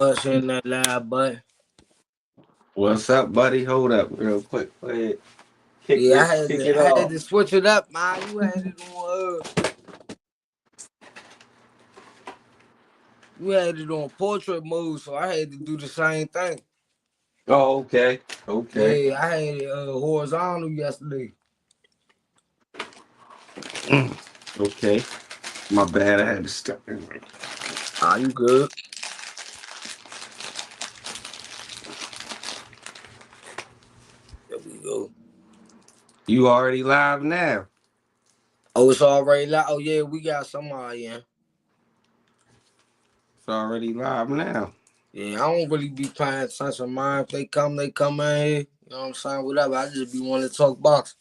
What's in that lab, but What's up, buddy? Hold up real quick. Go ahead. yeah, Kick it I had off. to switch it up, man. You had it on portrait mode, so I had to do the same thing. Oh, okay. Okay. Yeah, I had it horizontal yesterday. Okay. My bad. I had to step in. Ah, you good? There we go. You already live now. Oh, it's already live. Oh yeah, we got somebody in. It's already live now. Yeah, I don't really be paying attention, man. If they come in here. You know what I'm saying? Whatever. I just be wanting to talk box.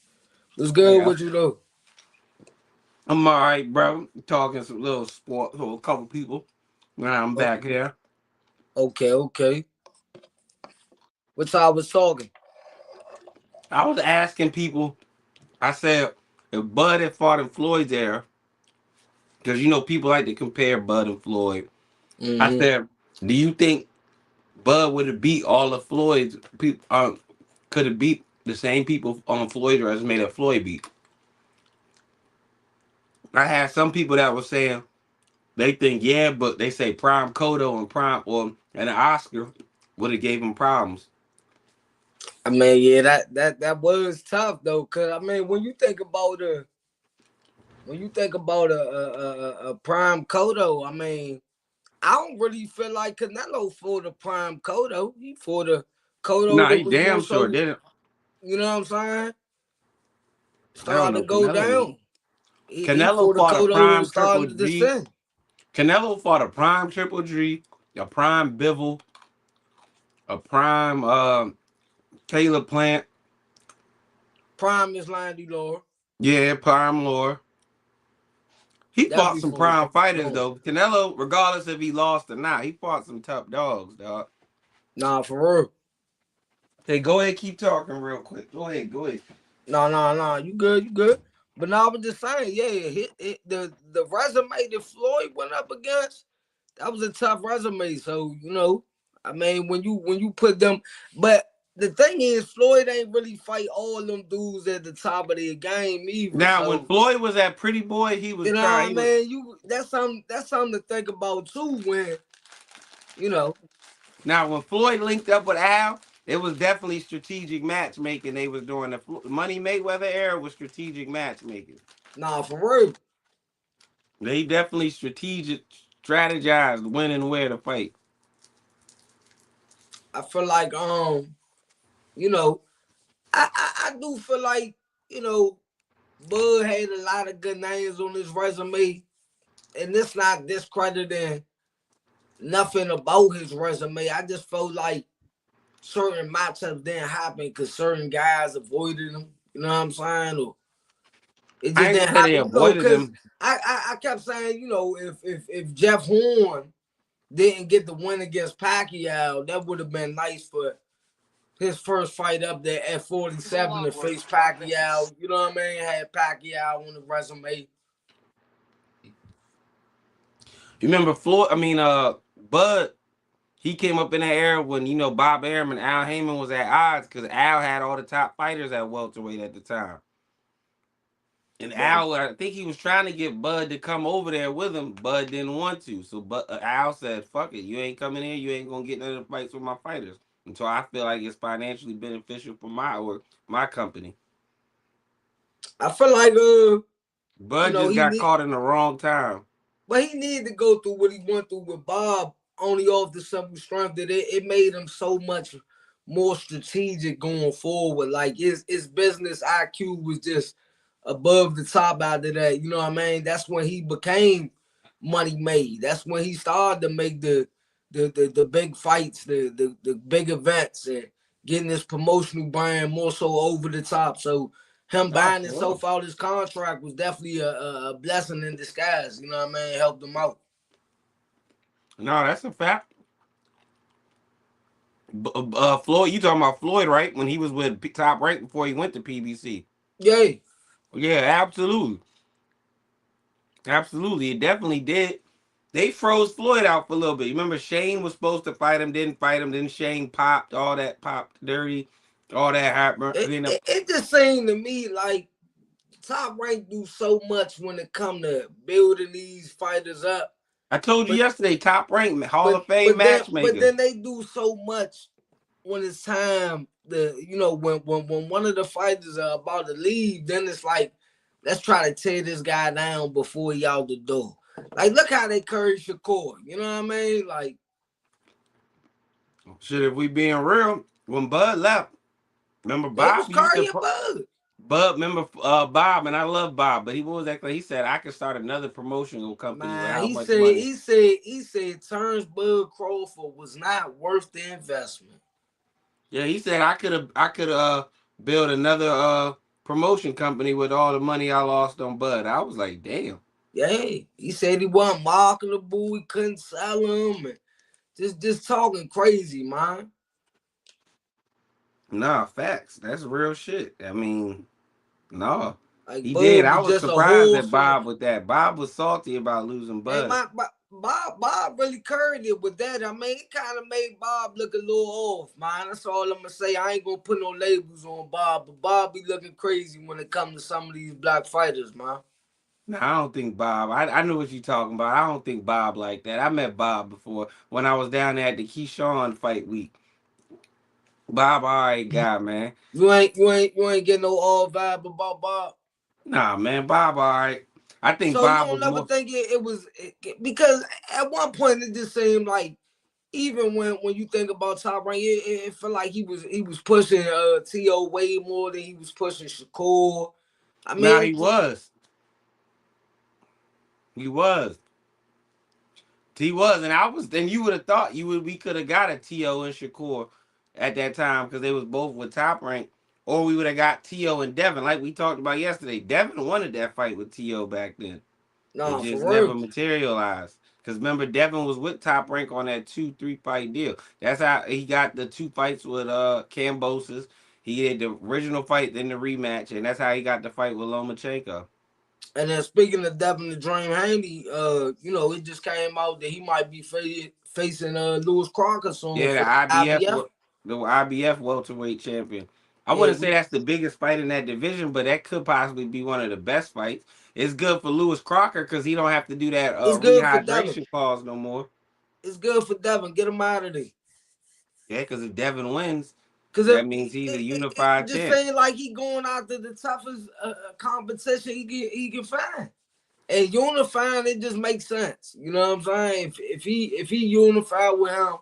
What's good Yeah. with you though? I'm all right, bro. Talking some little sports with a couple people. Now I'm Oh, back here. okay. What I was talking? I was asking people, I said, if Bud had fought in Floyd's era, because people like to compare Bud and Floyd. I Mm-hmm. said, do you think Bud would have beat all of Floyd's people? Could have beat the same people on Floyd's resume that Floyd beat. I had some people that were saying they think but they say Prime Kodo and Prime and an Oscar would have gave him problems. I mean, yeah, that was tough though, cause I mean, when you think about a prime Kodo, I mean, I don't really feel like Canelo for the prime Kodo. He for the Kodo Nah, that he was more damn sure so, didn't. you know what I'm saying? I don't Started to know. go down. He Canelo for the fought a Kodo that Prime was Triple starting to G. descend. Canelo fought a Prime Triple G, a Prime Bivol, a Prime Caleb Plant. Prime is Landy Law. Yeah, Prime Lore. He fought Definitely some for prime fighters long. though. Canelo, regardless if he lost or not, he fought some tough dogs, dog. Nah, for real. Hey, go ahead, keep talking real quick. Go ahead. No. You good. But now I was just saying, yeah, the resume that Floyd went up against, that was a tough resume. So, I mean, when you put them, but the thing is, Floyd ain't really fight all them dudes at the top of their game either. Now, when So, Floyd was at Pretty Boy, he was you know trying. what I He was mean? That's something to think about too. When you know, now when Floyd linked up with Al, it was definitely strategic matchmaking. They was doing the Money Mayweather era was strategic matchmaking. nah, for real. They definitely strategized when and where to fight. I feel like you know, I do feel like Bud had a lot of good names on his resume, and it's not discrediting nothing about his resume. I just felt like certain matchups didn't happen because certain guys avoided him. You know what I'm saying? Or it I just ain't gonna didn't say they happen. avoided Because him. I kept saying, if Jeff Horn didn't get the win against Pacquiao, that would have been nice for his first fight up there at 47 to face Pacquiao. You know what I mean? Had Pacquiao on the resume. You remember Floyd? I mean, Bud. He came up in that era when Bob Arum and Al Heyman was at odds because Al had all the top fighters at welterweight at the time. And Right. Al, I think he was trying to get Bud to come over there with him. Bud didn't want to, so Al said, "Fuck it, you ain't coming here. You ain't gonna get none of the fights with my fighters until I feel like it's financially beneficial for my company." I feel like Bud just he got need caught in the wrong time. but he needed to go through what he went through with Bob only off the simple strength that it made him so much more strategic going forward. Like his business IQ was just above the top out of that. You know what I mean? That's when he became money made. That's when he started to make the big fights, the big events, and getting his promotional brand more so over the top. So him Oh, buying for real. himself out his contract was definitely a blessing in disguise. You know what I mean? Helped him out. No, that's a fact. Floyd, you talking about Floyd, right? When he was with Top Rank before he went to PBC. Yeah. Yeah, absolutely. Absolutely. It definitely did. They froze Floyd out for a little bit. You remember Shane was supposed to fight him, didn't fight him, then Shane popped, all that popped dirty, all that happened. It just seemed to me like Top Rank do so much when it come to building these fighters up. I told you yesterday, Top Rank, Hall of Fame matchmaker. But then they do so much when it's time when one of the fighters are about to leave, then it's like, let's try to tear this guy down before he out the door. Like, look how they carry Shakur. You know what I mean? Like, shit, if we being real, when Bud left, remember Bob used to Bud. Bud, remember Bob, and I love Bob, but he said I could start another promotional company. Man, he said Terrence Bud Crawford was not worth the investment. Yeah, he said I could build another promotion company with all the money I lost on Bud. I was like, damn. Yeah, he said he wasn't marketable, he couldn't sell him, and just talking crazy, man. Nah, facts. That's real shit. I mean, no. Like, he Bud did. I was surprised at Bob with that. Bob was salty about losing Bud. Bob really carried it with that. I mean, it kind of made Bob look a little off, man. That's all I'm gonna say. I ain't gonna put no labels on Bob, but Bob be looking crazy when it comes to some of these black fighters, man. No, I don't think Bob. I know what you're talking about. I don't think Bob like that. I met Bob before when I was down there at the Keyshawn fight week. Bob, all right guy, man. You ain't getting no all vibe about Bob. Nah, man, Bob, all right. I think so Bob you don't was never more... think it was because at one point it just seemed like even when you think about Top Rank, it felt like he was pushing T.O. way more than he was pushing Shakur. I mean, nah, he was. He was, and you would have thought we could have got a T.O. and Shakur at that time because they was both with Top Rank, or we would have got T.O. and Devin like we talked about yesterday. Devin wanted that fight with T.O. back then. No, it just never materialized. Because remember, Devin was with Top Rank on that 2-3 fight deal. That's how he got the 2 fights with Kambosos. He had the original fight, then the rematch, and that's how he got the fight with Lomachenko. And then speaking of Devin the Dream Haney, it just came out that he might be facing Lewis Crocker soon. Yeah, the IBF welterweight champion. I wouldn't say that's the biggest fight in that division, but that could possibly be one of the best fights. It's good for Lewis Crocker because he don't have to do that rehydration clause no more. It's good for Devin. Get him out of there. Yeah, because if Devin wins, that means he's a unified champ. It just seems like he going after the toughest competition he can find. And unifying, it just makes sense. You know what I'm saying? If he unified with him,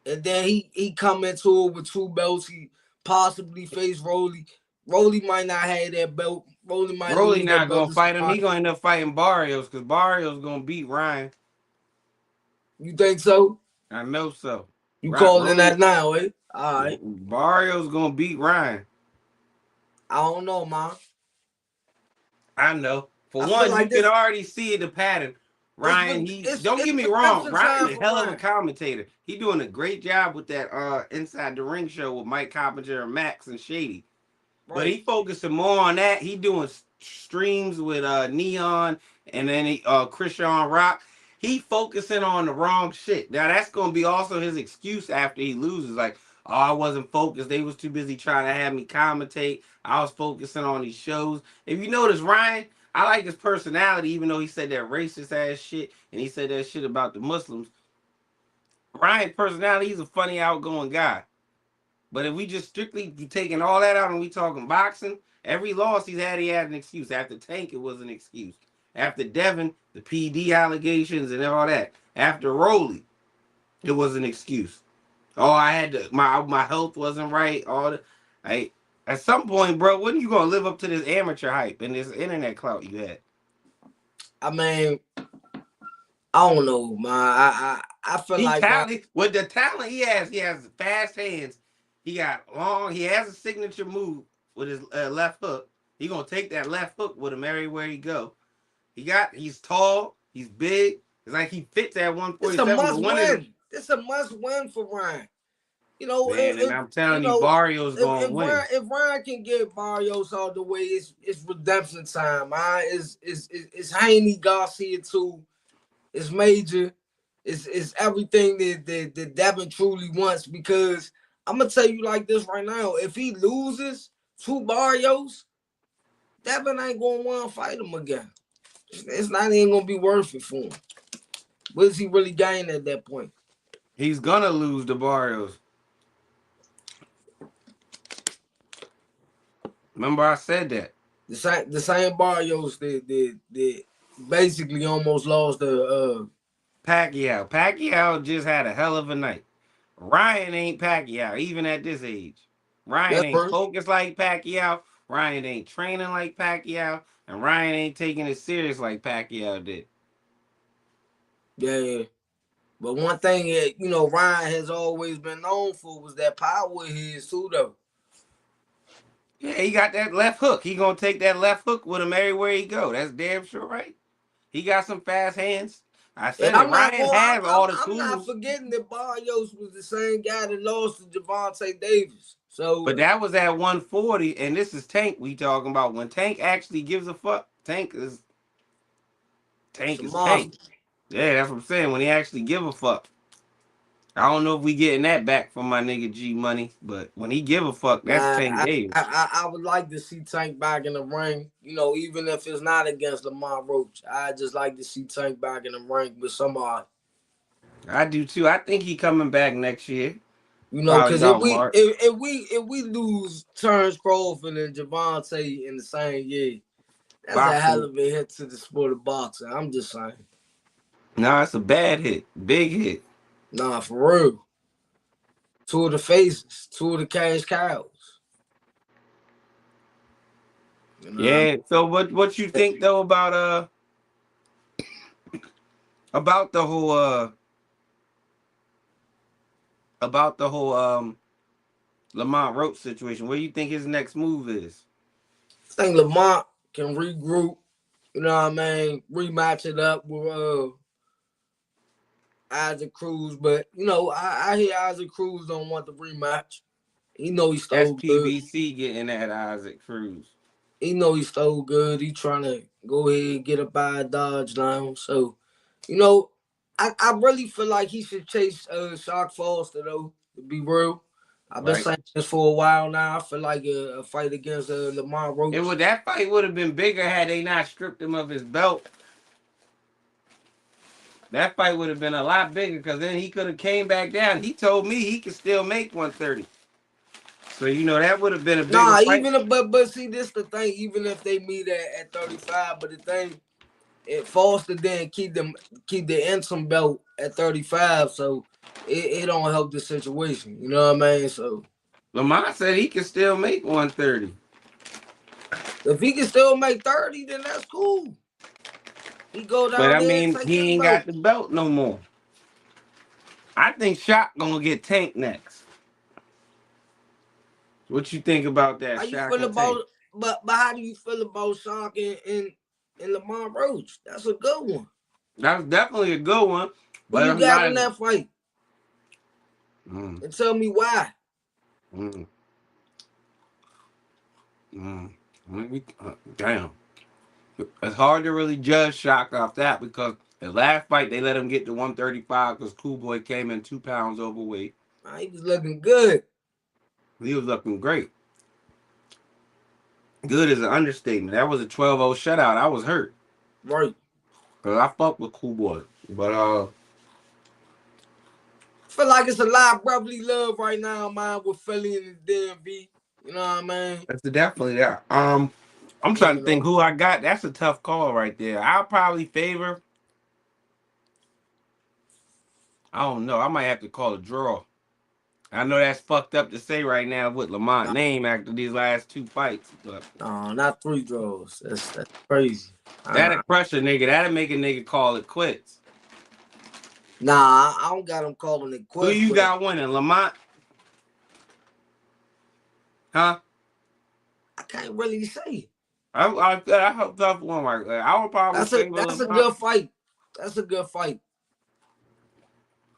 and then he come into it with 2 belts, he possibly face Rolly. Rolly might not have that belt. Rolly not gonna fight him. He gonna end up fighting Barrios because Barrios gonna beat Ryan. You think so? I know so. You calling that now, eh? All right. Barrios gonna beat Ryan. I don't know, man. I know. For one, you can already see the pattern. Ryan, don't get me wrong. Ryan is a hell of a commentator. He doing a great job with that Inside the Ring show with Mike Coppinger and Max and Shady. Right. But he focusing more on that. He doing streams with Neon and then Christian Rock. He focusing on the wrong shit. Now that's gonna be also his excuse after he loses. Like, oh, I wasn't focused. They was too busy trying to have me commentate. I was focusing on these shows. If you notice, Ryan, I like his personality, even though he said that racist ass shit and he said that shit about the Muslims. Ryan's personality, he's a funny, outgoing guy. But if we just strictly taking all that out and we talking boxing, every loss he had an excuse. After Tank, it was an excuse. After Devin, the PD allegations and all that. After Rolly, it was an excuse. Oh, I had to, my health wasn't right. At some point, bro, when you gonna live up to this amateur hype and this internet clout you had? I mean, I don't know, man. I feel like with the talent he has fast hands. He got long. He has a signature move with his left hook. He gonna take that left hook with him everywhere he go. He's tall. He's big. It's like he fits at 147. It's a must win. It's a must win for Ryan. You know, man, and I'm telling you, Barrios gonna win. If Ryan can get Barrios all the way, it's redemption time. It's Haney Garcia too. It's major. It's everything that Devin truly wants. Because I'm gonna tell you like this right now: if he loses to Barrios, Devin ain't gonna want to fight him again. It's not even gonna be worth it for him. What does he really gain at that point? He's gonna lose to Barrios. Remember I said that. The same Barrios that basically almost lost the Pacquiao. Pacquiao just had a hell of a night. Ryan ain't Pacquiao, even at this age. Ryan that's ain't first. focused like Pacquiao. Ryan ain't training like Pacquiao. And Ryan ain't taking it serious like Pacquiao did. Yeah. But one thing that, Ryan has always been known for was that power of his too, though. Yeah, he got that left hook. He gonna take that left hook with him everywhere he go. That's damn sure right. He got some fast hands. I And said it. I'm not Ryan going. has all the I'm not tools. forgetting that Barrios was the same guy that lost to Javante Davis. So But that was at 140, and this is Tank we talking about. When Tank actually gives a fuck, Tank is it's a Tank. monster. Yeah, that's what I'm saying. When he actually give a fuck. I don't know if we getting that back from my nigga G Money, but when he give a fuck, that's Nah, Tank Davis. I would like to see Tank back in the ring. Even if it's not against Lamont Roach, I just like to see Tank back in the ring with somebody. I do too. I think he coming back next year. Probably Because if about we March. if we lose Terrence Crawford and Javante in the same year, that's a hell Boxing. of a hit to the sport of boxing. I'm just saying. Nah, it's a bad hit. Big hit. Nah, for real. Two of the faces, two of the cash cows. What I mean? Yeah. So what you think though about the whole Lamont Roach situation? What do you think his next move is? I think Lamont can regroup. You know what I mean? Rematch it up with Isaac Cruz, but I hear Isaac Cruz don't want the rematch. He know he That's stole good. PBC getting at Isaac Cruz. He know he stole good. He trying to go ahead and get up by Dodge now. So, I really feel like he should chase Shock Foster though. To be real, I've been Right. saying this for a while now. I feel like a fight against Lamont Roach. That fight would have been bigger had they not stripped him of his belt. That fight would have been a lot bigger because then he could have came back down. He told me he could still make 130. So that would have been a bigger Nah, fight. but see, this the thing. Even if they meet at 35, but the thing, Foster didn't keep the interim belt at 35, so it don't help the situation. You know what I mean? So Lamont said he can still make 130. if he can still make 30, then that's cool. He go But down I there and mean, take he his ain't belt. got the belt no more. I think Shock gonna get Tank next. What you think about that, How you Shock feel and Tank? about but how do you feel about Shock and Lamont Roach? That's a good one. That's definitely a good one, Who but you I'm got not. in that fight? Mm, And tell me why. mm, mm. Damn. It's hard to really judge Shock off that because his last fight they let him get to 135 because Cool Boy came in 2 pounds overweight. He was looking good. He was looking great. Good is an understatement. That was a 12-0 shutout. I was hurt Right. because I fuck with Cool Boy, but Feel like it's a lot of brotherly love right now, man, with Philly and the DMV. You know what I mean? that's definitely that. I'm trying to You think know. who I got. That's a tough call right there. I'll probably favor. I don't know. I might have to call a draw. I know that's fucked up to say right now with Lamont name after these last two fights, but No, not 3 draws. That's crazy. that'll crush a nigga. That'll make a nigga call it quits. Nah, I don't got him calling it Who quits, you but got winning, Lamont? Huh? I can't really say. I hope tough one right there. I would probably favor That's a Lamont. good fight. That's a good fight.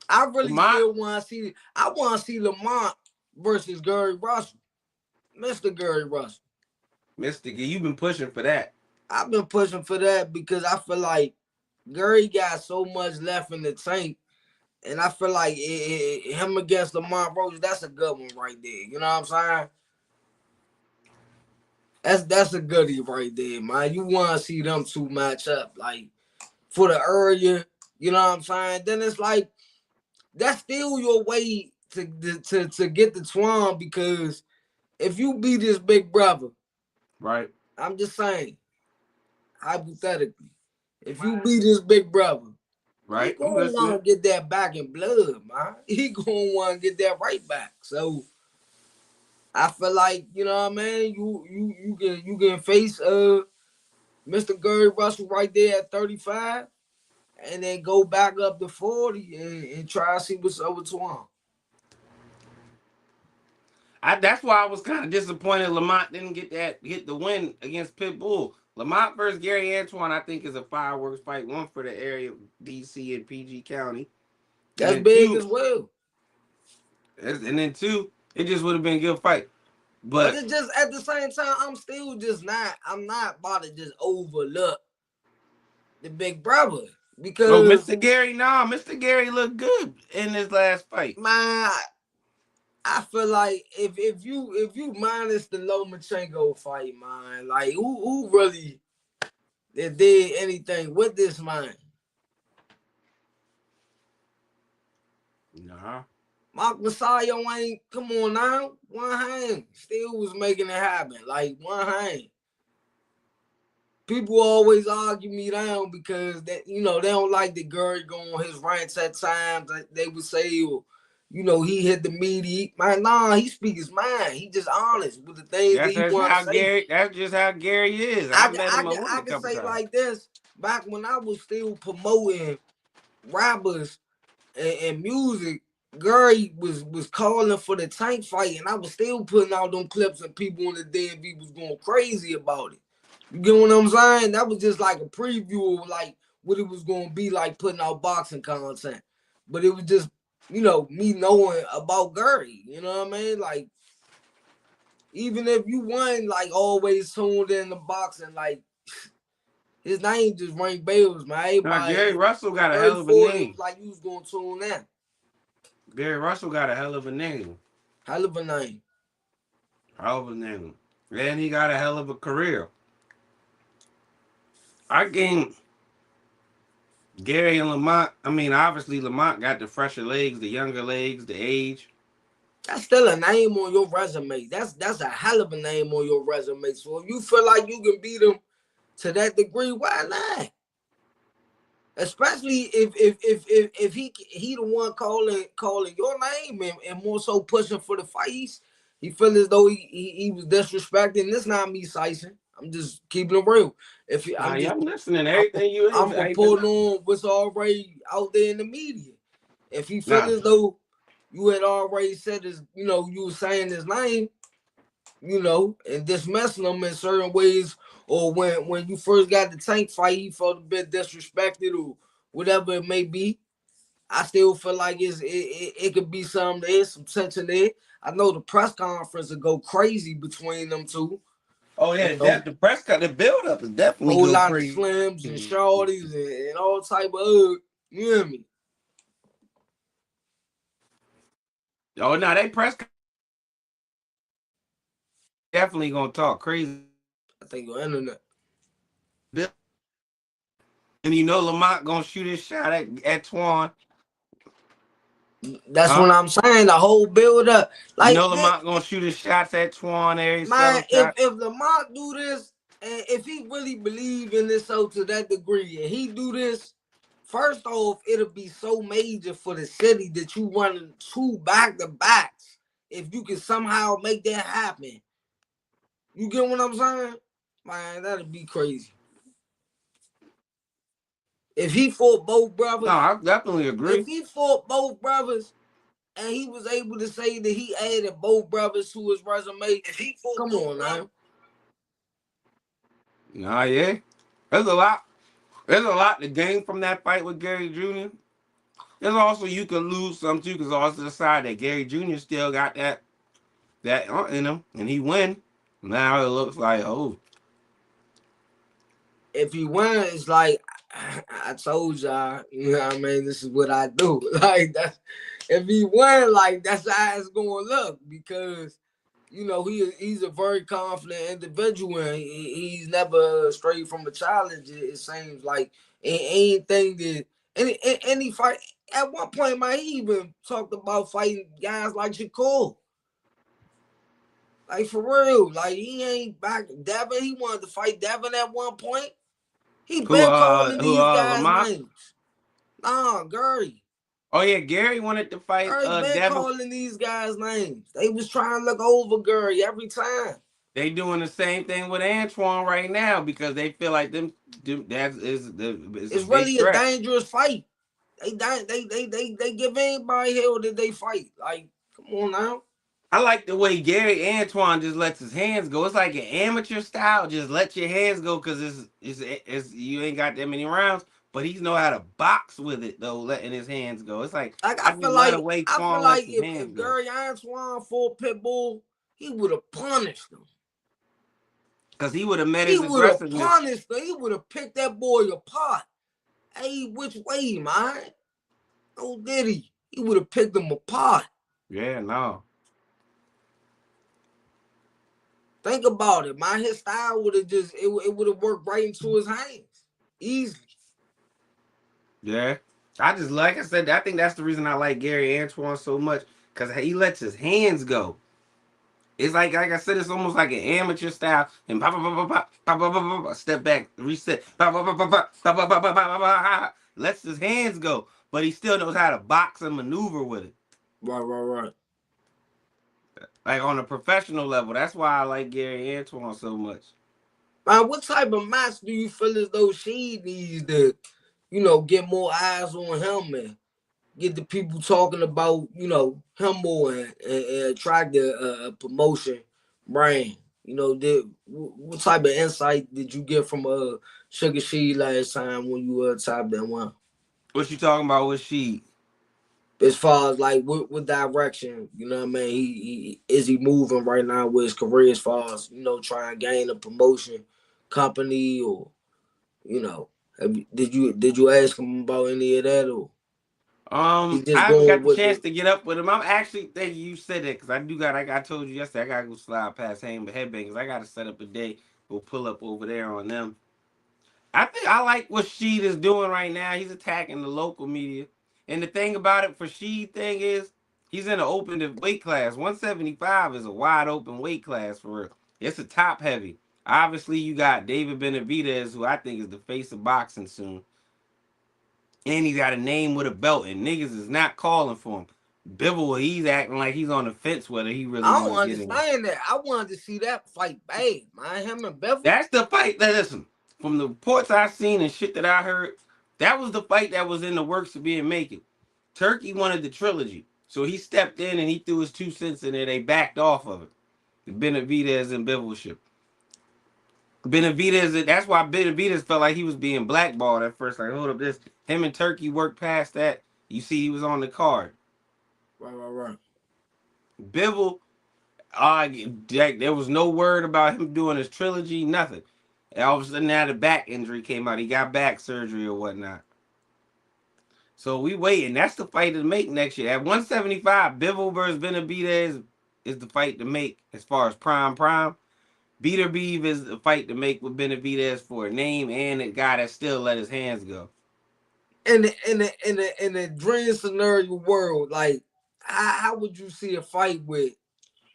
I really Lamont, still want to see. I want to see Lamont versus Gary Russell, Mr. Gary Russell. Mystic, you've been pushing for that. I've been pushing for that because I feel like Gary got so much left in the tank, and I feel like him against Lamont Rose, that's a good one right there. You know what I'm saying? That's a goodie right there, man. You want to see them two match up, like for the area. You know what I'm saying? Then it's like that's still your way to get the Twan, because if you beat this big brother, right? I'm just saying, hypothetically, if you beat this big brother, he Right. I'm gonna listening. want to get that back in blood, man. He gonna want to get that right back. So I feel like, you know what I mean. You can face Mr. Gary Russell right there at 35, and then go back up to 40 and try to see what's up with Twan. That's why I was kind of disappointed Lamont didn't get the win against Pitbull. Lamont versus Gary Antoine, I think, is a fireworks fight. One for the area of DC and PG County, and That's then big two, as well. it just would have been a good fight. But But it's just at the same time, I'm not about to just overlook the big brother, because Mr. Gary, Mr. Gary looked good in this last fight. man, I feel like if you minus the Lomachenko fight, man, like who really did anything with this man? Nah. Mark Masayo ain't, come on now, one hand still was making it happen, like one hand. People always argue me down because that, they don't like the Gary going on his rants at times. They would say, well, he hit the media. Man, nah, he speak his mind. He just honest with the things that he want to say. That's just how Gary is. I I, met him I a can couple say times. like this. Back when I was still promoting rappers and music, Gary was calling for the tank fight, and I was still putting out them clips, and people in the DMV was going crazy about it. You get what I'm saying? That was just like a preview of like what it was going to be like putting out boxing content. But it was just, me knowing about Gary. You know what I mean? Like, even if you won, like, always tuned in the boxing, like, his name just rang bells, man. Everybody, Gary Russell got a hell of a 34, it name. was like you was going to tune in. Gary Russell got a hell of a name. Hell of a name. Hell of a name. And he got a hell of a career. I game Gary and Lamont. I mean, obviously Lamont got the fresher legs, the younger legs, the age. That's still a name on your resume. That's a hell of a name on your resume. So if you feel like you can beat him to that degree, why not? Especially if he the one calling your name and more so pushing for the fights. He feel as though he was disrespecting. This not me, Sison. I'm just keeping it real. I'm listening. Everything you I'm I ain't been reporting listening. on what's already out there in the media. If he feel Nah. as though you had already said his, you were saying his name, and dismissing him in certain ways, or when you first got the tank fight, he felt a bit disrespected or whatever it may be. I still feel like it could be something there, some tension there. I know the press conference will go crazy between them two. Oh yeah, the press cut, the build up is definitely Whole go lot of crazy. slims and shorties and all type of you hear me? Oh no, they press definitely gonna talk crazy. I think your internet. And Lamont gonna shoot his shot at Twan. That's what I'm saying. The whole build up, like Lamont gonna shoot his shots at Twan every man. shot. If Lamont do this, and if he really believe in this so to that degree, and he do this, first off, it'll be so major for the city that you running 2 back-to-backs. If you can somehow make that happen, you get what I'm saying? Man, that'd be crazy. If he fought both brothers, no, I definitely agree. If he fought both brothers and he was able to say that he added both brothers to his resume, come on now. Nah, yeah. There's a lot to gain from that fight with Gary Jr. There's also you could lose some too, because also decide that Gary Jr. still got that in him, and he win. Now it looks like if he wins, like I told y'all, you know what I mean? This is what I do. Like, that's, if he won, like, that's how it's going to look, because, you know, he's a very confident individual, and he's never strayed from a challenge, it seems like. Anything that, any fight, at one point, man, he even talked about fighting guys like Shakur. Like, for real. Like, he ain't back. Devin, he wanted to fight Devin at one point. He been calling these guys' Lamont? names. Nah, Gary. Oh yeah, Gary wanted to fight Gary been Devin. calling these guys' names. They was trying to look over Gary every time. They doing the same thing with Antoine right now because they feel like it's It's a big really a threat. dangerous fight. They give anybody hell that they fight. Like, come on now. I like the way Gary Antoine just lets his hands go. It's like an amateur style. Just let your hands go because it's you ain't got that many rounds. But he know how to box with it though, letting his hands go. It's like Like, I just love the way Twan lets his hands if go. Gary Antoine fought Pitbull, he would have punished him. Because he would have met He his would have aggressiveness. punished him. He would have picked that boy apart. Hey, which way, man? Oh, did he? He would have picked him apart. Yeah, no. Think about it, man. His style would have just, it would have worked right into his hands. Easily. Yeah. I just, like I said, I think that's the reason I like Gary Antoine so much. Because he lets his hands go. It's like I said, it's almost like an amateur style. And pop, pop, pop, pop, pop, pop, pop, pop, step back, reset, pop, pop, pop, pop, pop, pop, pop, pop, pop, pop, pop, lets his hands go, but he still knows how to box and maneuver with it. Right. Like on a professional level. That's why I like Gary Antoine so much. Man, what type of match do you feel as though she needs to, you know, get more eyes on him and get the people talking about, you know, him more and attract the promotion brand? You know, what type of insight did you get from Sugar Sheed last time when you topped that one? What you talking about with Sheed? As far as like what direction, you know what I mean? He is he moving right now with his career as far as, you know, trying to gain a promotion company, or, you know, did you ask him about any of that, or he I just haven't going got the with chance the to get up with him. I'm actually thinking you said that because I do got, like I told you yesterday, I gotta go slide past Headbangers. I gotta set up a day, go pull up over there on them. I think I like what Sheed is doing right now. He's attacking the local media. And the thing about it for Sheed thing is he's in an open weight class. 175 is a wide open weight class for real. It's a top heavy. Obviously, you got David Benavidez, who I think is the face of boxing soon. And he got a name with a belt, and niggas is not calling for him. Bivol, he's acting like he's on the fence whether he really I want don't to get in. understand that. I wanted to see that fight bad, man. Him and Bevel. That's the fight that, listen, from the reports I've seen and shit that I heard, that was the fight that was in the works of being making. Turkey wanted the trilogy. So he stepped in and he threw his 2 cents in there. They backed off of it. The Benavidez and Bivol ship. Benavidez, that's why Benavidez felt like he was being blackballed at first. Like, hold up, this. Him and Turkey worked past that. You see, he was on the card. Right. Bivol, there was no word about him doing his trilogy, nothing. And all of a sudden, now the back injury came out. He got back surgery or whatnot. So we waiting. That's the fight to make next year. At 175, Bivol versus Benavidez is the fight to make as far as prime. Beater Beeve is the fight to make with Benavidez for a name and a guy that still let his hands go. In the dream scenario world, like how would you see a fight with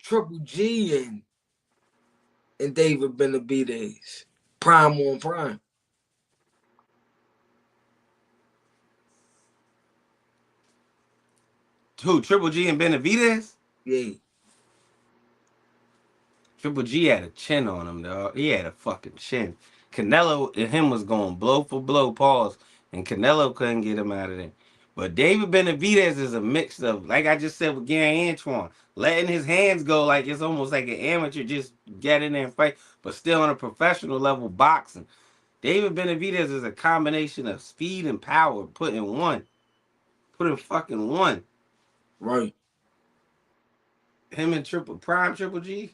Triple G and David Benavidez, prime on prime? Who? Triple G and Benavidez? Yeah. Triple G had a chin on him, dog. He had a fucking chin. Canelo and him was going blow for blow, pause, and Canelo couldn't get him out of there. But David Benavidez is a mix of, like I just said with Gary Antoine, letting his hands go like it's almost like an amateur, just get in there and fight, but still on a professional level boxing. David Benavidez is a combination of speed and power put in one. Put in fucking one. Right. Him and Triple G.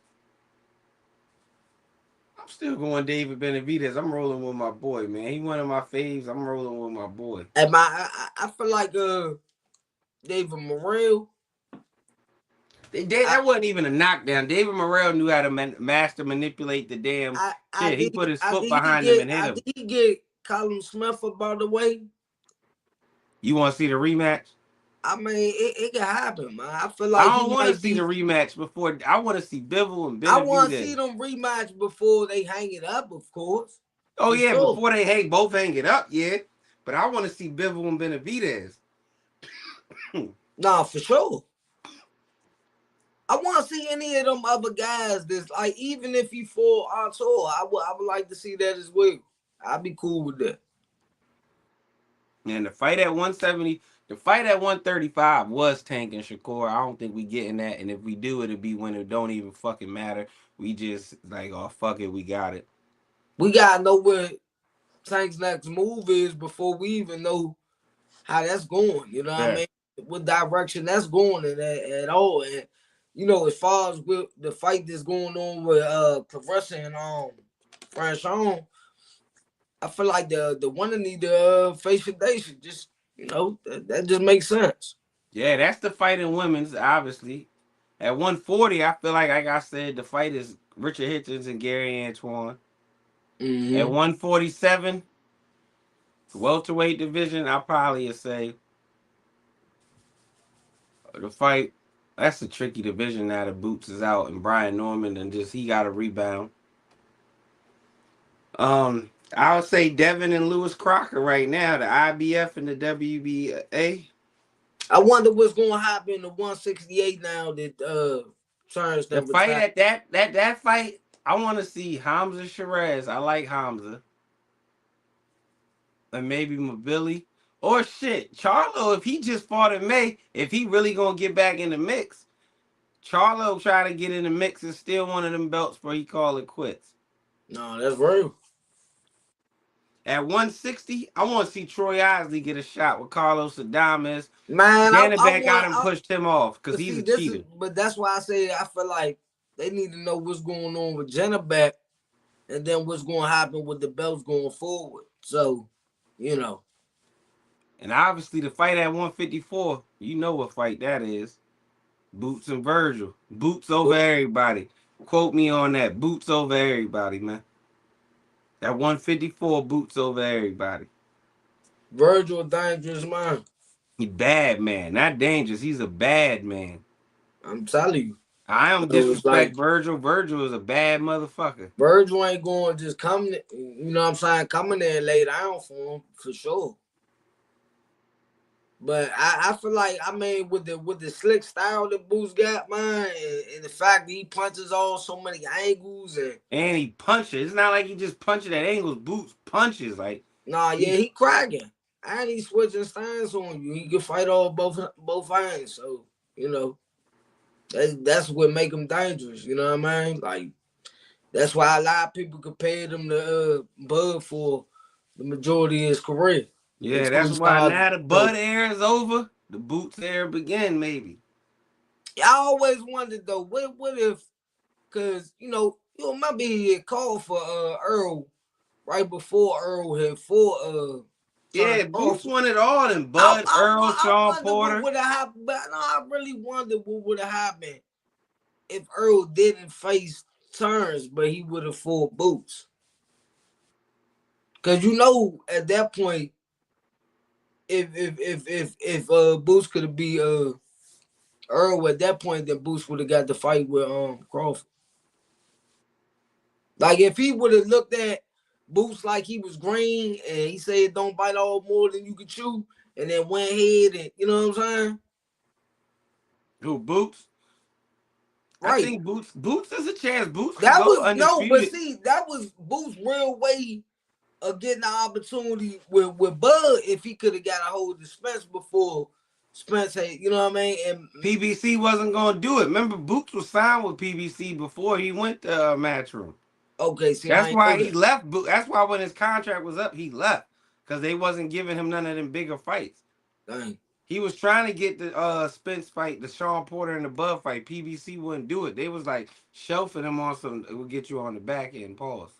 I'm still going David Benavidez. I'm rolling with my boy, man. He one of my faves. I'm rolling with my boy. And I feel like David Morrell. That wasn't even a knockdown. David Morrell knew how to master manipulate the damn shit. He put his foot behind him and hit him. Did he get Colin Smith about the way? You want to see the rematch? I mean, it can happen, man. I feel like I don't want to see the rematch before. I want to see Bivol and Benavidez. I want to see them rematch before they hang it up, of course. Oh, yeah, sure. Before they both hang it up, yeah. But I want to see Bivol and Benavidez. Nah, for sure. I want to see any of them other guys that's like, even if he fought Artur, I would like to see that as well. I'd be cool with that. And the fight at 170, the fight at 135 was Tank and Shakur. I don't think we getting that. And if we do, it'll be when it don't even fucking matter. We just like, oh, fuck it, we got it. We got to know what Tank's next move is before we even know how that's going. You know what I mean? What direction that's going in at all. And, you know, as far as with the fight that's going on with Professor and Franchon, I feel like the winner need to face Shadation. Just, you know, that just makes sense. Yeah, that's the fight in women's, obviously. At 140, I feel like I said, the fight is Richard Hitchens and Gary Antoine. Mm-hmm. At 147, welterweight division, I'll probably say the fight. That's a tricky division now that Boots is out and Brian Norman and just he got a rebound. I'll say Devin and Lewis Crocker right now, the IBF and the WBA. I wonder what's going to happen in the 168 now that turns the fight at that fight. I want to see Hamza Shiraz. I like Hamza. And maybe Mabili. Or shit, Charlo, if he just fought in May, if he really going to get back in the mix, Charlo try to get in the mix and steal one of them belts before he call it quits. No, that's real. At 160, I want to see Troy Isley get a shot with Carlos Adames. Man, Janibek got him pushed him off because he's a cheater. But that's why I say I feel like they need to know what's going on with Janibek and then what's going to happen with the belts going forward. So, you know. And obviously the fight at 154, you know what fight that is. Boots and Virgil. Boots over everybody. Quote me on that. Boots over everybody, man. At 154, Boots over everybody. Virgil, dangerous man. He bad man, not dangerous. He's a bad man. I'm telling you. I don't disrespect Virgil. Virgil is a bad motherfucker. Virgil ain't going to just come, you know what I'm saying, coming there and lay down for him, for sure. But I feel like, I mean, with the slick style that Boots got, man, and the fact that he punches all so many angles and he punches. It's not like he just punches at angles. Boots punches like. Nah, yeah, he cracking. And he switching stance on you. He can fight all both hands. So, you know, that's what make him dangerous. You know what I mean? Like, that's why a lot of people compared him to Bud for the majority of his career. Yeah, that's why now the Bud era is over. The Boots era begin, maybe. I always wondered though, what if, because you remember he had called for Earl right before Earl had fought yeah, Boots wanted all them. Bud, Earl, Sean Porter. What would have happened? But no, I really wondered what would have happened if Earl didn't face Turns, but he would have fought Boots. Because at that point, if Boots could have beat Earl at that point, then Boots would have got the fight with Crawford. Like if he would have looked at Boots like he was green and he said don't bite all more than you can chew, and then went ahead and you know what I'm saying? Who, Boots? Right. I think Boots is a chance. Boots that was undefeated. No, but see, that was Boots' real way of getting the opportunity with Bud if he could have got a hold of Spence before Spence had, you know what I mean? And PBC wasn't going to do it. Remember, Boots was signed with PBC before he went to Matchroom. Okay, see, that's why he left. That's why when his contract was up, he left because they wasn't giving him none of them bigger fights. Dang. He was trying to get the Spence fight, the Sean Porter and the Bud fight. PBC wouldn't do it. They was like shelving him on some. It would get you on the back end. Pause.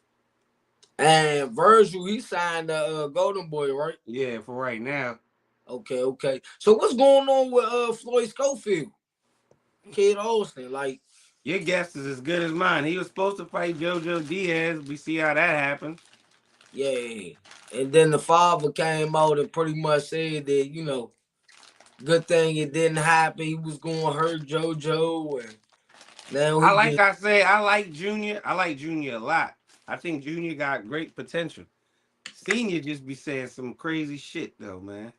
And Virgil, he signed the Golden Boy, right? Yeah, for right now. Okay. So what's going on with Floyd Schofield? Kid Austin, like, Your guess is as good as mine. He was supposed to fight JoJo Diaz. We see how that happened. yeah. And then the father came out and pretty much said that, good thing it didn't happen. He was going to hurt JoJo, and now he just, I like Junior. I like Junior a lot. I think Junior got great potential. Senior just be saying some crazy shit though, man.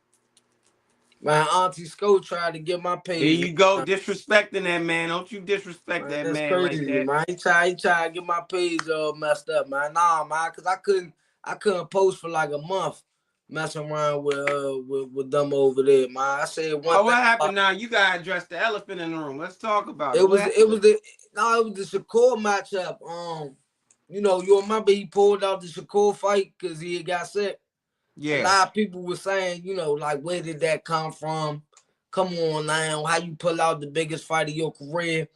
my Auntie Sco tried to get my Here page. you go, disrespecting that man. Don't you disrespect Man, that that's man like crazy, that. man. He tried to get my page all messed up, man. Nah, man, cause I couldn't post for like a month messing around with them over there, man. I said one Oh, thing what about happened now? You gotta address the elephant in the room. Let's talk about it. it What was it was happened? the no, it was the Shakur matchup. You remember he pulled out the Shakur fight because he had got sick. A Yeah. lot of people were saying, like, where did that come from? Come on now, how you pull out the biggest fight of your career,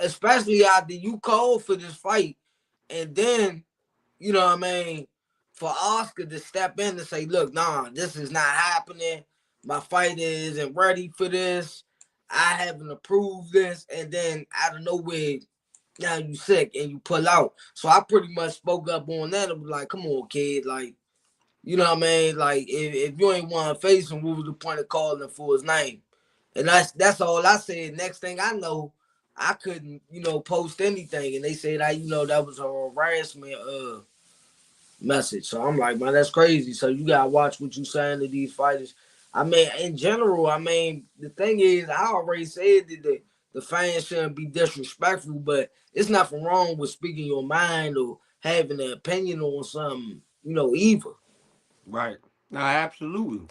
especially after you called for this fight, and then what I mean, for Oscar to step in and say, look, nah, this is not happening. My fighter isn't ready for this. I haven't approved this, and then out of nowhere, now you sick and you pull out. So I pretty much spoke up on that and was like, come on, kid, like. You know what I mean? Like, if you ain't want to face him, what was the point of calling for his name? And that's all I said. Next thing I know, I couldn't, post anything. And they said that was a harassment message. So I'm like, man, that's crazy. So you gotta watch what you saying to these fighters. I mean, in general, the thing is, I already said that the fans shouldn't be disrespectful, but it's nothing wrong with speaking your mind or having an opinion on something, either. Right. No, absolutely.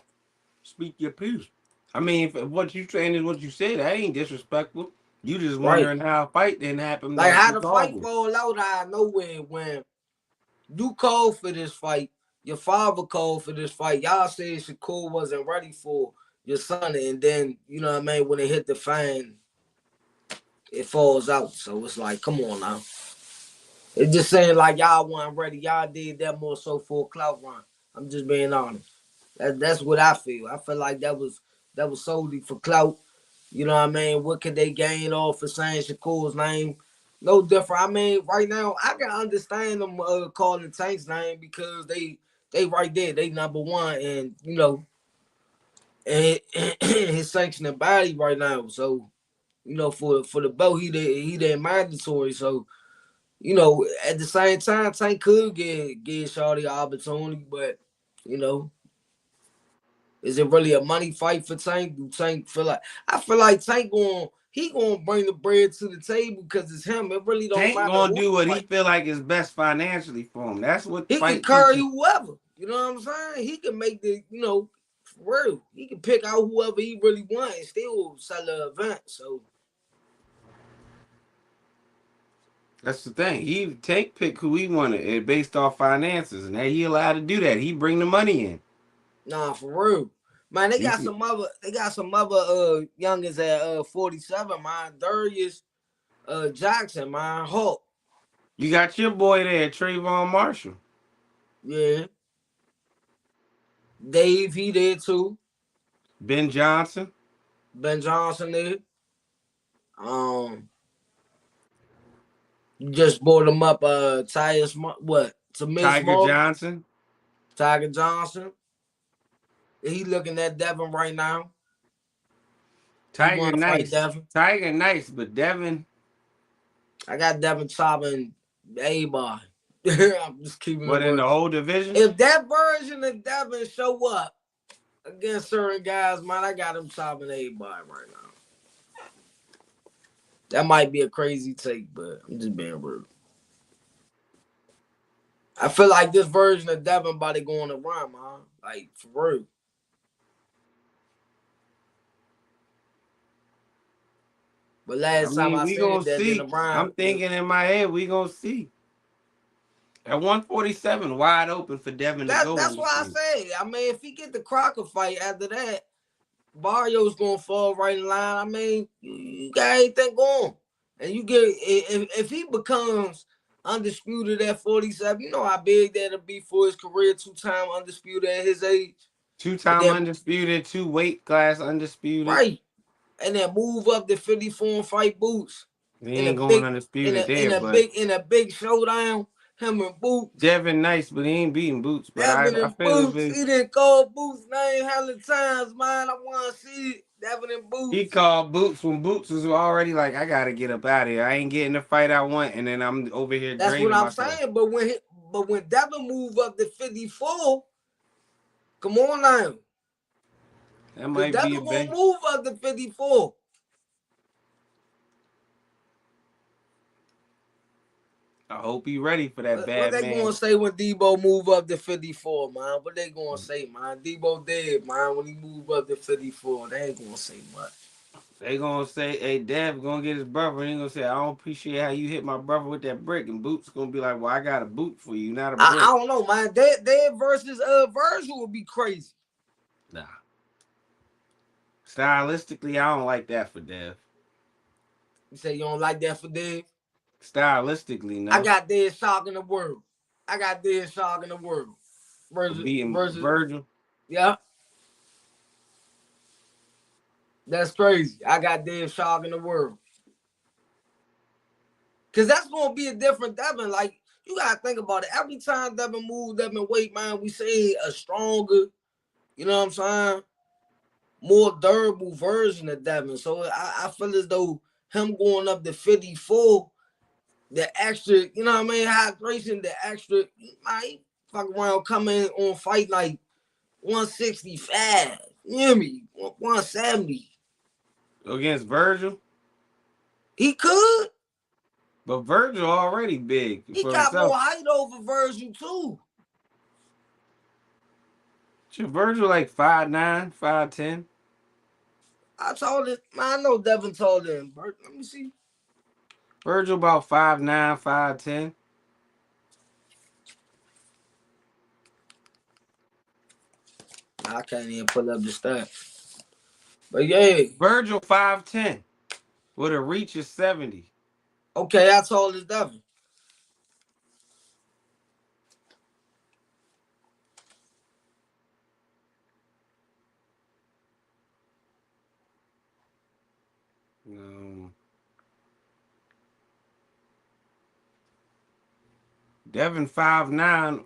Speak your piece. I mean, if what you saying is what you said, that ain't disrespectful. You just Right. wondering how a fight didn't happen Like that how you the called fight for. fall out out of nowhere when you called for this fight, your father called for this fight. Y'all said Shakur wasn't ready for your son, and then what I mean, when it hit the fan, it falls out. So it's like, come on now. It's just saying like y'all weren't ready. Y'all did that more so for a clout run. I'm just being honest. That's what I feel. I feel like that was solely for clout. You know what I mean? What could they gain off of saying Shakur's name? No different. I mean, right now I can understand them calling Tank's name because they right there. They number one, and and his sanctioning body right now. So for the belt, he there mandatory. So at the same time, Tank could get Shawty opportunity, but you know. Is it really a money fight for Tank? Do Tank feel like I feel like Tank gonna bring the bread to the table because it's him. It really don't Tank matter gonna who do he what he fight. feel like is best financially for him. That's what He can fight carry people. whoever. You know what I'm saying? He can make for real. He can pick out whoever he really wants and still sell the event. So That's the thing. He Tank pick who he wanted based off finances, and he allowed to do that. He bring the money in. nah, for real. Man, they You got see, some other youngins at 47, man. Darius Jackson, man. Hulk. you got your boy there, Trayvon Marshall. Yeah. Dave, he there too. Ben Johnson. Ben Johnson there. You just brought him up. Tamir Tiger Small, Johnson. Tiger Johnson. He looking at Devin right now. He Tiger want to fight nice. Devin. Tiger nice, but Devin. I got Devin chopping everybody. I'm just keeping it What in real. the whole division? If that version of Devin show up against certain guys, man, I got him chopping everybody right now. That might be a crazy take, but I'm just being real. I feel like this version of Devin about to go on the run, man. Like, for real. But I last time mean, I we gonna said that, then see. I'm thinking in my head, we gonna see. At 147, wide open for Devin to go that's on this why I thing. say. I mean, if he get the Crocker fight after that, Barrio's gonna fall right in line. I mean, you got anything going, and you get if he becomes undisputed at 47. You know how big that'll be for his career. 2-time undisputed at his age. 2-time undisputed, 2 weight class undisputed. Right. And then move up to 54 and fight Boots. He ain't going undisputed in a big showdown. Him and Boots. Devin nice, but he ain't beating Boots. But Devin I and feel Boots. He didn't call Boots name hella times, man. I want to see it. Devin and Boots. He called Boots when Boots was already like, I gotta get up out of here. I ain't getting the fight I want, and then I'm over here. That's what I'm saying. But when Devin moved up to 54, come on now. That might be Devin gonna move up to 54. I hope he ready for that bad man. What they gonna say when Debo move up to 54, man? What they gonna say, man? Debo dead, man. When he move up to 54, they ain't gonna say much. They gonna say, hey, Dev gonna get his brother, and he gonna say, I don't appreciate how you hit my brother with that brick. And Boots gonna be like, well, I got a boot for you, not a brick. I don't know, man. Dev versus Virgil would be crazy. Nah. Stylistically, I don't like that for Dev. You say you don't like that for Dev? Stylistically, no. I got Dead Shock in the world. Versus Virgil. Yeah. That's crazy. I got Dead Shock in the world. Because that's going to be a different Devin. Like, you got to think about it. Every time Devin moved up in weight, man, we say a stronger, you know what I'm saying, more durable version of Devin. So I feel as though him going up to 54, the extra, you know what I mean, hydration, the extra, might fuck around coming on fight like 165. You hear me? 170. Against Virgil? He could. But Virgil already big. He got himself more height over Virgil, too. Should Virgil like 5'9", 5'10"? I told it. I know Devin told him. Let me see. Virgil about 5'9", 5'10". I can't even pull up the stats. But yeah. Virgil 5'10", with a reach of 70. Okay, I told it Devin. Devin 5'9".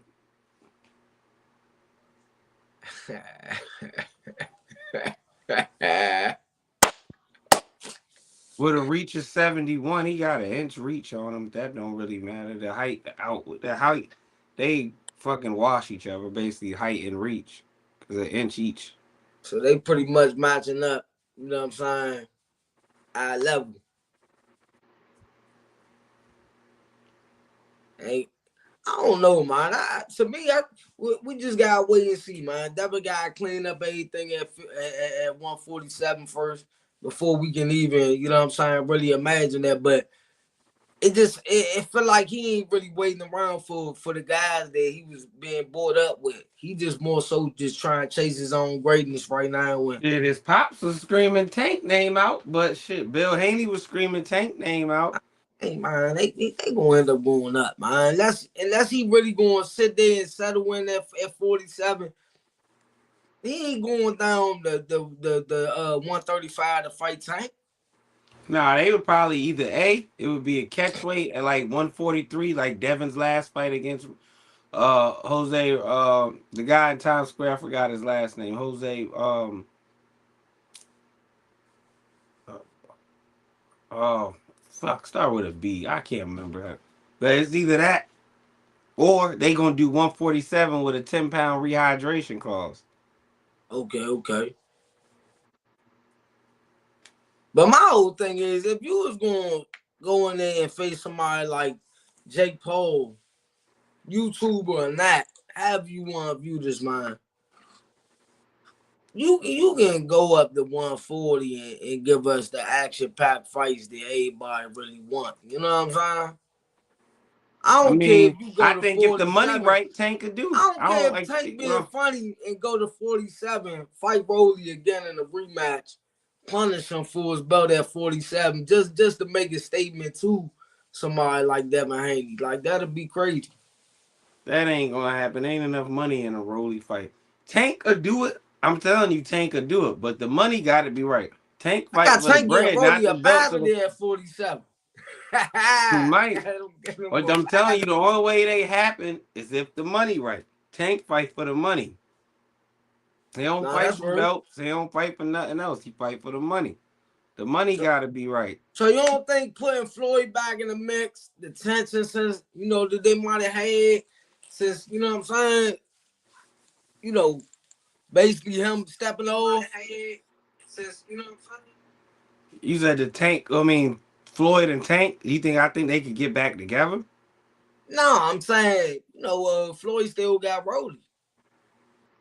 With a reach of 71, he got an inch reach on him. That don't really matter. The height, they fucking wash each other, basically, height and reach. It's an inch each. So they pretty much matching up, you know what I'm saying, eye level. Hey, I don't know, man. To me, we just gotta wait and see, man. Devin gotta clean up everything at 147 first before we can even, you know what I'm saying, really imagine that. But it feel like he ain't really waiting around for the guys that he was being brought up with. He just more so just trying to chase his own greatness right now. Shit, his pops was screaming Tank name out, but shit, Bill Haney was screaming Tank name out. Hey, man, they gonna end up going up, man. Unless he really gonna sit there and settle in at 47. He ain't going down the 135 to fight Tank. Nah, they would probably either it would be a catch weight at like 143, like Devin's last fight against Jose, the guy in Times Square, I forgot his last name. Jose, start with a B. I can't remember her. But it's either that or they gonna do 147 with a 10-pound rehydration clause. Okay. But my whole thing is, if you was gonna go in there and face somebody like Jake Paul, YouTuber or not, however you want to view this, man, you can go up to 140 and give us the action-packed fights that everybody really want. You know what I'm saying? I don't care if you go to 47. If the money right, Tank could do it. I don't care if Tank being funny and go to 47, fight Rolly again in a rematch, punish him for his belt at 47, just to make a statement too somebody like Devin Haney. Like that'd be crazy. That ain't gonna happen. Ain't enough money in a Rolly fight. Tank could do it. I'm telling you, Tank could do it, but the money got to be right. Tank I got fighting for the Tank getting bread, not Rolly the up belt. out of there at 47. He might. Get him But up I'm telling out you, of the there. only way they happen is if the money right. Tank fight for the money. He don't Nah, fight that's for real. belts. He don't fight for nothing else. He fight for the money. The money So, got to be right. so you don't think putting Floyd back in the mix, the tension since, that they might have had since, you know what I'm saying, you know, basically him stepping off. Since, you know what I'm saying? You said the Tank. I mean, Floyd and Tank. I think they could get back together? No, I'm saying, Floyd still got Rolly.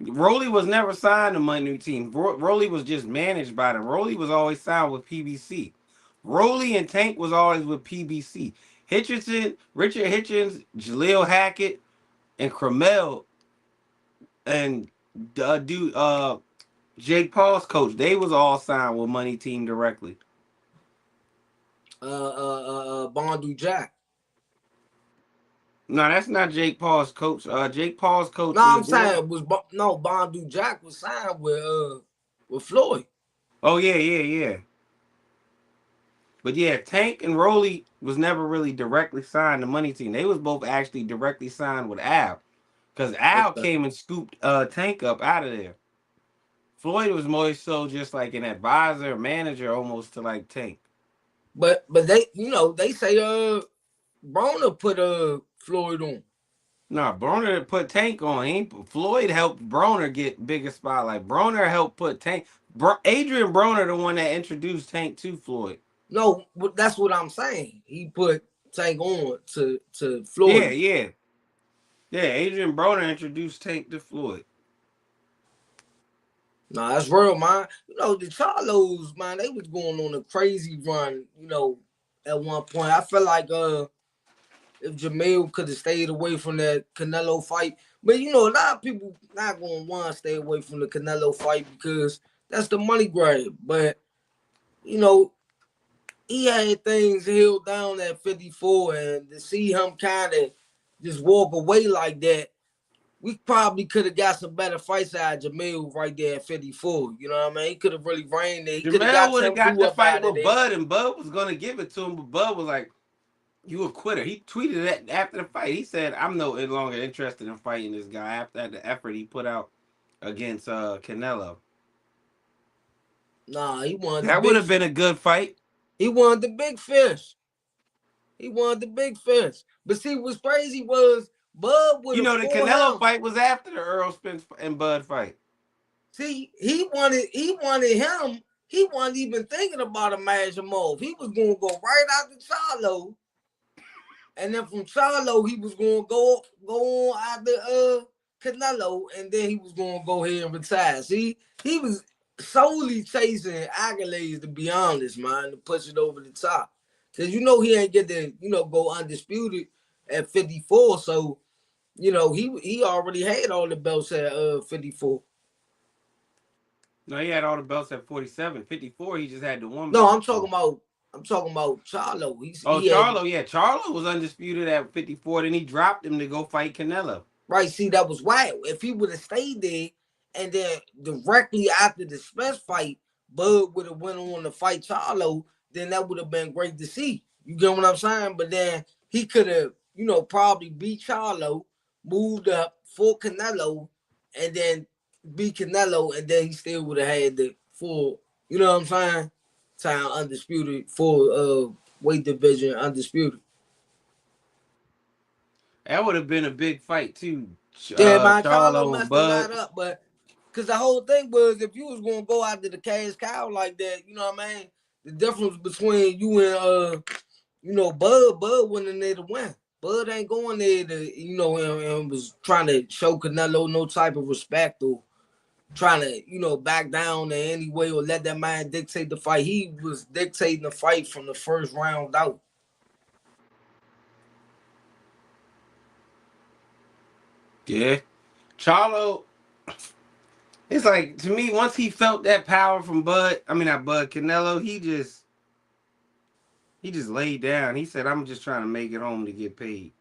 Rolly was never signed to Money Team. Rolly was just managed by them. Rolly was always signed with PBC. Rolly and Tank was always with PBC. Richard Hitchens, Jaleel Hackett, and Cromell and Jake Paul's coach. They was all signed with Money Team directly. Bondu Jack. No, that's not Jake Paul's coach. Jake Paul's coach No, is I'm saying Bondu Jack was signed with Floyd. Oh yeah. But yeah, Tank and Rolly was never really directly signed to Money Team. They was both actually directly signed with Al. Because Al Okay. came and scooped Tank up out of there. Floyd was more so just like an advisor, manager almost to like Tank. But they say Broner put Floyd on. Nah, Broner put Tank on. Floyd helped Broner get bigger spotlight. Broner helped put Tank. Adrian Broner, the one that introduced Tank to Floyd. No, that's what I'm saying. He put Tank on to Floyd. Yeah. Adrian Broner introduced Tank to Floyd. Nah, that's real, man. The Charlos, man, they was going on a crazy run, at one point. I felt like if Jamil could have stayed away from that Canelo fight. But a lot of people not gonna want to stay away from the Canelo fight because that's the money grab. But he had things held down at 54, and to see him kind of just walk away like that, we probably could have got some better fights out of Jamil right there at 54. You know what I mean? He could have really reigned there. He could have Jamel got would have got Temple the up fight out of with there. Bud, and Bud was gonna give it to him, but Bud was like, "You a quitter." He tweeted that after the fight. He said, "I'm no longer interested in fighting this guy after the effort he put out against Canelo." Nah, he wanted That would have been a good fight. He wanted the big fish. But see, what's crazy was Bud would have The fought Canelo him. fight was after the Earl Spence and Bud fight. See, he wanted him. He wasn't even thinking about a major move. He was gonna go right out to Charlo, and then from Charlo he was gonna go on out to Canelo, and then he was gonna go ahead and retire. See, he was solely chasing accolades, to be honest, man, to push it over the top. Cause he ain't get to go undisputed at 54. So he already had all the belts at 54. No, he had all the belts at 47. 54, he just had the one No, belt. I'm talking about Charlo. Charlo, yeah. Charlo was undisputed at 54, then he dropped him to go fight Canelo. Right, see, that was wild. If he would have stayed there and then directly after the Spence fight, Bud would have went on to fight Charlo, then that would have been great to see. You get what I'm saying? But then he could have, probably beat Charlo, moved up for Canelo, and then beat Canelo, and then he still would have had the full, you know what I'm saying? Time undisputed, full weight division undisputed. That would have been a big fight too. Yeah, man, Charlo Charlo and messed a lot Bud. up, but because the whole thing was if you was gonna go after the cash cow like that, you know what I mean? The difference between you and Bud wasn't in there to win. Bud ain't going there to, and was trying to show Canelo no type of respect or trying to, back down in any way or let that man dictate the fight. He was dictating the fight from the first round out. Yeah. Charlo, it's like, to me, once he felt that power from Canelo, he He just laid down. He said, "I'm just trying to make it home to get paid."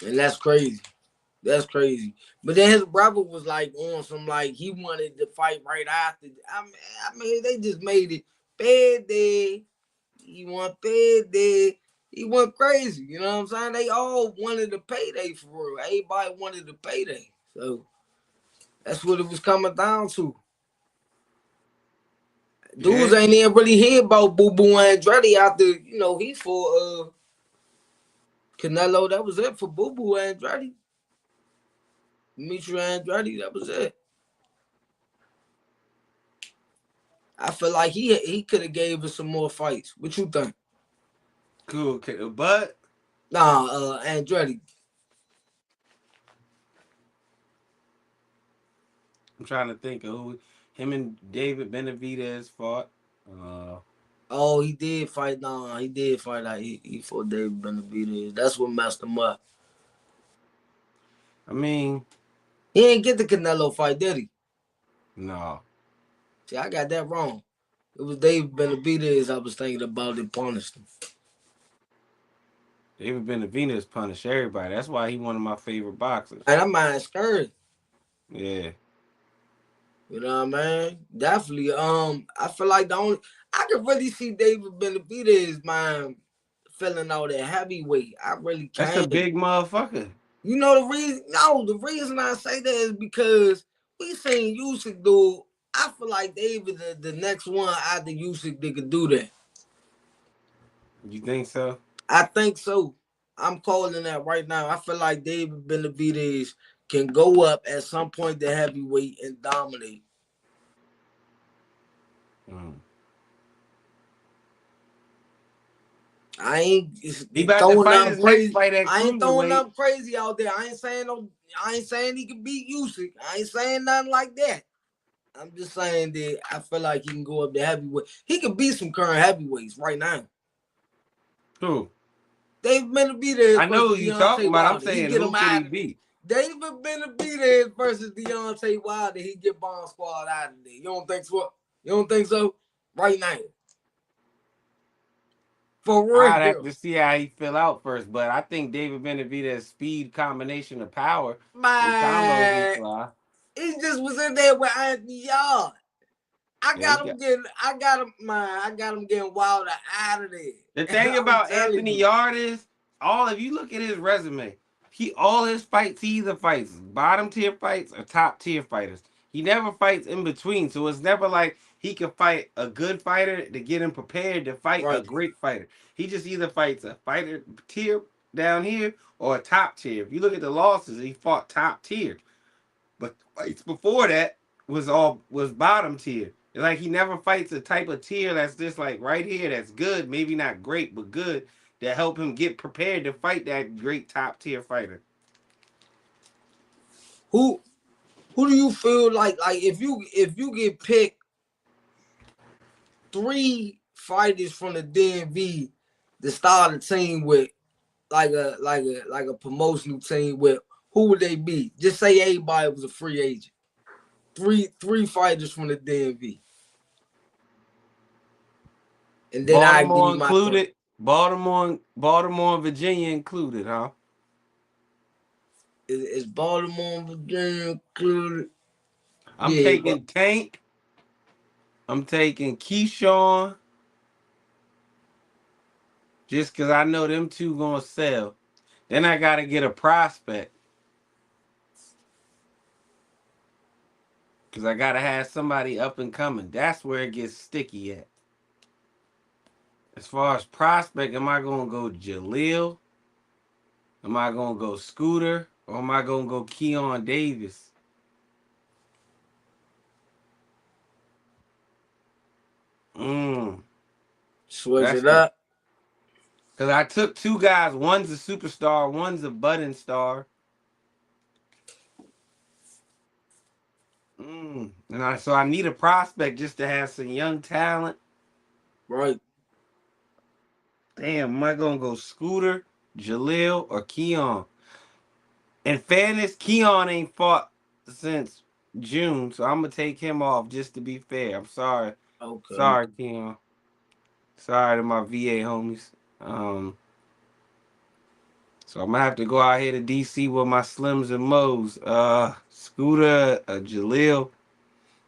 And that's crazy. That's crazy. But then his brother was like on some like he wanted to fight right after. I mean they just made it bad day. He want bad day. He went crazy. You know what I'm saying? They all wanted a payday for real. Everybody wanted a payday. So that's what it was coming down to. Dudes Yeah. ain't even really hear about Boo Boo Andretti after, he fought Canelo. That was it for Boo Boo Andretti. Dimitri Andretti, that was it. I feel like he could have gave us some more fights. What you think? Cool. Okay. But Nah, Andretti. I'm trying to think of who him and David Benavidez fought. Oh, he did fight. Nah, he did fight. Like he fought David Benavidez. That's what messed him up. I mean, He didn't get the Canelo fight, did he? no. See, I got that wrong. It was David Benavidez I was thinking about that punished him. David Benavidez punished everybody. That's why he one of my favorite boxers. And I'm mind scared. Yeah. You know what I mean? Definitely. I feel like I could really see David Benavidez mind filling out at heavyweight. I really can. That's a big motherfucker. You know the reason? No, the reason I say that is because we seen Usyk do. I feel like David the next one after Usyk that could do that. You think so? I think so. I'm calling that right now. I feel like David Benavidez can go up at some point to heavyweight and dominate. I ain't he about throwing to fight nothing his crazy. next fight at I ain't throwing cruiserweight. nothing crazy out there. I ain't saying he can beat Usyk. I ain't saying nothing like that. I'm just saying that I feel like he can go up to heavyweight. He can beat some current heavyweights right now. Who? David Benavidez. I know who you talking about. I'm saying who could he beat? David Benavidez versus Deontay Wilder. He get Bomb Squad out of there. You don't think so? You don't think so? Right now. For real. I'd have to see how he feel out first, but I think David Benavidez' speed combination of power Man, he just was in there with Anthony Yard. I got him getting Wilder out of there. The thing about Anthony Yard is, if you look at his resume, all his fights, he either fights bottom tier fights or top tier fighters. He never fights in between, so it's never like he can fight a good fighter to get him prepared to fight a great fighter. He just either fights a fighter tier down here or a top tier. If you look at the losses, he fought top tier, but fights before that was bottom tier. Like he never fights a type of tier that's just like right here, that's good, maybe not great, but good, to help him get prepared to fight that great top tier fighter. Who do you feel like if you get picked 3 fighters from the DMV to start a team with, like a promotional team with, who would they be? Just say everybody was a free agent. Three fighters from the DMV. And then Baltimore included. Baltimore and Virginia included, huh? Is Baltimore and Virginia included? I'm taking Tank. I'm taking Keyshawn. Just because I know them two gonna sell. Then I gotta get a prospect. Because I gotta have somebody up and coming. That's where it gets sticky at. As far as prospect, am I gonna go Jaleel? Am I gonna go Scooter? Or am I gonna go Keon Davis? Switch it up. Because I took 2 guys. One's a superstar. One's a budding star. So I need a prospect just to have some young talent. Right. Damn, am I going to go Scooter, Jaleel, or Keon? In fairness, Keon ain't fought since June, so I'm going to take him off just to be fair. I'm sorry. Okay. Sorry, Keon. Sorry to my VA homies. So I'm gonna have to go out here to DC with my Slims and Moes. Scooter, Jaleel.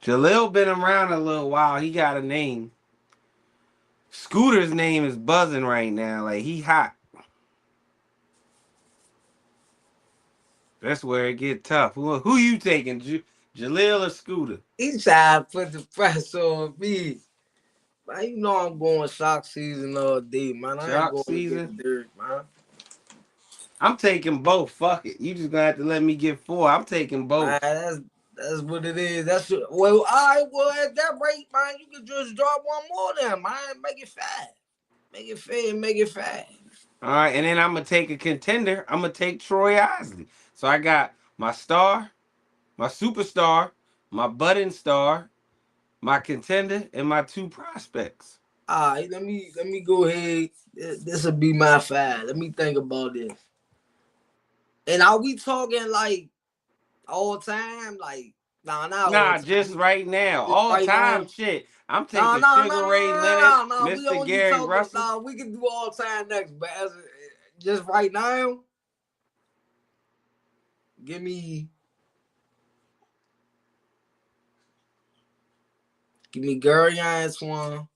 Jaleel been around a little while. He got a name. Scooter's name is buzzing right now. Like he hot. That's where it get tough. Who you taking, Jaleel or Scooter? He tried to put the pressure on me. Man, you know I'm going shock season all day, man. I ain't Chalk going to get season. the dirt, man. I'm taking both. Fuck it. You just gonna have to let me get 4. I'm taking Man, both. that's what it is. Well, all right. Well, at that rate, man, you can just drop one more then, man. Make it fast. Make it fair. Make it fast. All right, and then I'm gonna take a contender. I'm gonna take Troy Osley. So I got my star, my superstar, my budding star, my contender, and my 2 prospects. All right, let me go ahead. This will be my 5. Let me think about this. And are we talking like all time? Like, not all Nah, time. just right now. Just All right time now. shit. I'm No, taking no, no, Sugar no, Ray Leonard, no, no, no. We Mr. only Gary talking. Russell. No, we can do all time next, but just right now, give me Gary Antoine.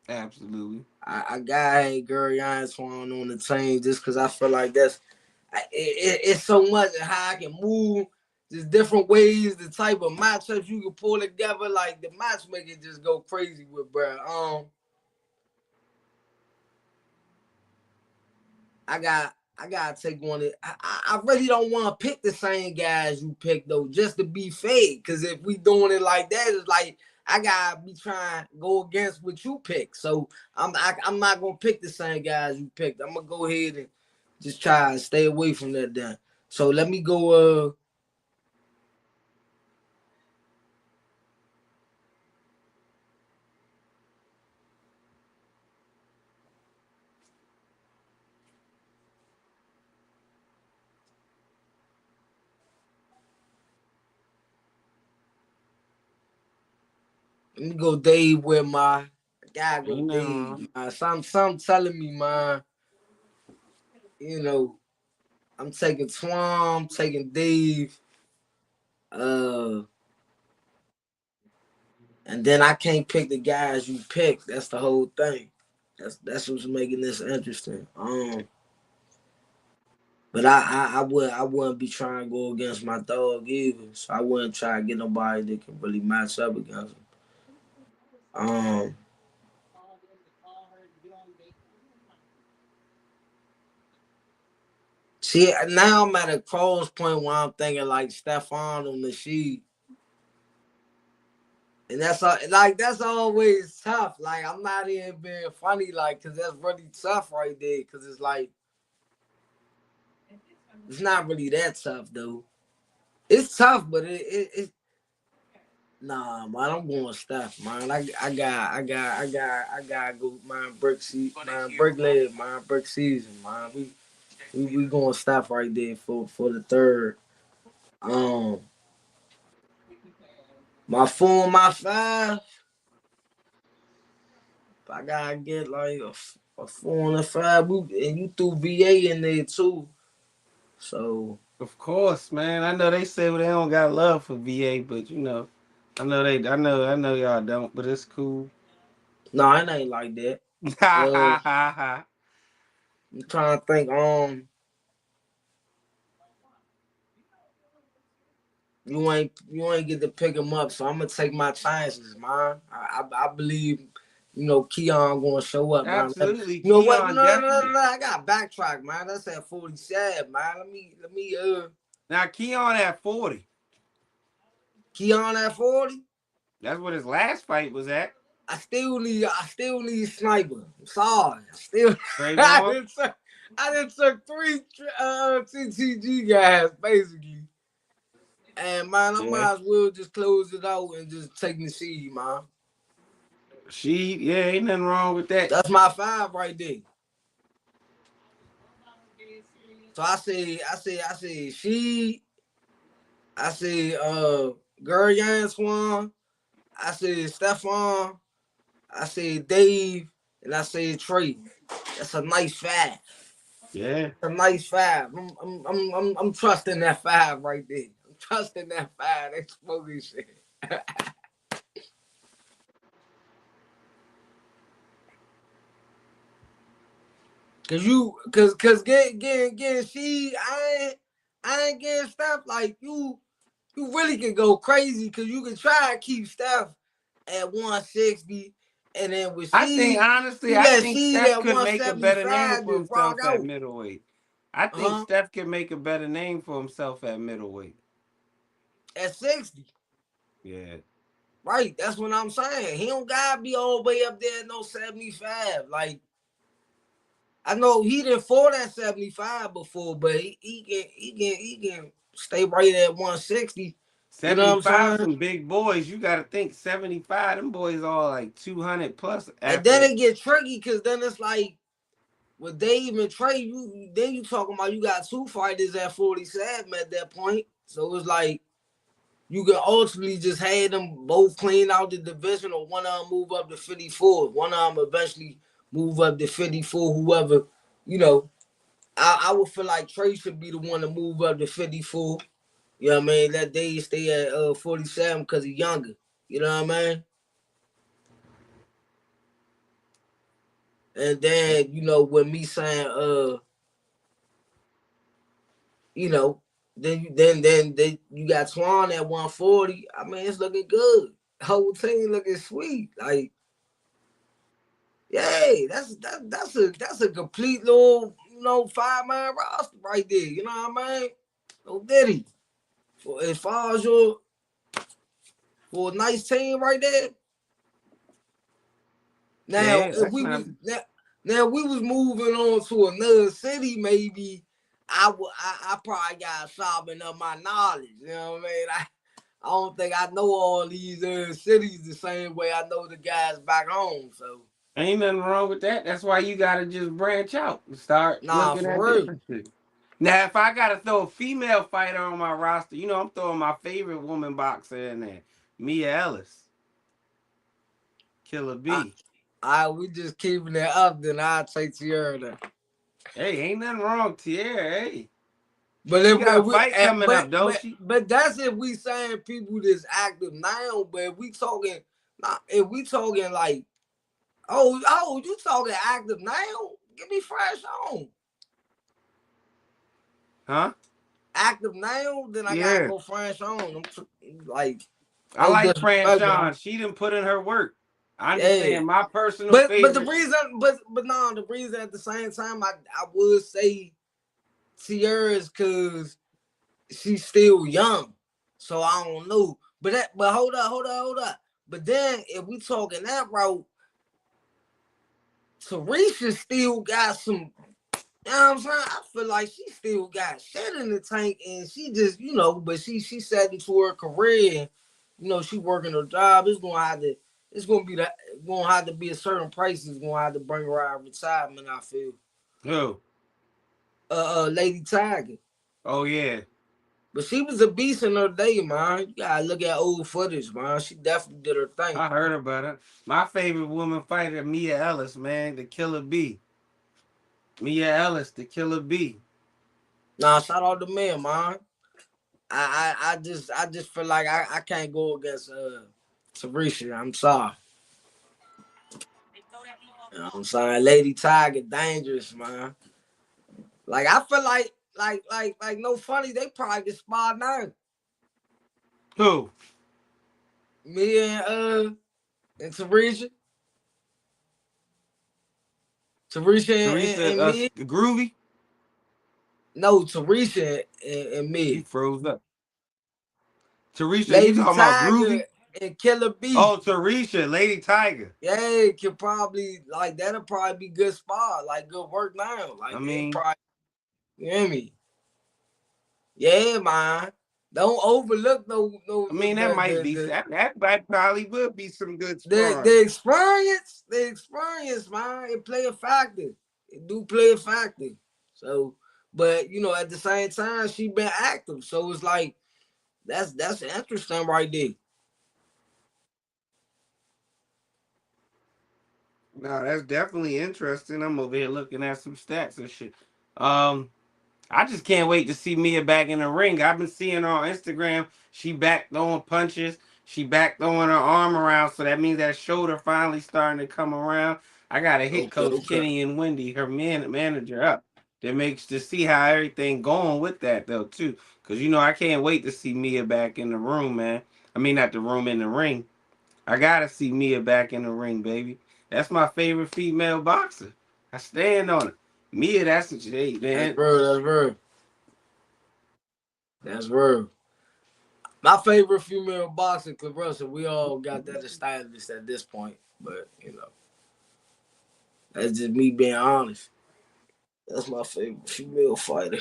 Absolutely. I got Gary Antoine on the team just because I feel like it's so much how I can move. There's different ways, the type of matchups you can pull together. Like the matchmaking just go crazy with, bro. I gotta take one. I really don't want to pick the same guys you picked though, just to be fair. Cause if we doing it like that, it's like I gotta be trying to go against what you pick. So I'm not gonna pick the same guys you picked. I'm gonna go ahead and just try and stay away from that then. So let me go. Let me go Dave with my. I gotta go Ain't nothing Dave. wrong. Man. Some telling me, man. You know, I'm taking Twan. I'm taking Dave. Uh. And then I can't pick the guys you pick. That's the whole thing. That's what's making this interesting. But I wouldn't be trying to go against my dog either. So I wouldn't try to get nobody that can really match up against him. Um, See, now I'm at a cross point where I'm thinking like Stefan on the sheet. And that's always tough. Like I'm not even being funny, like, cause that's really tough right there. Cause it's like it's not really that tough though. It's tough, but it nah, man. I'm going Steph, man. I gotta go, man. Brick leg, man. Brick season, man. We going Steph right there for the third. Um, my 4 and my 5. I gotta get like a 4 and a 5. And you threw VA in there too. So Of course, man. I know they say they don't got love for VA, but I know y'all don't, but it's cool. no, it ain't like that. Uh, I'm trying to think. You ain't get to pick him up, so I'm gonna take my chances, man. I believe, Keon gonna show up, man. Absolutely, You know what? Keon No, no, no, definitely. no. I got backtrack, man. That's at 47, man. Let me. Now Keon at 40. Keon at 40. That's what his last fight was at. I still need sniper. I'm sorry. I Trayvon. didn't took 3 TTG guys basically. And man, I Yeah. might as well just close it out and just take the seed, man. Yeah, ain't nothing wrong with that. That's my 5 right there. So I say Gary Swan, I say Stefan, I say Dave, and I say Trey. That's a nice 5. Yeah. A nice 5. I'm trusting that 5 right there. I'm trusting that 5. They smoking shit. Cause getting she I ain't getting Steph like you really can go crazy because you can try to keep Steph at 160 and then with I think she honestly, you I let think she Steph at could make a better name 175 for just rock himself at out. middleweight. I think Steph can make a better name for himself at middleweight. At 60. Yeah. Right, that's what I'm saying. He don't gotta be all the way up there at no 75. Like I know he didn't for that 75 before, but he can stay right at 160. You know what I'm 75, saying? some big boys. You got to think 75. Them boys all like 200 plus And then after. it get tricky because then it's like with Dave and Trey, you talking about you got 2 fighters at 47 at that point. So it's like you can ultimately just have them both clean out the division, or one of them move up to 54. One of them eventually move up to 54. Whoever, you know, I would feel like Trey should be the one to move up to 54. You know what I mean? Let Dave stay at 47 because he's younger. You know what I mean? And then, with me saying, then you got Twan at 140. I mean, it's looking good. Whole team looking sweet. Like, yay, that's a complete little, 5-man roster right there. You know what I mean? No Diddy. As far as for a nice team right there. Now, Yeah, if that's we not. was now we was moving on to another city, maybe I probably got to sharpen up my knowledge. You know what I mean? I don't think I know all these cities the same way I know the guys back home. So Ain't nothing wrong with that. That's why you got to just branch out and start nah, looking at for real. different shit. Now, if I got to throw a female fighter on my roster, I'm throwing my favorite woman boxer in there, Mia Ellis. Killer B. We just keeping it up, then I'll take Tierra there. Hey, ain't nothing wrong, Tierra. Hey. But She if got a we, fight coming up, don't she? but that's if we saying people that's active now. But if we talking, like, you talking active now? Give me fresh on. Huh? Active now, then I gotta Yeah. go fresh on. Like, I no like disrespect, Franchon. She didn't put in her work. I'm just yeah. saying my personal But the favorite. reason, but no, the reason at the same time I would say Tierra is because she's still young, so I don't know. But hold up. But then if we talking that route, Teresa still got some. You know what I'm saying? I feel like she still got shit in the tank, and she just, but she set into her career, and she working her job. It's gonna have to be a certain price. It's gonna have to bring her out of retirement. I feel. Who? Lady Tiger. Oh yeah. But she was a beast in her day, man. You gotta look at old footage, man. She definitely did her thing. I heard about it. My favorite woman fighter, Mia Ellis, man, the Killer B. Mia Ellis, the Killer B. Nah, shout out to me, man. I just feel like I can't go against Teresa. I'm sorry. You know what I'm saying? Lady Tiger, dangerous, man. Like I feel like no funny, they probably get spot now. Who? Me and Teresa. Teresa Teresa and me. Groovy? No, Teresa and He me. froze up. Teresa, you Lady talking about Tiger Groovy? and Killer B. Oh, Teresa, Lady Tiger. Yeah, could probably like that'll probably be good spot, like good work now. Like I it mean, probably, you hear me? Yeah, man. Don't overlook that might be that might probably would be some good sparring. the experience, man. It play a factor. It do play a factor. So, but at the same time, she been active, so it's like that's interesting right there. No, that's definitely interesting. I'm over here looking at some stats and shit. I just can't wait to see Mia back in the ring. I've been seeing her on Instagram. She back throwing punches. She back throwing her arm around. So that means that shoulder finally starting to come around. I gotta hit Okay, Coach okay. Kenny and Wendy, her manager, up. That makes to see how everything going with that though too. Cause I can't wait to see Mia back in the room, man. I mean not the room, in the ring. I gotta see Mia back in the ring, baby. That's my favorite female boxer. I stand on it. Mia, that's what you ate, That's man. real. That's real. That's real. My favorite female boxer, Clarissa. We all got that established at this point, but that's just me being honest. That's my favorite female fighter.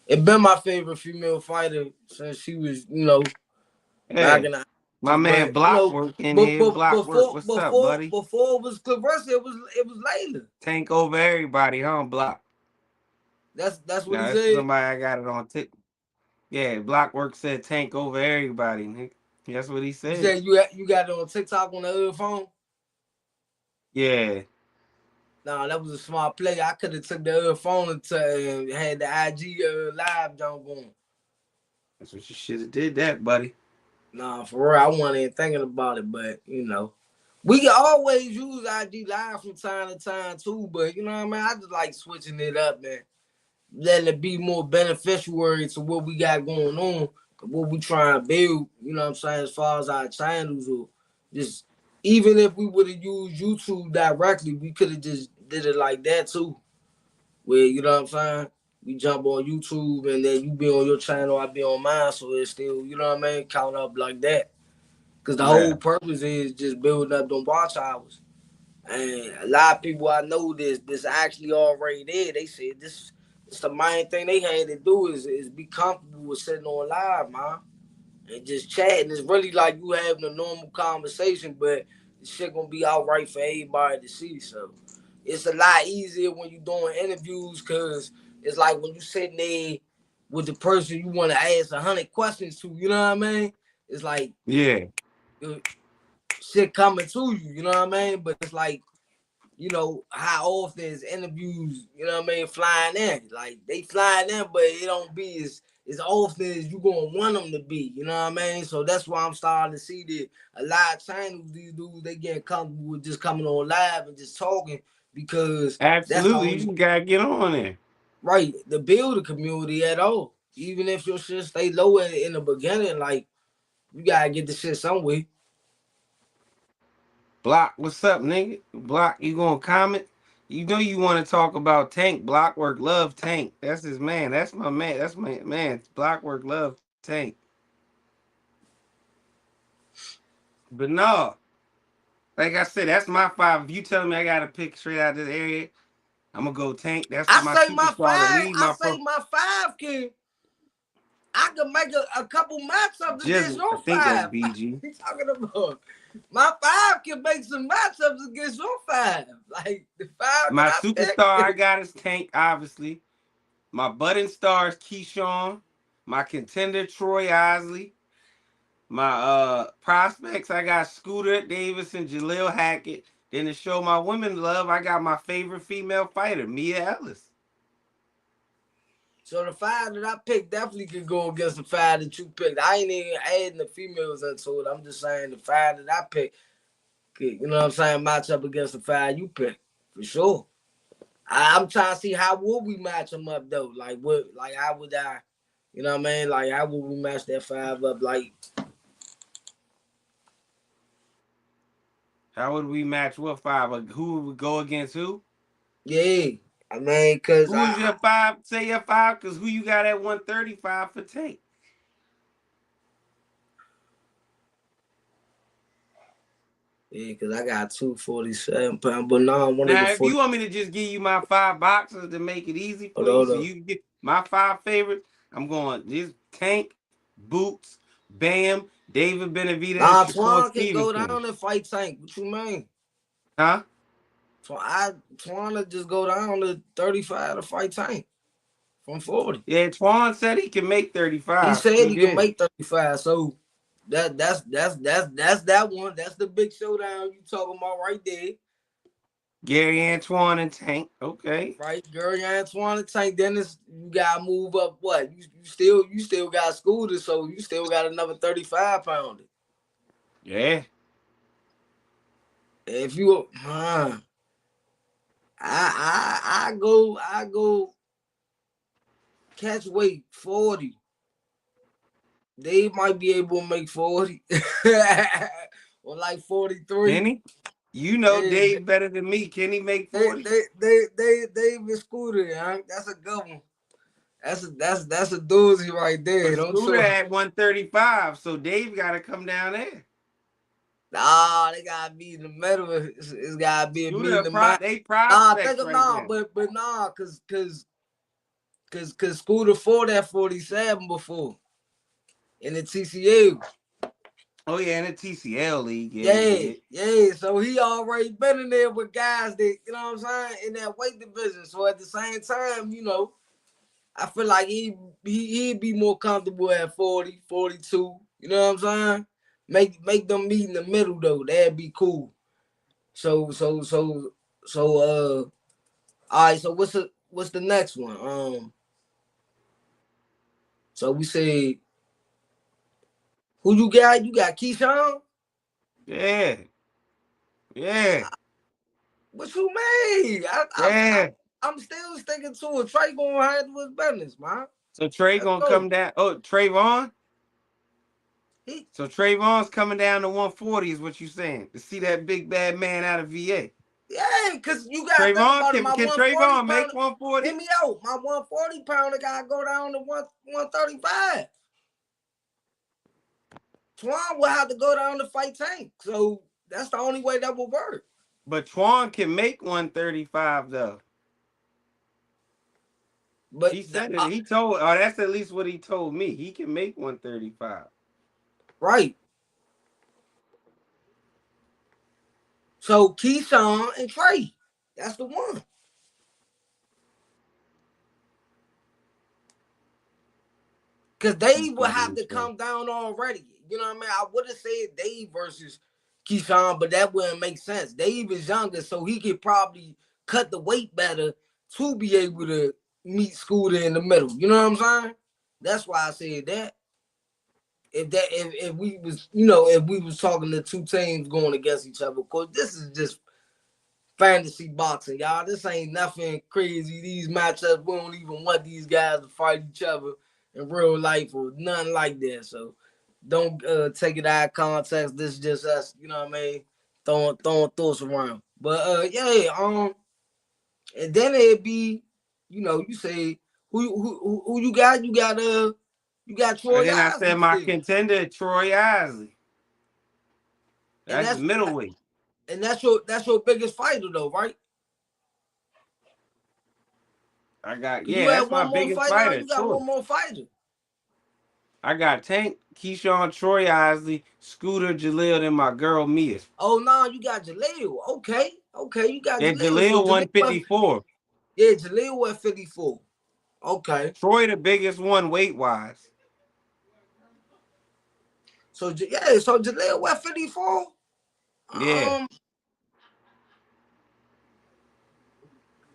It been my favorite female fighter since she was, back Hey, in the 80s. my man But Blockwork in here. Blockwork, what's up, buddy? before it was Clarissa, it was Layla. Tank over everybody, huh, Block? That's what Now, he that's said. somebody I got it on tick. Yeah, Blockwork said tank over everybody, nigga. That's what he You said. said you got it on TikTok on the other phone. Yeah. Nah, that was a smart play. I could have took the other phone and had the IG live jump on. That's what you should have did that, buddy. Nah, for real, I wasn't even thinking about it, but we can always use IG live from time to time too. But you know what I mean? I just like switching it up, man. Letting it be more beneficial to what we got going on, what we trying to build, you know what I'm saying, as far as our channels, or just even if we would have used YouTube directly, we could have just did it like that too. Where, you know what I'm saying? We jump on YouTube and then you be on your channel, I be on mine, so it's still, you know what I mean, count up like that. Because the whole Yeah. purpose is just building up them watch hours. And a lot of people I know this actually already there. They said this the main thing they had to do is be comfortable with sitting on live, man. And just chatting. It's really like you having a normal conversation, but the shit gonna be all right for everybody to see. So it's a lot easier when you're doing interviews because it's like when you sitting there with the person you want to ask 100 questions to, you know what I mean? It's like Yeah. shit coming to you, you know what I mean? But it's like, how often is interviews, you know what I mean, flying in? Like, they flying in, but it don't be as often as you gonna want them to be, you know what I mean? So that's why I'm starting to see that a lot of channels, these dudes, they getting comfortable with just coming on live and just talking because that's the Absolutely. You only just gotta get on there. right to build a community at all. Even if your shit stay low in the beginning, like, you gotta get the shit somewhere. Block, what's up, nigga? Block, you gonna comment? You know you want to talk about Tank. Blockwork love Tank. That's his man. That's my man. That's my man. Blockwork love Tank. But no, like I said, that's my five. If you tell me I gotta pick straight out of this area, I'm gonna go Tank. That's my superstar to lead I my say my five I can make a couple matchups against Gzzz. I your think that's five. BG. You talking about? My five can make some matchups against your five. Like the five that My I superstar I picked. got is Tank, obviously. My budding star is Keyshawn. My contender, Troy Osley. My prospects, I got Scooter Davis and Jaleel Hackett. Then to show my women love, I got my favorite female fighter, Mia Ellis. So the five that I picked definitely could go against the five that you picked. I ain't even adding the females into it. I'm just saying the five that I picked could, you know what I'm saying, match up against the five you picked. For sure. I'm trying to see how would we match them up though. Like how would I, you know what I mean? Like how would we match that five up? Like How would we match what five? Who would go against who? yeah. I mean, cause Who is your five? Say your five, because who you got at 135 for Tank? yeah, cause I got 247 pounds, but now I wanted Now, to if you 40. want me to just give you my five boxers to make it easy for you, Hold so on. you can get my five favorites, I'm going this Tank, Boots, Bam, David Benavidez, and Nah, Shakur Twan can go Stevenson. down and fight Tank. What you mean? Huh? Twan to just go down to 35 to fight Tank from 40. Yeah, Twan said he can make He 35. said He he can did. make 35. So that's that one. That's the big showdown you talking about right there. Gary Antoine and Tank. Okay. right? Gary Antoine and Tank. Then you gotta move up. What you still got Scooter, so you still got another 35-pounder. Yeah. If you, I go catch weight 40. They might be able to make 40 or like 43. Kenny, you know Yeah, Dave better than me. Can he make 40? they even Scooter. Huh? That's a good one. That's a doozy right there. But Don't Scooter trust. at 135, so Dave got to come down there. Nah, they gotta be in the middle. It's gotta be a Scooter, meeting of mind. they Nah, think prospects of right nah, now. but nah, cause Scooter fought that 47 before in the TCL. Oh, yeah, in the TCL league. Yeah, he Yeah, did. yeah. So he already been in there with guys that, you know what I'm saying, in that weight division. So at the same time, I feel like he'd be more comfortable at 40, 42. You know what I'm saying? Make them meet in the middle though. That'd be cool. So all right, so what's the next one? So we say who you got? You got Keyshawn? Yeah. Yeah. What you mean? Yeah. I'm still sticking to it. Trey gonna handle his business, man. So Trey Let's going to go. come down. Oh, Trayvon? He, So Trayvon's coming down to 140 is what you saying. To see that big bad man out of VA. yeah, cause you gotta think Trayvon, about it. My can 140 Trayvon make pounder, hear 140? me out. My 140-pounder gotta go down to 135. Twan will have to go down to fight Tank. So that's the only way that will work. But Twan can make 135 though. But He said it. He told, oh, that's at least what he told me. He can make 135. right. So Keyshawn and Trey. That's the one. Because Dave would have to come down already. You know what I mean? I would have said Dave versus Keyshawn, but that wouldn't make sense. Dave is younger, so he could probably cut the weight better to be able to meet Scooter in the middle. You know what I'm saying? That's why I said that. If we was, if we was talking to two teams going against each other, of course, this is just fantasy boxing, y'all. This ain't nothing crazy. These matchups, we don't even want these guys to fight each other in real life or nothing like that. So don't take it out of context. This is just us, you know what I mean? Throwing thoughts around. But yeah, and then it'd be, you say who you got? You got And Troy then I said Isley my still. contender, Troy Isley. And That's the middleweight. that's your biggest fighter though, right? You That's have my one more biggest fighter, or fighter, you got Troy. one more fighter. I got Tank, Keyshawn, Troy Isley, Scooter, Jaleel, and my girl Mia. Oh no, you got Jaleel. Okay, you got And Jaleel. So Jaleel Jaleel, 154. yeah, Jaleel at 54. Okay, Troy the biggest one weight wise. so yeah, so Jaleel at 54. Yeah. Um,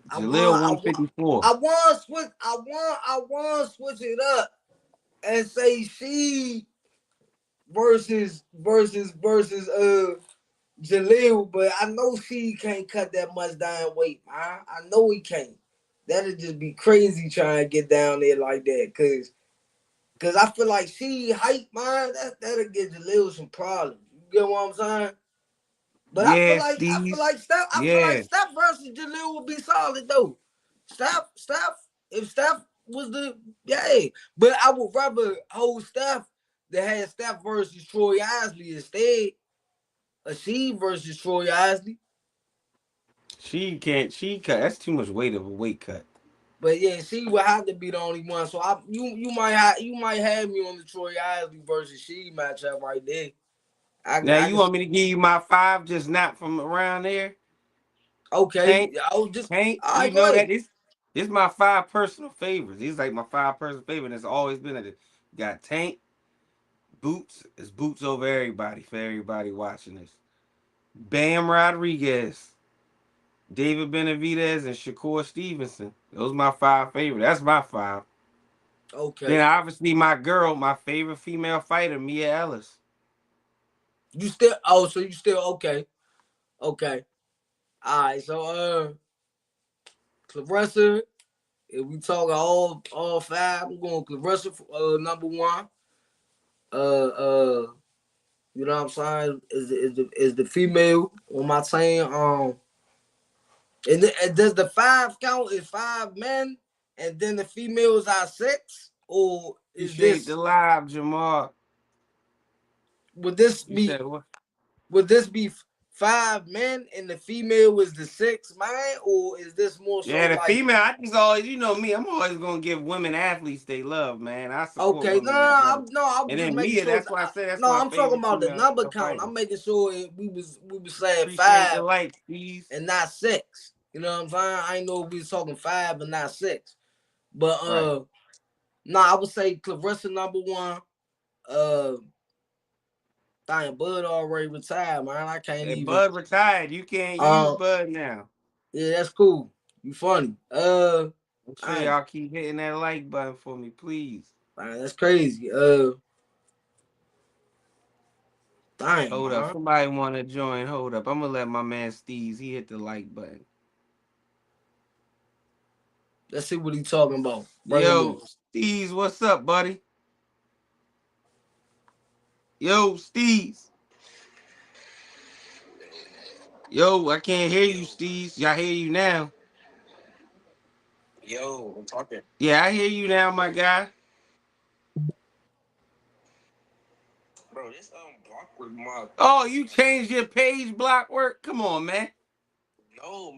I Jaleel want, I want, 154. I want switch, I want switch it up and say she versus Jaleel, but I know she can't cut that much down weight, man. I know he can't. That'd just be crazy trying to get down there like that, cause I feel like she hype, man. That'll get Jaleel some problems. You get what I'm saying? But I feel Yeah, like Steve. I feel like Yeah. Steph versus Jaleel would be solid though. If Steph was the yeah, but I would rather hold Steph than have Steph versus Troy Isley instead. A she versus Troy Isley. She cut. That's too much weight of a weight cut. But yeah, she would have to be the only one. So you might have me on the Troy Isley versus she matchup right there. Now I you can want me to give you my five just not from around there? okay. Tank, I was just Tank, all you right. Go know that ahead. this my five personal favorites. These like my five personal favorites. It's always been at it. Got Tank, Boots. It's Boots over everybody for everybody watching this. Bam Rodriguez. David Benavidez, and Shakur Stevenson. Those my 5 favorites. That's my 5. Okay. Then obviously my girl, my favorite female fighter, Mia Ellis. You still so you still okay. Okay. Alright, so Clarissa, if we talk all 5, I'm going Clarissa number 1. You know what I'm saying? Is the female on my team. And does the 5 count? Is 5 men and then the females are 6? Or is Appreciate this the live, Jamal. would this You be said what? 5 men and the female is the 6th man, or is this more so Yeah, the like female, I think always, you know me, I'm always gonna give women athletes they love, man. I support okay? No, women no, athletics. no. I was And just then making Mia, sure. that's why I said that's No, my I'm talking favorite about the female number count. fighter. I'm making sure we was saying Appreciate the 5 light, please. and not 6. You know what I'm saying? I know we was talking 5 and not 6. But Right. I would say Clarissa number 1. Dang, Bud already retired, man. I can't Hey, even. Bud retired. You can't use Uh, Bud now. yeah, that's cool. You funny. Make sure Dang, y'all keep hitting that like button for me, please. man, that's crazy. Dang, Hold up. man. Somebody want to join. Hold up. I'm going to let my man Steez, he hit the like button. Let's see what he talking about. Bring him in. Yo, Steez, what's up, buddy? Yo, Steez. Yo, I can't hear you, Steez. Y'all hear you now. Yo, I'm talking. Yeah, I hear you now, my guy. Bro, this Blockwork my Oh, you changed your page, Blockwork? Come on, man. no,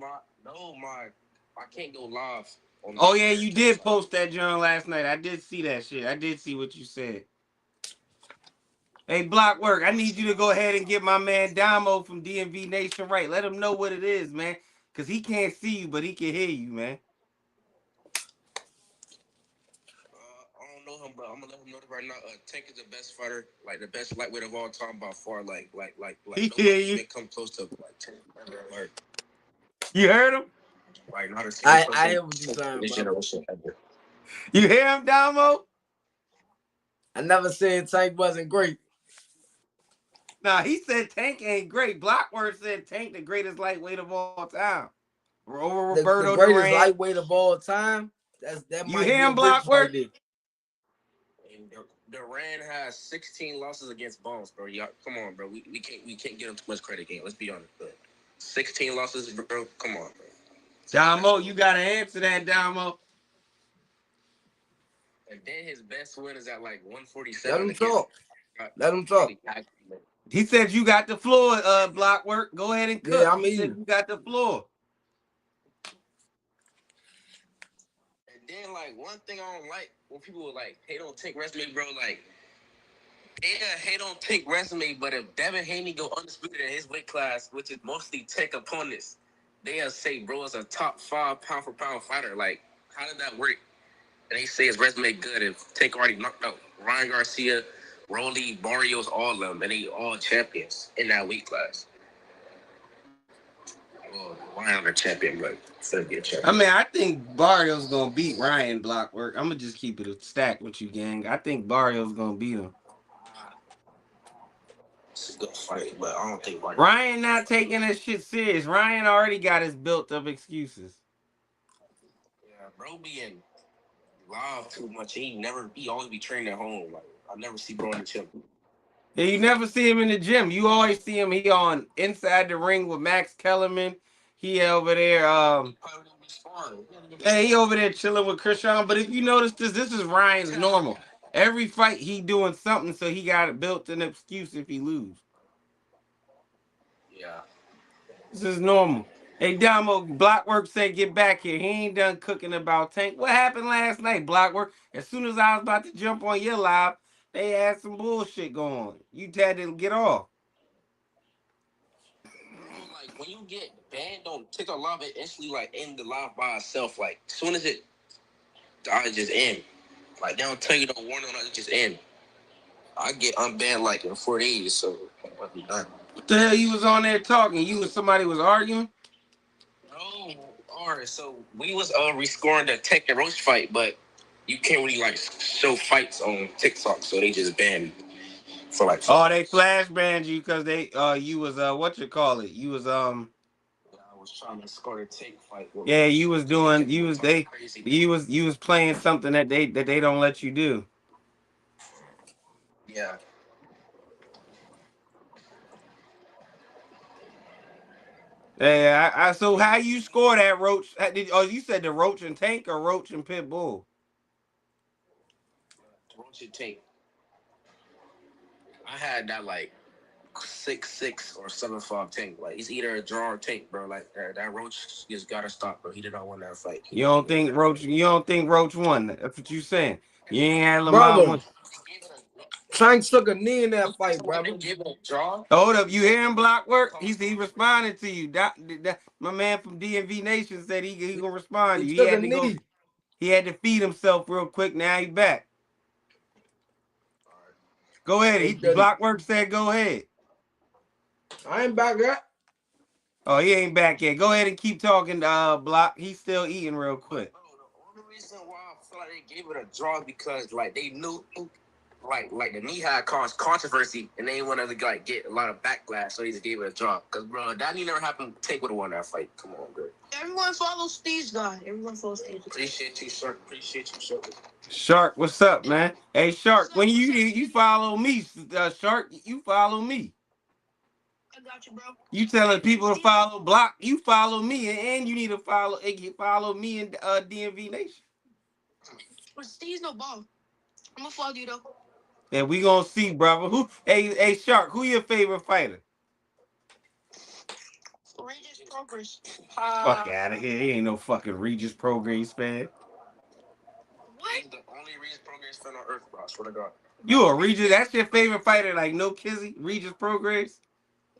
I can't go live on Oh, this yeah, here you just did post that joint last night. I did see that shit. I did see what you said. Hey, Blockwork, I need you to go ahead and get my man Damo from DMV Nation right. Let him know what it is, man. Because he can't see you, but he can hear you, man. I don't know him, but I'm gonna let him know right now. Tank is the best fighter, like the best lightweight of all time by far. Like He nobody hear you. even come close to like Tank ever. Like You heard him? not a single person I hear what you're in saying, this bro. generation ever. You hear him, Damo? I never said Tank wasn't great. Nah, he said Tank ain't great. Blockwork said Tank the greatest lightweight of all time. Over The Roberto greatest Duran. lightweight of all time. That You might hear be a him, reach right Blockwork? there. And Duran has 16 losses against Bones, bro. Y'all, come on, bro. We can't give him too much credit, game. Let's be honest, bro. 16 losses, bro. Come on, bro. Damo, you got to answer that, Damo. And then his best win is at like 147 Let him against. talk. Let him talk. He said you got the floor, Blockwork. Go ahead and cook. Yeah, I'm He said eating. you got the floor. And then like one thing I don't like when people are like, hey, don't take resume, bro. Like, yeah, hey, don't take resume, but if Devin Haney go undisputed in his weight class, which is mostly tech opponents, they'll say bro is a top 5 pound for pound fighter. Like, how did that work? And they say his resume good if Tank already knocked out Ryan Garcia, Rolly, Barrios, all of them, and they all champions in that weight class. Well, Ryan a champion, but still be a champion. I mean, I think Barrios gonna beat Ryan Blockwork. I'm gonna just keep it a stack with you, gang. I think Barrios gonna beat him. It's a good fight, but I don't think Ryan not taking that shit serious. Ryan already got his built up excuses. Yeah, bro, be in live too much. He always be training at home. Like I never see bro in the gym. Yeah, you never see him in the gym. You always see him. He on inside the ring with Max Kellerman. He over there. Hey, he over there chilling with Krishan. But if you notice this is Ryan's normal. Every fight he doing something, so he got it built an excuse if he lose. Yeah. This is normal. Hey, Damo, Blockwork said get back here. He ain't done cooking about Tank. What happened last night, Blockwork? As soon as I was about to jump on your live, they had some bullshit going. You had to get off. Like when you get banned on TikTok live, it instantly like end the live by itself. Like as soon as I just end. Like they don't tell you no warning, it just end. I get unbanned like in 4 days, so I'll be done. What the hell you was on there talking? You and somebody was arguing? No, Oh, all right. So we was rescoring the Tech and Roach fight, but you can't really like show fights on TikTok, so they just banned me for like. Oh, they flash banned you because they you was what you call it? You was I was trying to score the Tech fight. Yeah, you was doing you was playing something that they don't let you do. Yeah. Yeah, I so how you score that Roach? You said the Roach and Tank or Roach and Pitbull? Roach and Tank. I had that like 6-6 or 7-5 Tank. Like it's either a draw or Tank, bro. Like that Roach just gotta stop, bro. He did not win that fight. You don't think Roach won? That's what you saying. You ain't had Lamar Brother, one. Tank took a knee in that fight, brother. Hold up, you hear him block work? He responded to you. My man from DMV Nation said he gonna respond to He you. took a knee. He had to feed himself real quick. Now he back. Go ahead. Block work said go ahead. I ain't back yet. Oh, he ain't back yet. Go ahead and keep talking, Block. He's still eating real quick. The only reason why I feel like they gave it a draw because like they knew like the knee had caused controversy and they didn't want to like get a lot of backlash, so they just gave it a draw. Cause bro, that knee never happened. Tank would have won that fight. Come on, bro. Everyone follows Steve's guy. Appreciate you, Shark. Shark, what's up, man? Hey, Shark, when you follow me, Shark, you follow me. I got you, bro. You telling people to follow Block, you follow me, and you need to follow me and DMV Nation. But Steve's no ball. I'm gonna follow you though. And we gonna see, brother. Hey, Shark, who your favorite fighter? Regis Progress. Fuck out of here. He ain't no fucking Regis Progress fan. What? He's the only Regis Progress fan on earth, bro. I swear to God. You a Regis? That's your favorite fighter? Like no Kizzy, Regis Progress?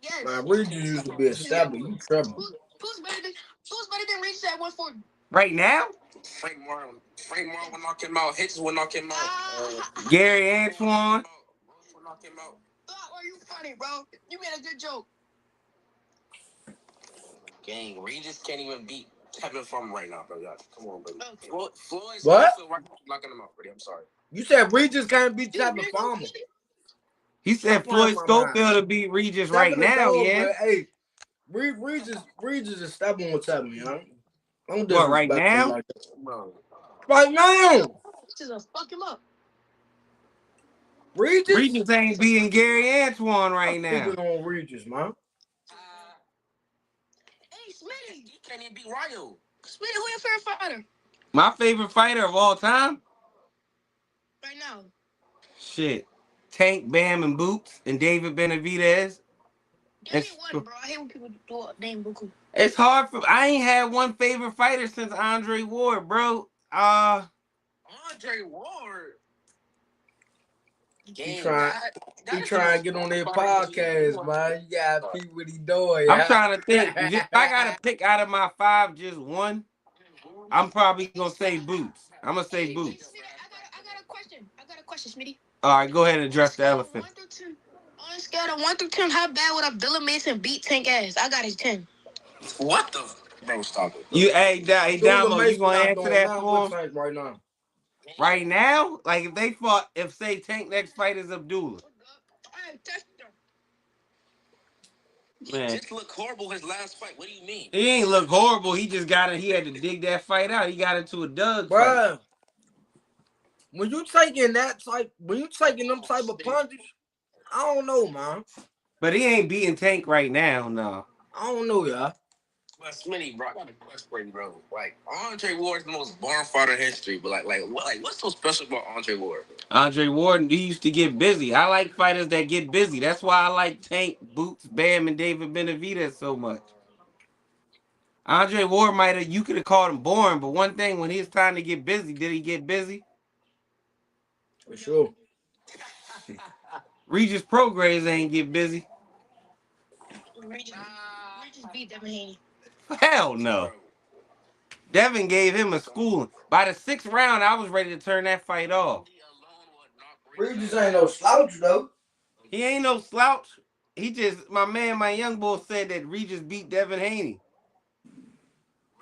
Yes. Man, Regis used to be a stabber. You trouble. Who's better than Regis at 140? Right now? Frank Marlon will knock him out. Hitches will knock him out. Gary Antoine. Will knock him out. Are you funny, bro? You made a good joke. Gang, Regis can't even beat Kevin from right now, bro. Come on, baby. Okay. Floyd's What? knocking him out, buddy. I'm sorry. You said Regis can't beat Chapman Farmer. He said Floyd Schofield to beat Regis right now, yeah. But, hey, Regis is stepping with Chapman, yo. What, right now? Like right now. Just fuck him up. Regis ain't beating Gary Antoine right now. Speaking on Regis, man. Hey, Smitty. He can't even beat Ryo. Smitty, who your favorite fighter? My favorite fighter of all time? Right now. Shit. Tank, Bam, and Boots, and David Benavidez. Give me one, bro. I hate when people do name Buku. It's hard for I ain't had one favorite fighter since Andre Ward, bro. Andre Ward. He trying to get on their podcast, man. You gotta see what he doing. I'm trying to think. If I gotta pick out of my 5 just one, I'm probably gonna say Boots. I'm gonna say Boots. I got a question, Smitty. All right, go ahead and address the elephant. On a scale of 1 through 10, how bad would Abdullah Mason beat Tank ass? I got his 10. What the? Bro, stop it. Hey, Damo, you gonna answer that for him? Right now. Right now? Like if say Tank next fight is Abdullah. Man. He just looked horrible his last fight. What do you mean? He ain't look horrible. He just he had to dig that fight out. He got into a Doug fight. When you taking them type of punches, I don't know, man. But he ain't beating Tank right now, no. I don't know, y'all. But Smitty, bro, I got a question for you, bro. Like, Andre Ward's the most boring fighter in history, but what's so special about Andre Ward? Andre Ward, he used to get busy. I like fighters that get busy. That's why I like Tank, Boots, Bam, and David Benavidez so much. Andre Ward you could have called him boring, but one thing, when it's time to get busy, did he get busy? For sure. Regis Progress ain't get busy. Regis beat Devin Haney. Hell no. Devin gave him a schooling. By the 6th round, I was ready to turn that fight off. Regis ain't no slouch, though. He ain't no slouch. He just, my young boy said that Regis beat Devin Haney.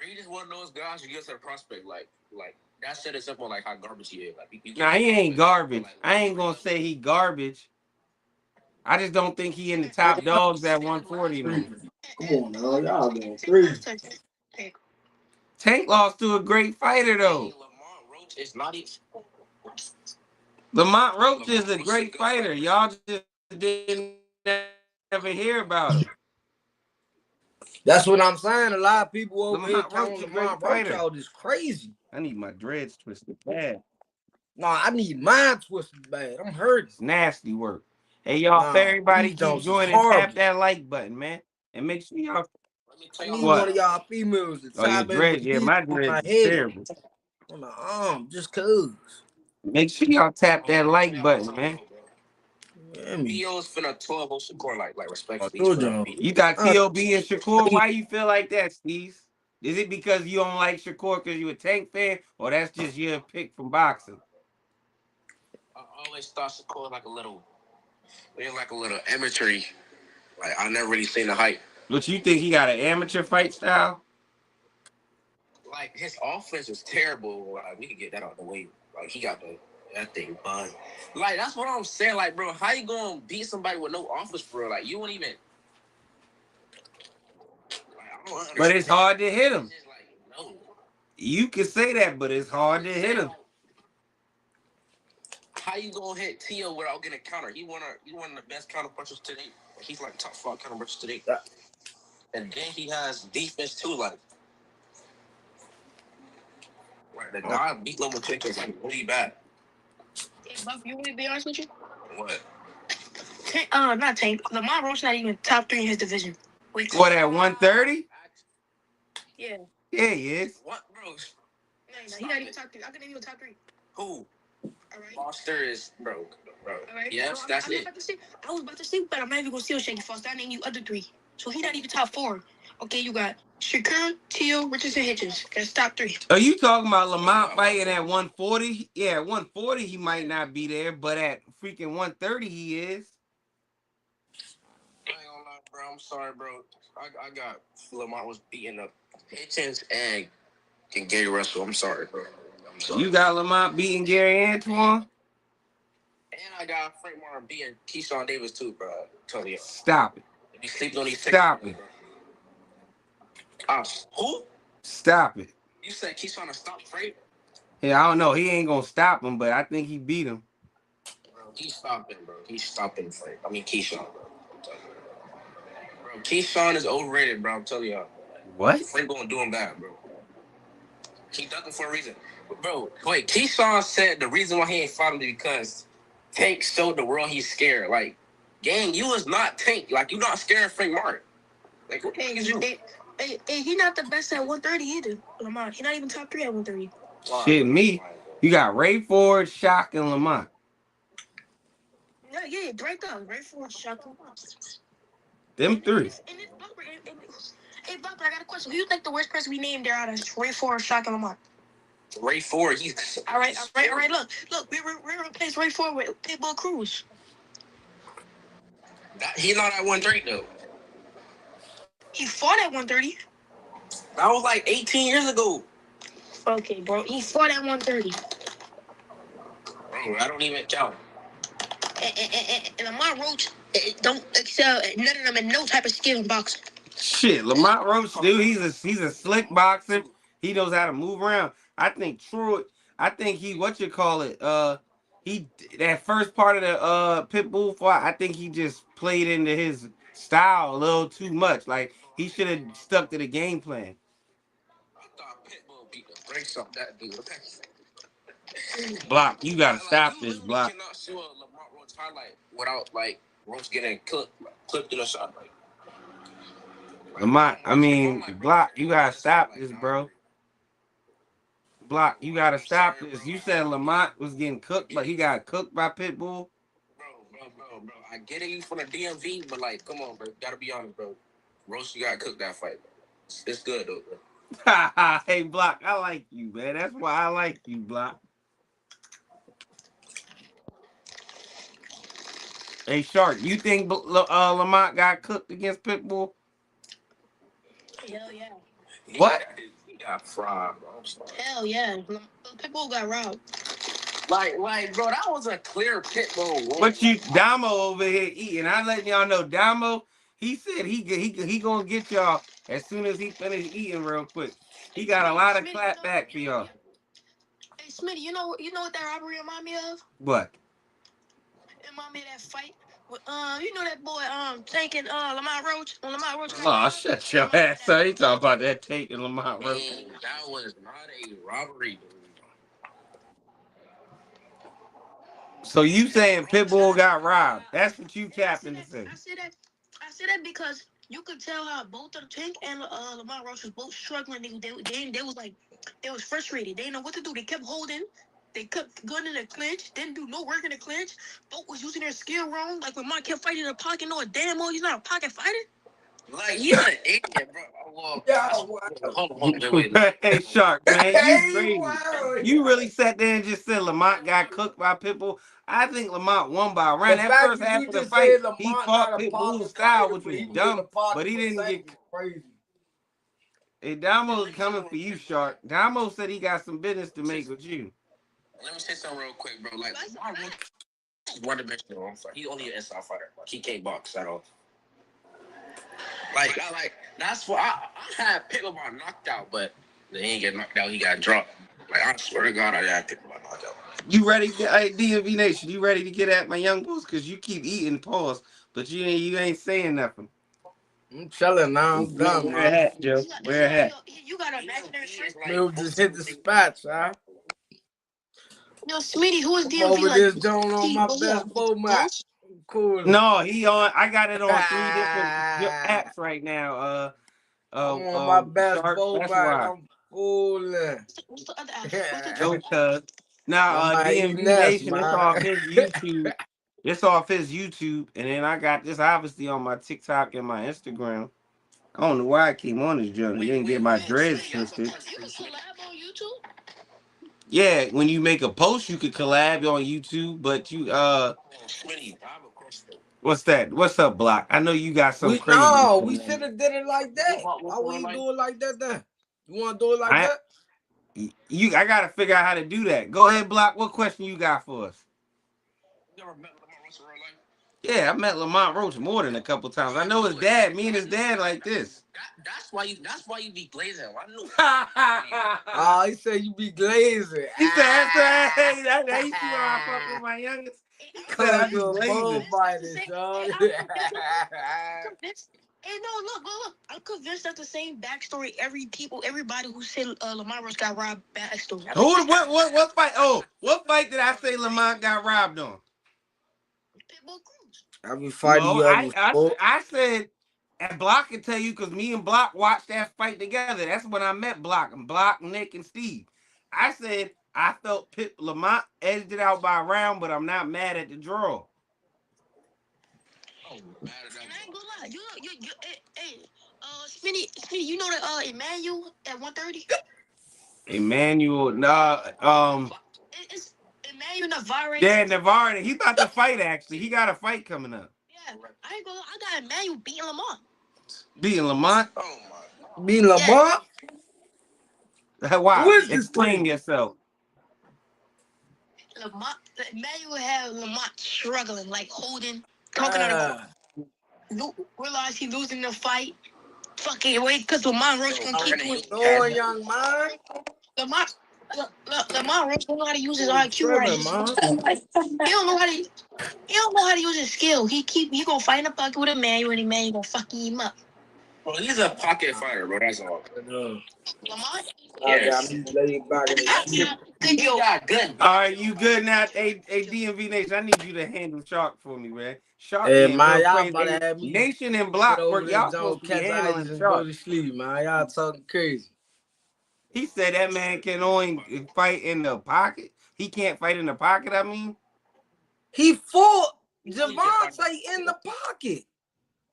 He just one of those guys who gets a prospect. Like that shit is up on like how garbage he is. Like Nah, he ain't garbage. I ain't gonna say he garbage. I just don't think he in the top dogs at 140 no more. Come on now, y'all going crazy. Tank lost to a great fighter though. Lamont Roach is not even. Lamont Roach is a great fighter. Y'all just didn't ever hear about him. That's what I'm saying. A lot of people over here Lamont Roach counting is a Lamont great Roach fighter. out is crazy. I need my dreads twisted bad. No, I need mine twisted bad. I'm hurting. It's nasty work. Hey y'all, everybody keep joining and tap that like button, man. And make sure y'all. I need one of y'all females to tap in with yeah, my dreads is terrible. On the arm, just cause. Make sure y'all tap that like button, man. T.O.'s finna 12 on Shakur, like respectfully. You got T.O.B. and Shakur. Why you feel like that, Steve? Is it because you don't like Shakur because you a Tank fan, or that's just your pick from boxing? I always thought Shakur like a little amateur. Like I never really seen the hype. But you think he got an amateur fight style? Like his offense is terrible. Like we can get that out the way. Like he got that thing bun. Like that's what I'm saying. Like bro, how you gonna beat somebody with no offense, bro? Like you won't even. Like, but it's hard to hit him. Like, no. You can say that, but it's hard to hit him. How you gonna hit T.O. without getting a counter? He one of the best counter punchers today. He's like top 5 counter punchers today. Yeah. And then he has defense too. Like the guy beat Lomachenko is like really bad. Hey, Buff, you want to be honest with you? What? Not Tank. Lamont Roach not even top 3 in his division. Wait, what, at 130? Yeah. Yeah, he is. What, bro? No, he not even top 3. I can name you a top 3. Who? All right. Foster is broke, bro. All right. Yes, that's it. I was about to say, but I'm not even gonna steal Shaky Foster. I named you other 3, so he not even top 4. Okay, you got Shakur, T.O., Richardson, Hitchens. That's top 3. Are you talking about Lamont fighting at 140? Yeah, at 140 he might not be there, but at freaking 130 he is. I ain't gonna lie, bro. I'm sorry, bro. I got Lamont was beating up Hitchens and Gary Russell. I'm sorry, bro. I'm sorry. You got Lamont beating Gary Antoine? And I got Frank Martin beating Keyshawn Davis too, bro. Tell you. Stop it. If you sleep on these Stop it. Who? Stop it. You said Keyshawn to stop Frank? Yeah, I don't know. He ain't gonna stop him, but I think he beat him. Bro, he's stopping, bro. He's stopping Frank. I mean Keyshawn, bro. Bro, Keyshawn is overrated, bro. I'm telling y'all. What? Frank gonna do him bad, bro. He ducking for a reason. Bro, wait, Keyshawn said the reason why he ain't fought him is because Tank showed the world he's scared. Like, gang, you was not Tank. Like, you not scared of Frank Martin. Like, what the heck is you? Hey, he not the best at 130 either. Lamont, he not even top 3 at 130. Shit, me. You got Ray Ford, Shock, and Lamont. Yeah, right there. Ray Ford, Shock, and Lamont. Them 3. Hey, Bumper, I got a question. Who you think the worst person we named there out is? Ray Ford, Shock, and Lamont? Ray Ford, he's... All right. Look, we replaced Ray Ford with Pitbull Cruz. He not at 130, though. He fought at 130. That was like 18 years ago. Okay, bro. He fought at 130. Bro, I don't even count. And Lamont Roach don't excel at none of them in no type of skill in boxing. Shit, Lamont Roach, dude, he's a slick boxer. He knows how to move around. I think he that first part of the Pitbull fight, I think he just played into his style a little too much. Like he should have stuck to the game plan. I thought Pitbull beat the brakes off that dude. Block, you gotta stop this, Block. You cannot show a Lamont Roach highlight without like Roach getting clipped in a shot. Lamont, I mean, Block, you gotta stop this, bro. Block, you gotta stop this. You said Lamont was getting cooked, but he got cooked by Pitbull. Bro. I get it, you from the DMV, but like, come on, bro. Gotta be honest, bro. Roach, you got cooked that fight, bro. It's good though, bro. Hey, Block, I like you, man. That's why I like you, Block. Hey, Shark, you think Lamont got cooked against Pitbull? Hell yeah. What? He got fried, bro. I'm sorry. Hell yeah. Pitbull got robbed. Like, bro, that was a clear Pitbull. But you, Damo over here eating. I letting y'all know, Damo. He said he gonna get y'all as soon as he finish eating real quick. He got a lot of clap back for y'all. Hey Smitty, you know what that robbery remind me of? What? It remind me of that fight with you know that boy taking Lamont Roach when Lamont Roach. Oh, shut your ass up. He talking about that taking Lamont Roach. That was not a robbery, dude. So you saying Pitbull got robbed? That's what you capping to say. I said that because you could tell how both of the Tank and Lamont Roach was both struggling. They was like, they was frustrated. They didn't know what to do. They kept holding. They kept going in the clinch. Didn't do no work in the clinch. Both was using their skill wrong. Like when Mark kept fighting in the pocket, no damn well he's not a pocket fighter. Like he's an idiot, bro. Well, yeah, hold on, wait. Hey, Shark, man, you crazy. You really sat there and just said Lamont got cooked by Pitbull. I think Lamont won by a round. That first half of the fight, he fought Pitbull's style, which was dumb, but he didn't get crazy. Hey, Damo's coming for you, Shark. Damo said he got some business to make with you. Let me say something real quick, bro. Like, one-dimensional. He's only an inside fighter. Like, he can't box at all. Like that's why I had Pitbull knocked out, but he ain't get knocked out. He got dropped. Like, I swear to God, I had Pitbull knocked out. You ready? Hey, DMV Nation, you ready to get at my young bulls? Because you keep eating, pause, but you ain't saying nothing. I'm chilling now. I'm done, Wear a hat, Joe. Wear a hat. You got a imaginary shirt. We'll just hit the spot, huh? Yo, Smitty, who is DMV? Over this joint on my best bow match. Cool. No, he on. I got it on 3 different apps right now. I'm on my best Shark, bow match. I'm fooling. What's the other app? Now, DMV Nation, it's off his YouTube. It's off his YouTube, and then I got this obviously on my TikTok and my Instagram. I don't know why I came on this journey. You didn't get my dreads twisted. You can collab on YouTube? Yeah, when you make a post, you could collab on YouTube, but you what's that? What's up, Block? I know you got some crazy. No, we should have did it like that. Why we ain't do it like that then? You want to do it like that? I gotta figure out how to do that. Go ahead, Block. What question you got for us? You ever met Lamont Roach in real life? Yeah, I met Lamont Roach more than a couple times. I know his dad. Me and his dad like this. That's why you be glazing. I knew. Oh, he said you be glazing. He said that's right. That used to I fuck with my youngest. He said I be glazing. Hey, no, look. I'm convinced that's the same backstory. Everybody who said Lamont Roach got robbed backstory. What fight? Oh, what fight did I say Lamont got robbed on? Pitbull Cruz. I be fighting I said, and Block can tell you because me and Block watched that fight together. That's when I met Block, Nick, and Steve. I said I felt Lamont edged it out by a round, but I'm not mad at the draw. I ain't gonna lie. Smitty, you know that Emmanuel at 130? Emmanuel, It's Emmanuel Navarre. Yeah, Navarre. He about to fight, actually. He got a fight coming up. Yeah, I ain't gonna lie. I got Emmanuel beating Lamont. Beating Lamont? Oh, my. Beating Lamont? Yeah. Why? Who is this Explain yourself. Emmanuel had Lamont struggling, like holding, talking on the realize he losing the fight. Fucking wait, because Lamont Roach gonna keep doing, young man. Lamont Roach don't know how to use his IQ right. He don't know how to use his skill. He gonna fight in the pocket with Emmanuel, and Emmanuel gonna fuck him up. Well, he's a pocket fighter, bro. That's all. Lamont? Yes. Good. All right, you good now? Hey, DMV Nation, I need you to handle Shark for me, man. Shark, hey, man, y'all about to have me. Nation and Block work. Y'all supposed to be handling Shark. Go to sleep, man. Y'all talking crazy. He said that man can only fight in the pocket. He can't fight in the pocket, I mean. He fought Javante in the pocket.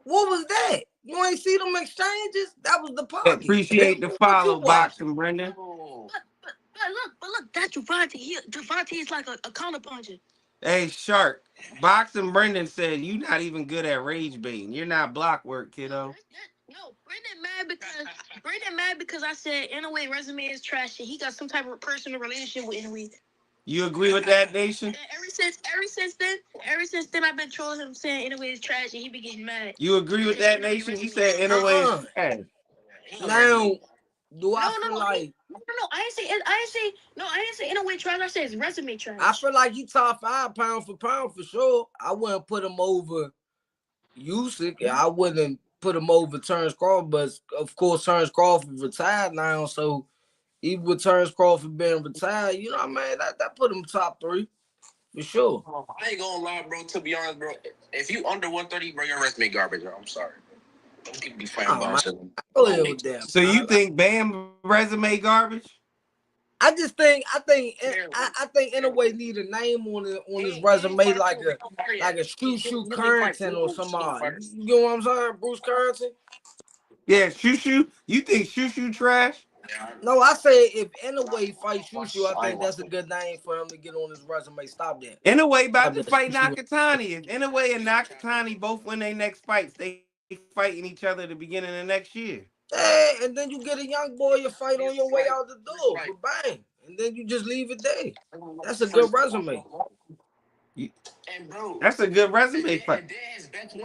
What was that? You ain't see them exchanges? That was the pocket. Appreciate the follow, Boxing Brendan. But look, that's Javante. Javante is like a counterpuncher. Hey, Shark, Boxing Brendan said you not even good at rage baiting. You're not block work, kiddo. No, Brendan mad mad because I said Inouye resume is trash and he got some type of personal relationship with Inouye. You agree with that, Nation? And ever since then, I've been trolling him saying Inouye is trash and he be getting mad. You agree with that, Nation? He said Inouye is trash. Now, do I feel like? No, I didn't say Inouye trash. I said his resume trash. I feel like he top 5 pound for pound for sure. I wouldn't put him over Usyk. I wouldn't put him over Terrence Crawford, but of course Terrence Crawford retired now, so even with Terrence Crawford being retired, you know what I mean? That put him top 3 for sure. I ain't gonna lie, bro. To be honest, bro, if you under 130, bro, your resume garbage, bro. I'm sorry. Don't people be fighting about it. So you think Bam resume garbage? I think Inouye need a name on his resume like a Shoo Currington or somebody. You know what I'm saying? Bruce Currington? Yeah, Shoo. You think Shoo trash? No, I say if Inouye fights Shoo, I think that's a good name for him to get on his resume. Stop that. Inouye about to fight Nakatani. If Inouye and Nakatani both win their next fights, they fighting each other at the beginning of next year. Hey, and then you get a young boy you fight on your way out the door. Bang. And then you just leave it there. That's a good resume. That's a good resume fight. And then his best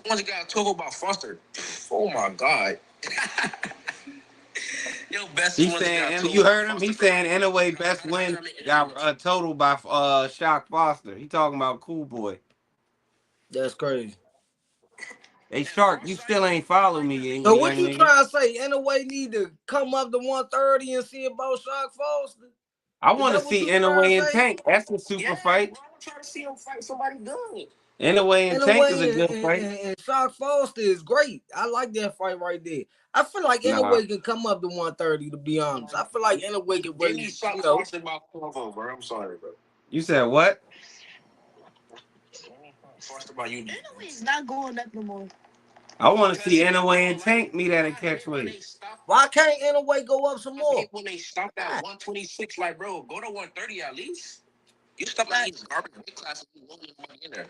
one's got to talk about Foster. Oh my God. Yo, best He's saying, you heard him? He's saying Inouye best win got a total by Shock Foster. He talking about Cool Boy. That's crazy. Hey, Shark, you still ain't following me. So what you trying to say? Inouye need to come up to 130 and see about Shock Foster? I want to see Inouye and Tank. That's a super fight. I'm trying to see him fight somebody good. Inouye and Tank is a good fight. And Shock Foster is great. I like that fight right there. I feel like Inouye can come up to 130, to be honest. I feel like Inouye can really, you know. Bro. I'm sorry, bro. You said what? Inouye is not going up no more. I want to see Inouye and Tank meet at a catchweight. Why can't Inouye go up some more? When they stop at 126, like, bro, go to 130 at least. You stop at these garbage weight classes, you won't get money in there.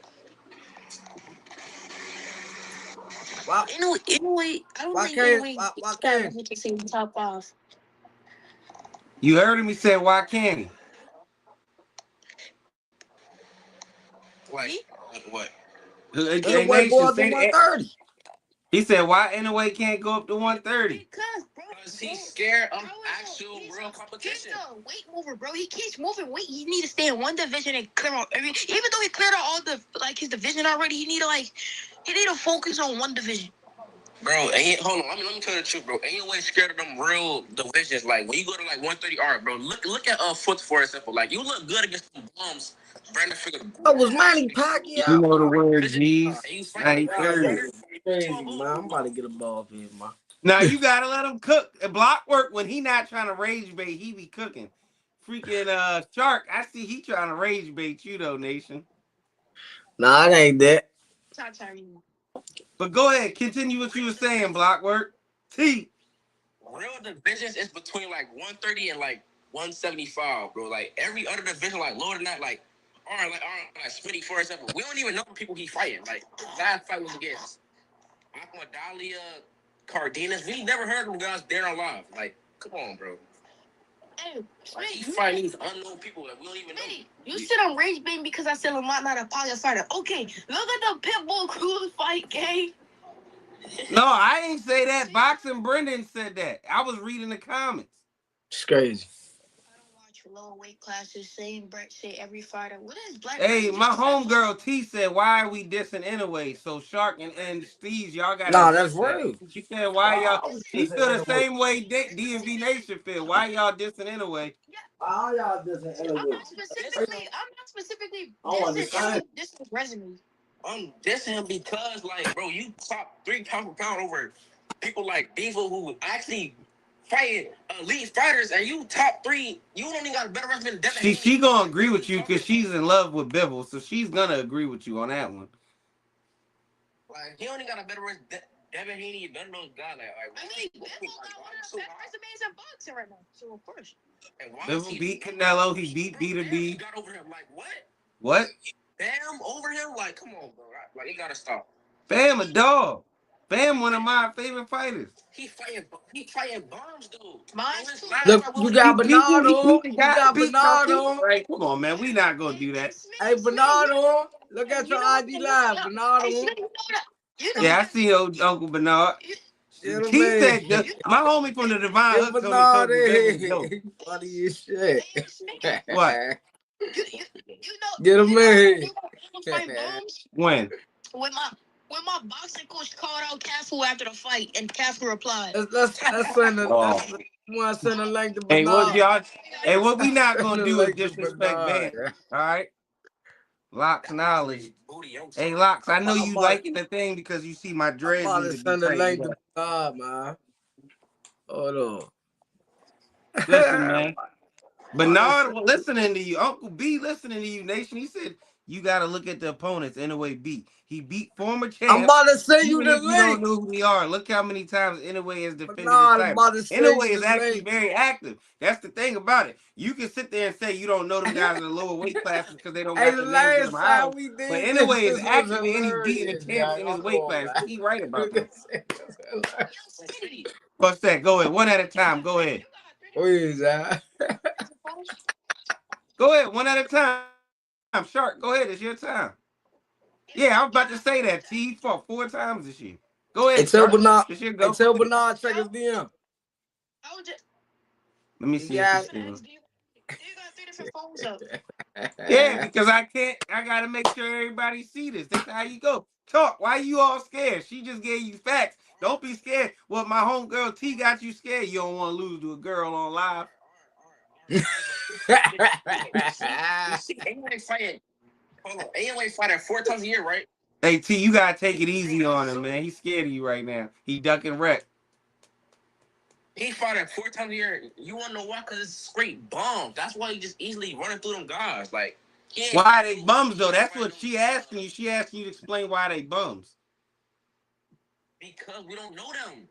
Wow. Inouye, I don't think Inouye can say top 5. You heard him? He said, why can't he? Like what? Inouye go up to 130. He said, why Inouye can't go up to 130? Because he's scared of actual real competition. He's a weight mover, bro. He keeps moving weight. He need to stay in one division and clear out even though he cleared out all the his division already, he need to focus on one division. Bro, hold on. Let me tell you the truth, bro. Ain't no way scared of them real divisions. Like when you go to like 130, all right, bro. Look at Foot for example. Like you look good against some bums. Brandon figure. Oh, was Manny Pacquiao? You know the word Gzzz. Crazy, man. I'm about to get a ball for him, man. Now you gotta let him cook. Block work when he not trying to rage bait, he be cooking. Freaking Shark, I see he trying to rage bait you though, Nation. Nah, it ain't that. But go ahead, continue what you were saying, Block work. T. Real divisions is between like 130 and like 175, bro. Like every other division, like lower than that, like like Smitty, for example. We don't even know the people he fighting. Like last fight was against Dahlia, Cardenas. We never heard of them guys there alive. Like, come on, bro. Hey, like, he fighting these unknown people that we don't even know. You said I'm rage baiting because I said Lamont not a pocket fighter. Okay, look at the Pitbull Cruz fight, gang. No, I ain't say that. Boxing Brendan said that. I was reading the comments. It's crazy. I don't watch low weight classes. Same Brett say every fighter. What is Black? Hey, my homegirl T said, why are we dissing anyway? So Shark and Steve, y'all got. Nah, that's real. She said, why y'all? She feel the same way DMV Nation feel. Why y'all dissing anyway? All y'all dissing anyway. I'm not specifically dissing this resume. I'm dissing him because, like, bro, you top 3 pound for pound over people like Bevo who actually fighting elite fighters, and you top 3. You don't even got a better resume than Devin. She gonna agree with you because she's in love with Bivol, so she's gonna agree with you on that one. Like he only got a better resume. Devin Haney, none of those guys. I mean, Bivol got one of the best resumes in boxing right now. So of course. Bivol beat Canelo. He beat B2B. Got over him. Like what? What? Bam over him. Like come on, bro. Like you gotta stop. Bam a dog. Bam, one of my favorite fighters. He fighting bombs, dude. Mine's too. Look, you got Bernardo. He You got beat Chucky. Bernardo. Right, come on, man. We not gonna do that. Hey, Bernardo. Look at your ID live, Bernardo. Yeah, I see old Uncle Bernard. Yeah, He man. said, my homie from the Divine Yeah, Hook told me something Bernardo. Funny as shit. What? Get him in. When? When my boxing coach called out Cafu after the fight, and Cafu replied, Let's send a link to Hey, what Bernard. y'all? Hey, what we not Send gonna a do is link to disrespect Bernard. Bam. All right. Locks knowledge. Hey, Locks, I know you liking the thing because you see my dreads. I'm about to Need to send be a link tightened to up. Bernard, man. Hold on. Listen, man. Bernard listening to you. Uncle B listening to you, Nation. He said you got to look at the opponents Inoue beat. He beat former champs. I'm about to send you Even the if you don't link. know who they are, look how many times Inoue has defended his Bernard, I'm title. about to send Inoue you is the actually link. very active. That's the thing about it. You can sit there and say you don't know them guys in the lower weight classes because they don't Hey, got the the names in last them time eyes. we did But this Inoue is was active and he's beating the hilarious, champs in his guys. weight Hold on, class. man. He right about that. What's that? Go ahead. One at a time. Go ahead. Who is that? Go ahead. One at a time. Shark, go ahead. It's your time. Yeah, I was about to say that. He fought 4 times this year. Go ahead, Tell Shark. Bernard. This year, go. Tell Bernard check his DM. Let me see. Yeah. If this yeah, because I gotta make sure everybody see this. That's how you go. Talk. Why you all scared? She just gave you facts. Don't be scared. Well, my homegirl T got you scared. You don't want to lose to a girl on live. You see, Inoue fighting 4 times a year, right? Hey T, you gotta take it easy on him, man. He's scared of you right now. He ducking wreck. He fighting 4 times a year. You wanna know why? Cause it's straight bombs. That's why he just easily running through them guys. Like, why are they bums though? That's what she asking you. She asking you to explain why they bums. Because we don't know them.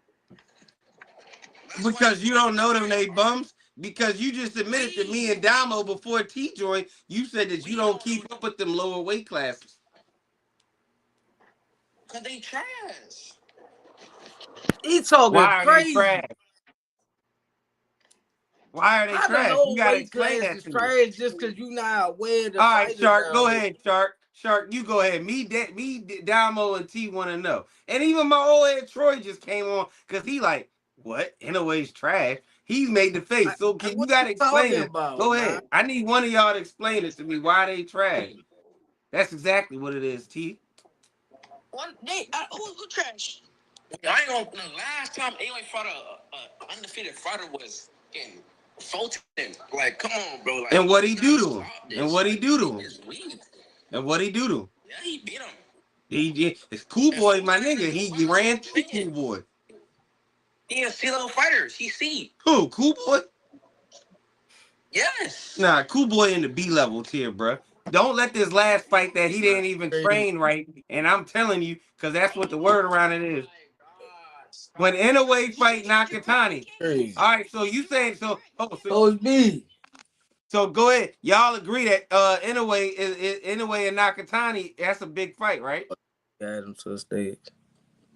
Because you don't know them, they bums. Because you just admitted to me and Damo before T joined, you said that you don't keep up with them lower weight classes. Cause they trash. He talking Why crazy. Are they trash? Why are they trash? You gotta explain that to me. Trash just because you not aware. All right, Shark, go ahead, Shark. Shark, you go ahead. Me, Damo, and T want to know. And even my old head Troy just came on because he like, what? Inoue's trash. He's made the face. So you gotta explain it. Go ahead. Man? I need one of y'all to explain it to me. Why they trash? That's exactly what it is, T. Who trash? I ain't gonna. The last time Inoue fought a undefeated fighter was in Fulton. Like, come on, bro. Like, and what he do to him? And what he do to him? And what he do to him? Yeah, he beat him. It's Cool Boy, my nigga. He ran through Cool Boy. He a C-level fighter. He C. Who? Cool Boy? Yes. Nah, Cool Boy in the B level tier, bro. Don't let this last fight that he didn't even train right. And I'm telling you, because that's what the word around it is. When Inoue fight Nakatani. All right, so you saying so? It's me. So go ahead. Y'all agree that Inoue Inoue and Nakatani, that's a big fight, right? Got him to the stage.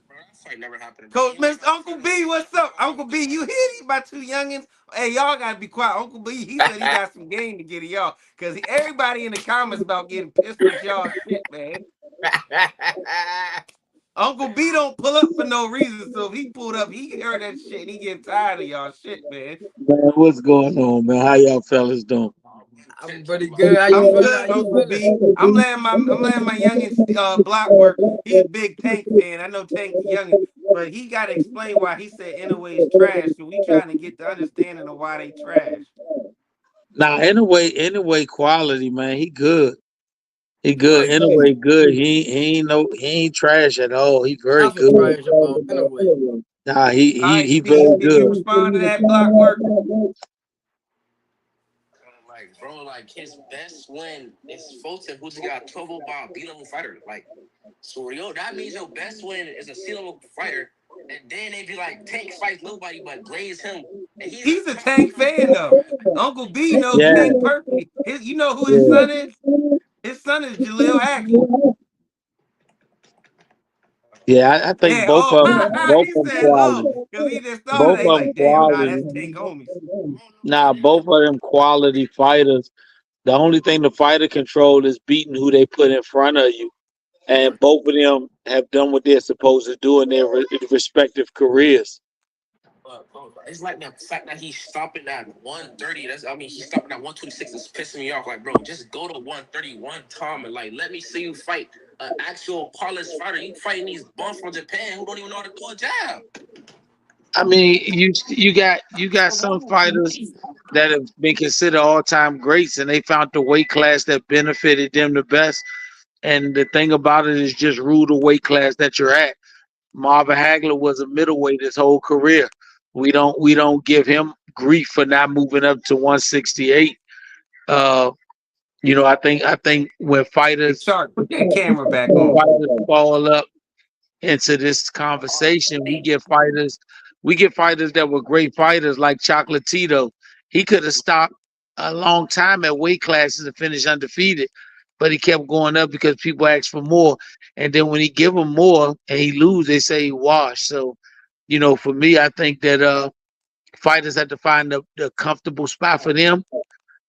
That fight never happened. Coach, Mr. Uncle B, what's up? Uncle B, you hear these my 2 youngins? Hey, y'all gotta be quiet. Uncle B, he said he got some game to get at y'all. Cause everybody in the comments about getting pissed with y'all shit, man. Uncle B don't pull up for no reason. So if he pulled up, he heard that shit and he get tired of y'all shit, man. Man, what's going on, man? How y'all fellas doing? I'm pretty good. I'm good, Uncle B. I'm letting my youngin block work. He a big Tank fan. I know Tank the youngin, but he got to explain why he said Inoue is trash. So we trying to get the understanding of why they trash. Nah, anyway, quality, man. He good. He good. Anyway, good. He ain't trash at all. He very good. Trash about Inoue. Nah, he Steve, very can good. you respond to that block work? Like, bro, like his best win is Fulton, who just got 12 by a B-level fighter. Like, so that means your best win is a C-level fighter. And then they be like, Tank fights nobody but Glaze him. And he's a Tank fan though. Uncle B knows Tank perfectly. You know who his son is? His son is Jaleel Action. Yeah, I think Yeah, both oh, of them, both he of them said quality. low because he just thought of Both that. He of them like, damn, nah, quality. that's Tank homies. Nah, both of them quality fighters. The only thing the fighter control is beating who they put in front of you. And both of them have done what they're supposed to do in their respective careers. It's like the fact that he's stopping at 130. He's stopping at 126 is pissing me off. Like, bro, just go to 130 one time and like let me see you fight an actual polished fighter. You fighting these bums from Japan who don't even know how to throw a jab. I mean, you got some fighters that have been considered all time greats, and they found the weight class that benefited them the best. And the thing about it is just rule the weight class that you're at. Marvin Hagler was a middleweight his whole career. We don't give him grief for not moving up to 168. Uh, I think Hey, Shark, put that camera back when on. fighters fall up into this conversation, we get fighters that were great fighters like Chocolatito. He could have stopped a long time at weight classes and finished undefeated, but he kept going up because people asked for more. And then when he give them more and he lose, they say he washed. So, for me, I think that fighters have to find the comfortable spot for them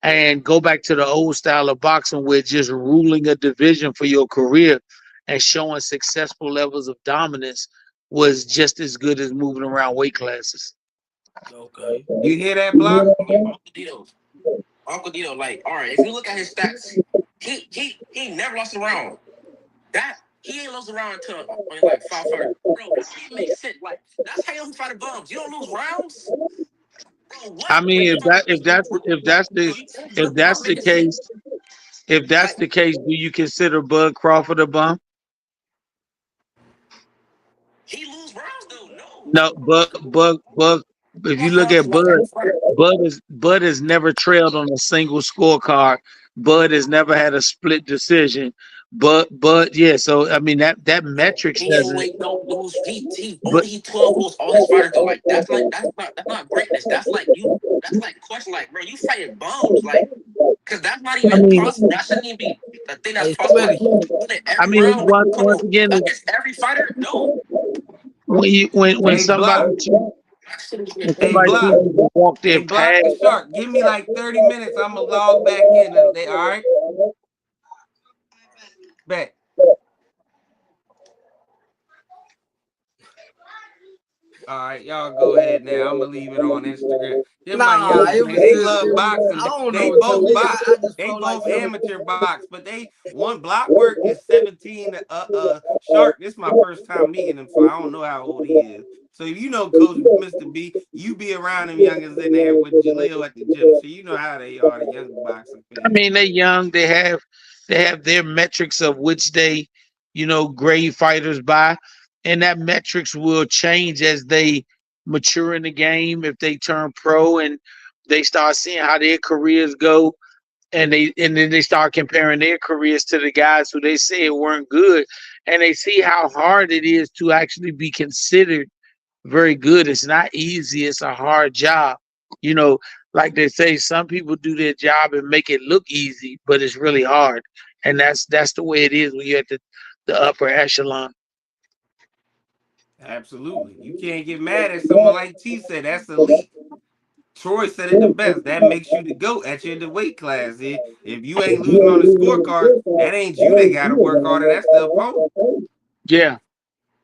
and go back to the old style of boxing where just ruling a division for your career and showing successful levels of dominance was just as good as moving around weight classes. Okay. You hear that, Block? Uncle Dito, Uncle Dito, like, all right, if you look at his stats, he never lost a round. That he ain't lost a round until only like 500. Bro, that don't make sense. Like, that's how you don't fight the bums. You don't lose rounds. Bro, what? I mean, You're if not that's the making sense. case, if that's Like, the case, do you consider Bud Crawford a bum? he lose rounds though. No. No, Bud. If you Lost look rounds at to like every fighter. Bud has never trailed on a single scorecard. Bud has never had a split decision. But yeah. So I mean that metrics doesn't. Heavyweight don't lose. He But only he 12 lost all his fighters though. Like that's not greatness. That's like you. That's like question. Like, bro, you fighting bums. Like, cause that's not I even mean, possible. That shouldn't even be the thing that's Hey, possible. Like, Smitty. winning I every mean round once again, against every fighter. No. when Hey, Block. Hey, somebody Block. chooses to walk their Hey, Block path. and Shark. Give me like 30 minutes. I'm going to log back in. And they, all right? Bet. All right, y'all go ahead now. I'm gonna leave it on Instagram. Them my Nah, youngins, it man. was They just love I boxing. don't They know. To both me, box. I just They felt like both them. amateur box, but they one block work is 17. Shark. This is my first time meeting him, so I don't know how old he is. So you know, Coach Mr. B, you be around them youngins in there with Jaleel at the gym, so you know how they are, the young boxing I fans. mean, they're young. They have their metrics of which they, grade fighters by, and that metrics will change as they mature in the game. If they turn pro and they start seeing how their careers go, and then they start comparing their careers to the guys who they said weren't good, and they see how hard it is to actually be considered very good. It's not easy. It's a hard job. You know, like they say, some people do their job and make it look easy, but it's really hard. And that's the way it is when you're at the upper echelon. Absolutely, you can't get mad at someone like T said. That's elite. Troy said it the best. That makes you the GOAT at your the weight class. If you ain't losing on the scorecard, that ain't you that got to work harder. That's the opponent. Yeah.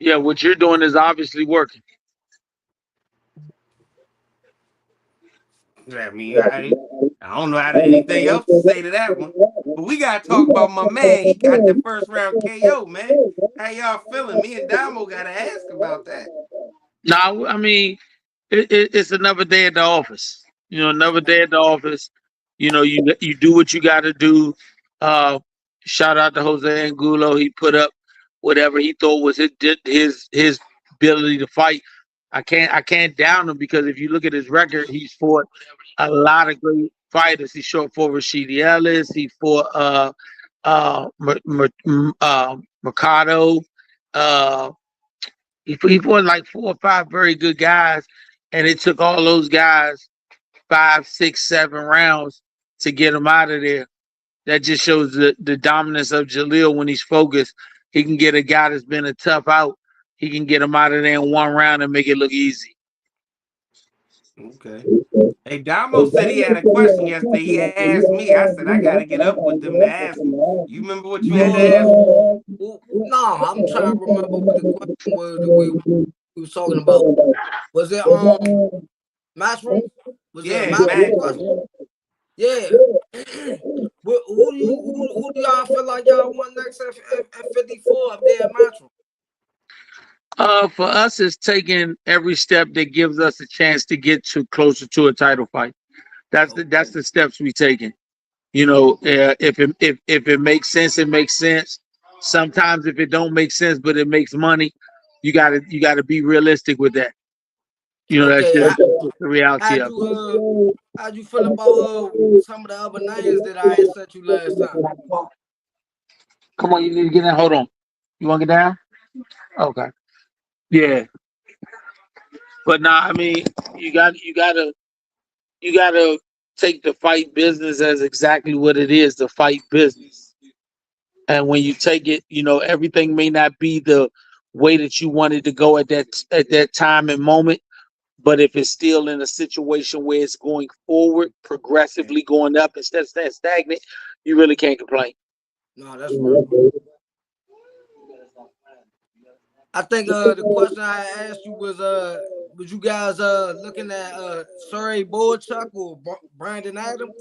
Yeah. What you're doing is obviously working. I mean, I don't know how to anything else to say to that one. But we got to talk about my man. He got the first round KO, man. How y'all feeling? Me and Damo got to ask about that. Now, I mean, it's another day at the office. Another day at the office. You do what you got to do. Uh, Shout out to Jose Angulo. He put up whatever he thought was his ability to fight. I can't down him because if you look at his record, he's fought a lot of great fighters. He fought for Rashidi Ellis. He fought Mercado. Uh, he fought like 4 or 5 very good guys, and it took all those guys 5, 6, 7 rounds to get him out of there. That just shows the dominance of Jaleel when he's focused. He can get a guy that's been a tough out he can get him out of there in one round and make it look easy. Okay. Hey, Damo said he had a question yesterday. He asked me. I said I gotta get up with them to ask him. You remember what you had to ask him? No, I'm trying to remember what the question was that we was talking about. Was it Matchroom? Was it a Matchroom question? Yeah. Who do y'all feel like y'all want next at 54 up there at Matchroom? For us, it's taking every step that gives us a chance to get closer to a title fight. That's the steps we taking. You know, if it makes sense, it makes sense. Sometimes if it don't make sense, but it makes money, you gotta be realistic with that. You know, that's the reality of it. How'd you feel about some of the other names that I had sent you last time? Come on, you need to get in. Hold on. You want to get down? Okay. Yeah. But nah, I mean, you gotta take the fight business as exactly what it is, the fight business. And when you take it, you know, everything may not be the way that you wanted to go at that time and moment. But if it's still in a situation where it's going forward, progressively going up instead of staying stagnant, you really can't complain. No, that's right. I think the question I asked you was you guys looking at Surrey Boychuk or Brandon Adams?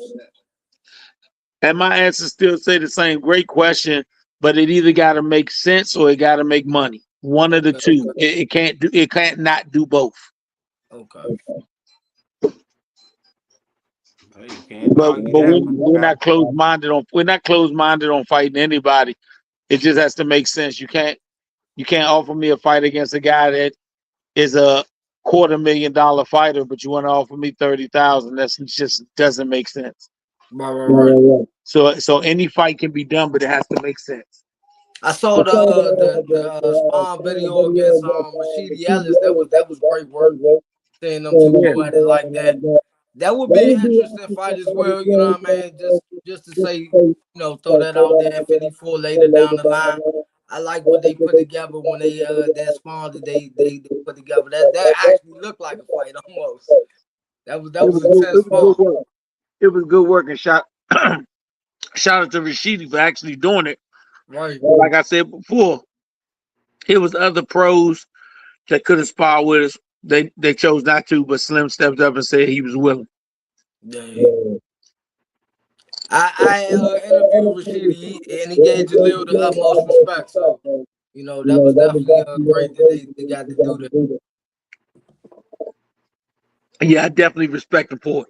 And my answer still say the same. Great question, but it either got to make sense or it got to make money. One of the two. It can't not do both. Okay. But we're not closed minded on fighting anybody. It just has to make sense. You can't offer me a fight against a guy that is a $250,000 fighter, but you want to offer me 30,000. That's just doesn't make sense. Right. So any fight can be done, but it has to make sense. I saw the Spawn video against Rashidi Ellis. That was great work. Seeing them two go at it like that. That would be an interesting fight as well, you know what I mean? Just to say, you know, throw that out there at 54 later down the line. I like what they put together when they that Spawn that they put together. That actually looked like a fight almost. That was intense Spawn. It was good work, and shout out to Rashidi for actually doing it. Right. Like I said before, it was other pros that could have sparred with us. They chose not to, but Slim stepped up and said he was willing. Yeah. I interviewed Rashidi and he gave Jalil the utmost respect. So, you know, that was definitely great that they got to do that. Yeah, I definitely respect him for it.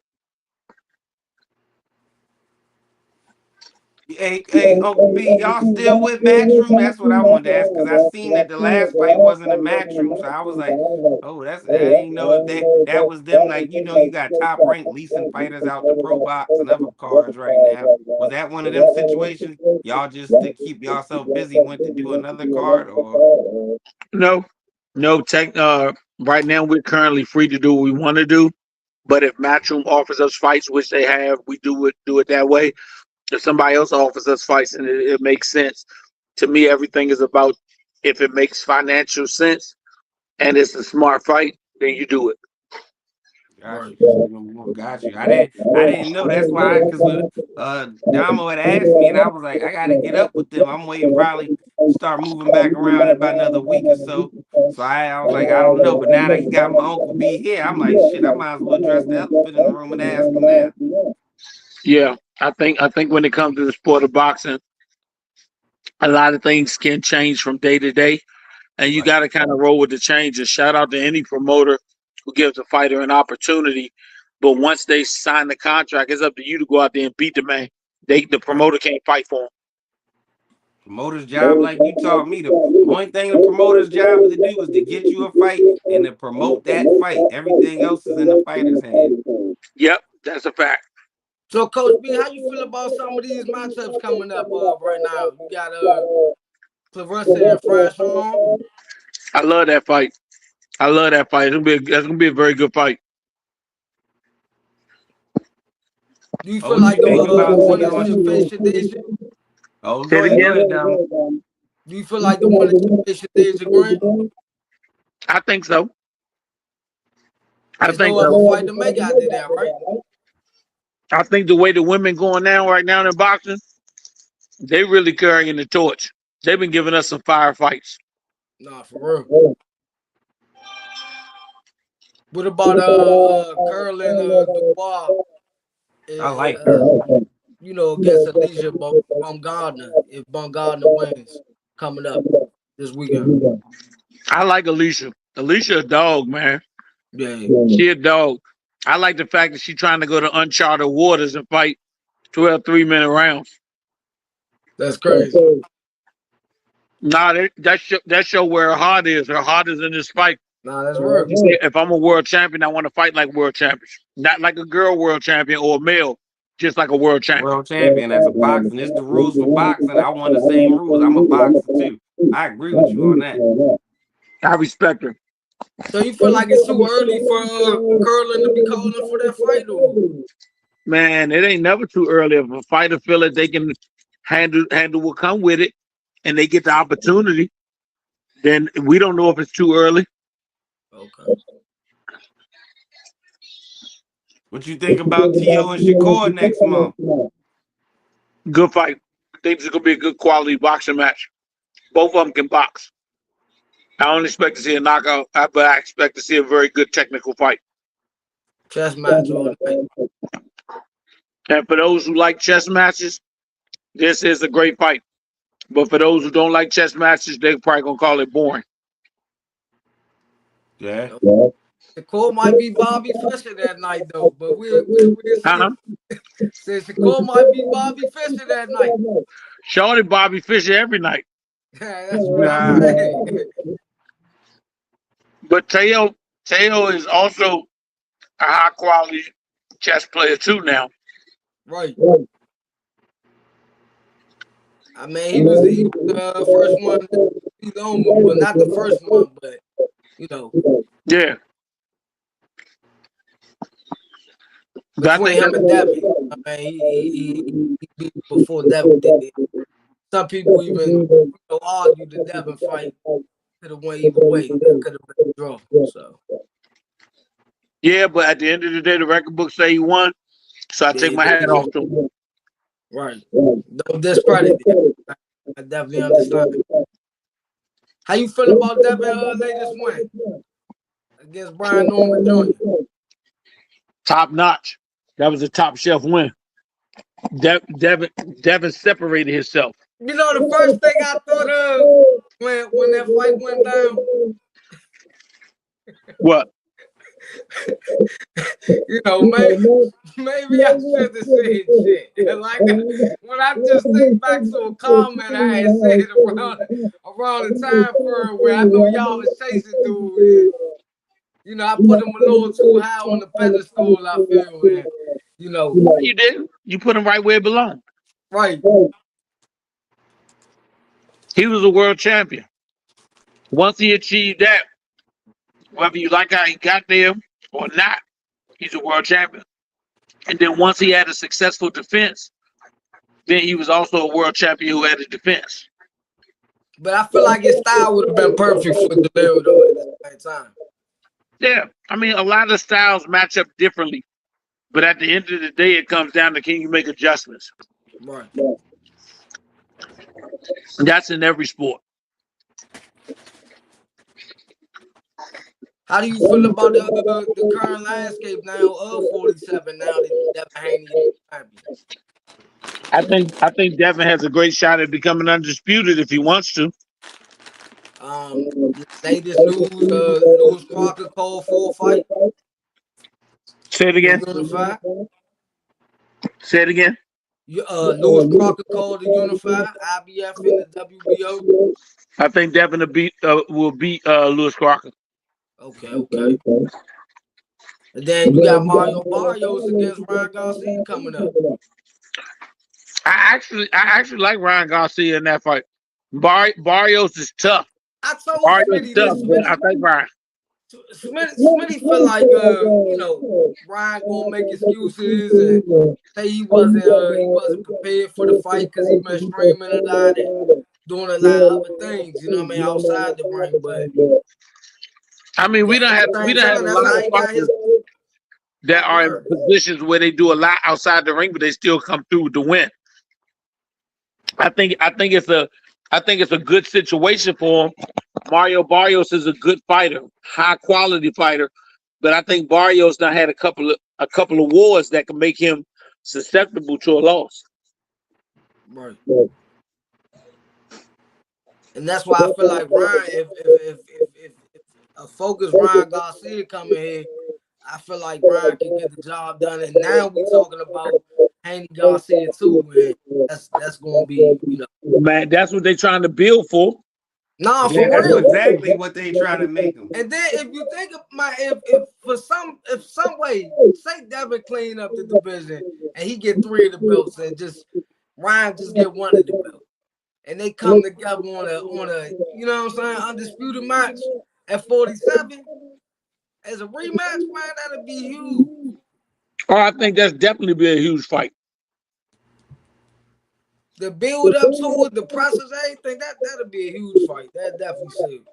Hey, Uncle B, y'all still with Matchroom? That's what I wanted to ask because I seen that the last fight wasn't a Matchroom, so I was like, oh, I didn't know if that was them. Like, you know, you got Top Rank leasing fighters out the Pro Box and other cards right now. Was that one of them situations? Y'all just to keep yourself busy went to do another card, or no? Right now we're currently free to do what we want to do, but if Matchroom offers us fights, which they have, we do it that way. If somebody else offers us fights and it makes sense, to me, everything is about if it makes financial sense and it's a smart fight, then you do it. Got you. I didn't know. That's why, because Damo had asked me, and I was like, I got to get up with them. I'm waiting, probably start moving back around in about another week or so. So I was like, I don't know. But now that you got my Uncle B here, I'm like, shit, I might as well address the elephant in the room and ask him now. Yeah, I think when it comes to the sport of boxing, a lot of things can change from day to day, and you got to kind of roll with the changes. Shout out to any promoter who gives a fighter an opportunity, but once they sign the contract, it's up to you to go out there and beat the man. The promoter can't fight for him. Promoter's job, like you taught me, the only thing the promoter's job is to do is to get you a fight and to promote that fight. Everything else is in the fighter's hand. Yep, that's a fact. So, Coach B, how you feel about some of these matchups coming up right now? You got Clarissa and Franchon. I love that fight. That's gonna be a very good fight. Do you feel like the one that should face Shadeja? Oh, go ahead, Dom. Do you feel like the one that should face Shadeja Green? I think so. There's no other fight to make after that, right? I think the way the women going now, right now in boxing, they really carrying the torch. They've been giving us some fire fights. Nah, for real. What about Curl and Dubois? I like her. You know, against Alicia Baumgardner, if Baumgardner wins coming up this weekend. I like Alicia. Alicia a dog, man. Yeah. She a dog. I like the fact that she's trying to go to uncharted waters and fight 12 3-minute rounds. That's crazy. Nah, that show where her heart is. Her heart is in this fight. Nah, that's real. If I'm a world champion, I want to fight like world champions. Not like a girl world champion or a male, just like a world champion. World champion as a boxing. It's the rules for boxing. I want the same rules. I'm a boxer too. I agree with you on that. I respect her. So you feel like it's too early for Curlin to be calling for that fight, or? Man, it ain't never too early. If a fighter feel that they can handle what come with it, and they get the opportunity, then we don't know if it's too early. Okay. What you think about T.O. and Shakur next month? Good fight. I think it's gonna be a good quality boxing match. Both of them can box. I don't expect to see a knockout, but I expect to see a very good technical fight. Chess match all night. And for those who like chess matches, this is a great fight. But for those who don't like chess matches, they're probably gonna call it boring. Yeah. Shakur might be Bobby Fischer that night though, but we'll see. Said Shakur might be Bobby Fischer that night. Shorty Bobby Fischer every night. That's what I'm saying. But Teo is also a high quality chess player too now. Right. I mean, he was the first one to beat Loma. Well, not the first one, but you know. Yeah. Between him and Devin. I mean, he beat before Devin did. Some people even argue the Devin fight could have went either way. That could have been a draw. So. Yeah, but at the end of the day, the record book say he won. So I take my hat off to him. Right. Don't discredit it. I definitely understand. How you feel about Devin latest win against Brian Norman Jr.? Top notch. That was a top shelf win. Devin separated himself. You know the first thing I thought of when that fight went down? What? You know, maybe I should have said shit. Like when I just think back to a comment I had said around the time frame where I know y'all was chasing dude. And, you know, I put him a little too high on the pedestal, I feel, man. You know. You did. You put him right where it belonged. Right. He was a world champion. Once he achieved that, whether you like how he got there or not, he's a world champion. And then once he had a successful defense, then he was also a world champion who had a defense. But I feel like his style would have been perfect for the Deleo though at the same time. Yeah, I mean, a lot of styles match up differently. But at the end of the day, it comes down to can you make adjustments? Right. And that's in every sport. How do you feel about the current landscape now of 47 now that Devin Haney is champion? I think Devin has a great shot at becoming undisputed if he wants to. Latest news, Lewis Crocker called for a fight. Say it again. Unified. Say it again. Lewis Crocker called to unify IBF and the WBO. I think Devin will beat Lewis Crocker. Okay. And then you got Mario Barrios against Ryan Garcia coming up. I actually like Ryan Garcia in that fight. Barrios is tough. I told Barrios Smitty tough, this. I think Ryan. Smitty feel like Ryan gonna make excuses and say he wasn't prepared for the fight because he been streaming a lot and doing a lot of other things, you know what I mean, outside the ring. But I mean, we don't have a That's lot how of he got fighters his that are in word. positions where they do a lot outside the ring, but they still come through with the win. I think it's a good situation for him. Mario Barrios is a good fighter, high quality fighter, but I think Barrios now had a couple of wars that can make him susceptible to a loss. Right. And that's why I feel like Ryan, if a focused Ryan Garcia coming here, I feel like Ryan can get the job done. And now we talking about Haney Garcia too, and that's gonna be, Man, that's what they're trying to build for. Nah, for Yeah, that's real. exactly what they trying to make him. And then if you think of if some way, say Devin clean up the division and he get 3 of the belts and just Ryan just get 1 of the belts. And they come together on a you know what I'm saying, undisputed match at 47 as a rematch, man, that'd be huge. Oh, I think that's definitely be a huge fight. The build up to it, the process, everything, that'd be a huge fight. That definitely should.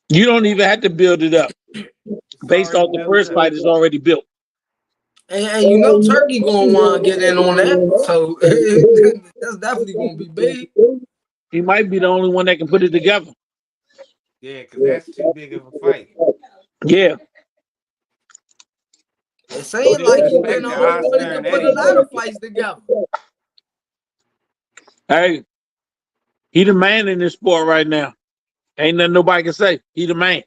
You don't even have to build it up. Based on the first fight is already built. And you know Turkey gonna want to get in on that, so that's definitely gonna be big. He might be the only one that can put it together. Yeah, because that's too big of a fight. Yeah. It's saying like he's been the only one that can put a lot of fights together. Hey, he the man in this sport right now. Ain't nothing nobody can say. He the man.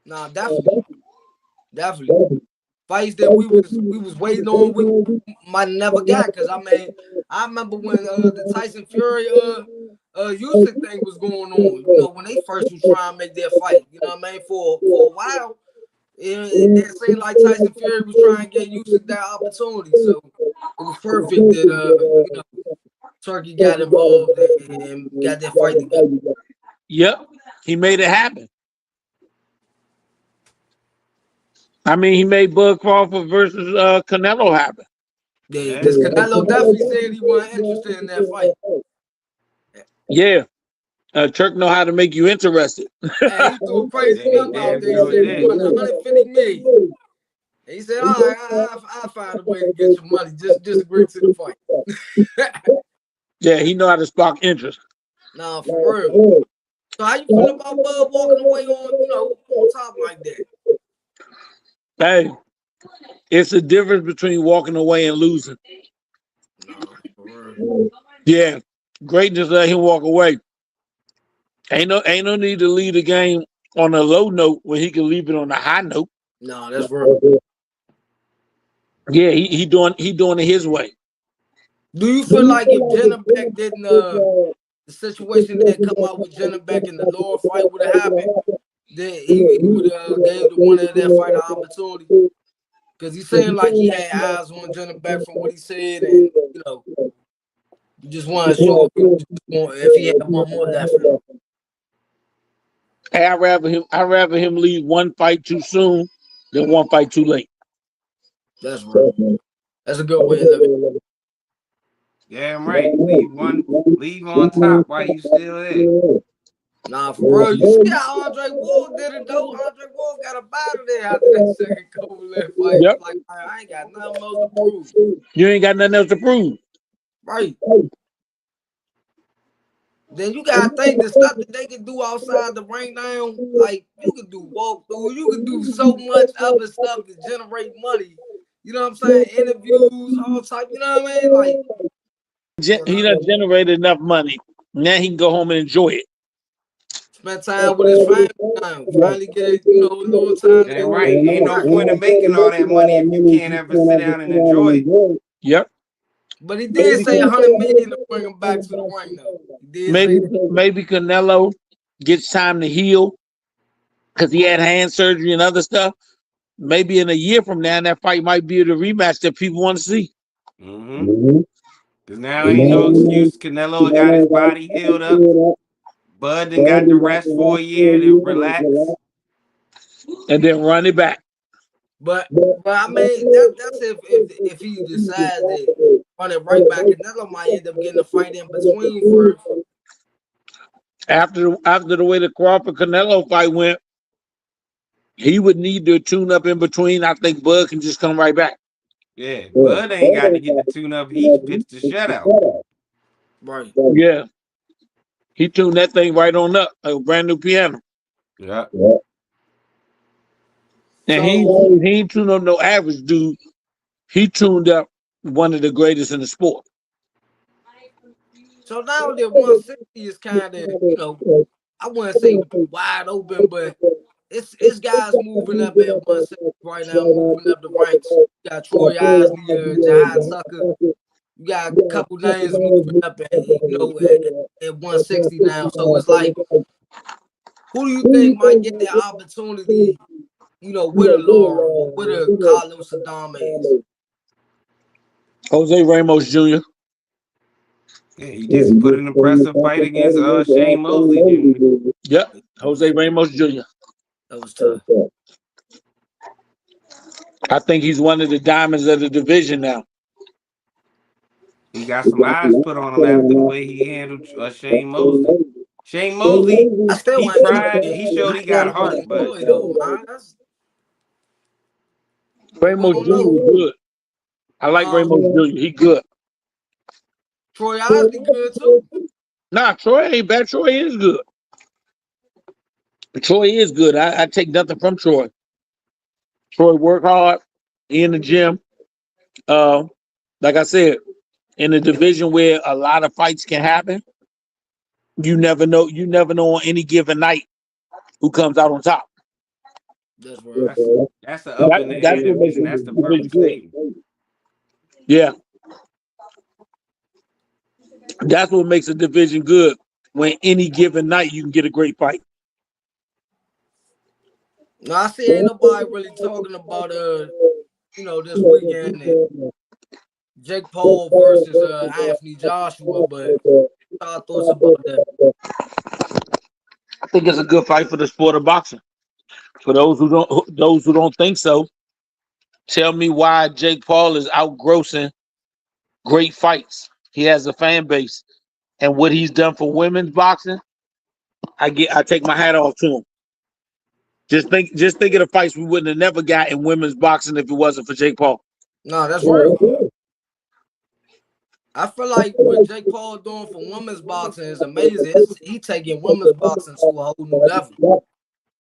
Nah, definitely. Fights that we was waiting on, we might never got. Cause I mean, I remember when the Tyson Fury Usyk thing was going on. You know, when they first was trying to make their fight. You know what I mean? For a while, it seemed like Tyson Fury was trying to get Usyk that opportunity. So it was perfect that Turkey got involved and got that fight together. Yep, he made it happen. I mean, he made Bud Crawford versus Canelo happen. Yeah, because Canelo definitely said he wasn't interested in that fight. Yeah, Turk know how to make you interested. And he threw a crazy number out there. He said he won 150 million. And he said, "All right, I'll find a way to get your money. Just agree to the fight." Yeah, he know how to spark interest. Nah, for real. So how you feel about Bud walking away on top like that? Hey, it's a difference between walking away and losing. Nah, for real. Yeah, greatness let him walk away. Ain't no need to leave the game on a low note when he can leave it on a high note. Nah, that's real. Yeah, he doing it his way. Do you feel like if Jenna Beck didn't the situation that come out with Jenna Beck in the lower fight would have happened, then he would have gave the winner of that fight an opportunity? Because he's saying like he had eyes on Jenna Beck from what he said, and you just want to show if he had one more definitely. Hey, I'd rather him leave one fight too soon than one fight too late. That's right. That's a good way to look at it. Yeah, I'm right. Leave on top while you still there. Nah, for real. You see how Andre Ward did it though? Andre Ward got up out of there after that second Kovalev fight. Yep. Like, I ain't got nothing else to prove. You ain't got nothing else to prove. Right. Then you gotta think the stuff that they can do outside the ring now. Like you can do walkthrough, you can do so much other stuff to generate money. You know what I'm saying? Interviews, all type. You know what I mean? Like He done generated enough money. Now he can go home and enjoy it. spend time with his family now. Finally get a little time. Damn right. Ain't no point in making all that money if you can't ever sit down and enjoy it. Yep. But he did say 100 million to bring him back to the ring though. He did Maybe Canelo gets time to heal because he had hand surgery and other stuff. Maybe in a year from now, that fight might be the rematch that people want to see. Because now ain't no excuse. Canelo got his body healed up. Bud done got the rest for a year to relax. And then run it back. But I mean that's if he decides to run it right back, and Canelo might end up getting a fight in between first. After the way the Crawford Canelo fight went, he would need to tune up in between. I think Bud can just come right back. Yeah, Bud ain't got to get the tune up. He pitched the shutout. Right. Yeah. He tuned that thing right on up, like a brand new piano. Yeah. And So, he ain't tuned up no average dude. He tuned up one of the greatest in the sport. so now that 160 is kind of, I wouldn't say wide open, but it's guys moving up at 160 right now, moving up the ranks. You got Troy Isley, Jihad Tucker. You got a couple names moving up at 160 now. So it's like, who do you think might get that opportunity, with a Laura or with a Carlos Adames? Jose Ramos Jr. Yeah, he just put an impressive fight against Shane Mosley Jr. Yep, Jose Ramos Jr. That was tough. I think he's one of the diamonds of the division now. He got some eyes put on him after the way he handled Shane Mosley. Shane Mosley, I still he ain't tried. He showed he got heart, but Ramos Jr. is good. I like Ramos Jr. He good. Troy Isley good too. Nah, Troy ain't bad. Troy is good. Troy is good. I take nothing from Troy. Troy work hard. He in the gym. Like I said, in a division where a lot of fights can happen, you never know. You never know on any given night who comes out on top. That's right. That's the up in the air division. That's the perfect statement. Yeah. That's what makes a division good. When any given night you can get a great fight. No, I see ain't nobody really talking about this weekend and Jake Paul versus Anthony Joshua, but our thoughts about that. I think it's a good fight for the sport of boxing. For those who don't think so, tell me why Jake Paul is outgrossing great fights. He has a fan base, and what he's done for women's boxing, I take my hat off to him. Just think of the fights we wouldn't have never got in women's boxing if it wasn't for Jake Paul. No, that's real. I feel like what Jake Paul doing for women's boxing is amazing. He taking women's boxing to a whole new level.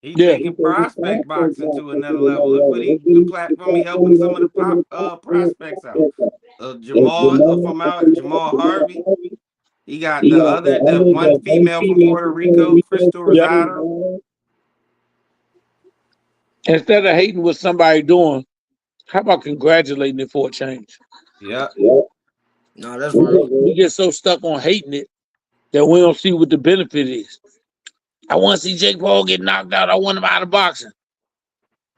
He taking prospect boxing to another level. Look what the platform he helping some of the prospects out. Jamal Harvey. He got the one female from Puerto Rico, Crystal Rosado. Instead of hating what somebody doing, how about congratulating it for a change? Yeah. No, that's real. We get so stuck on hating it that we don't see what the benefit is. I want to see Jake Paul get knocked out. I want him out of boxing.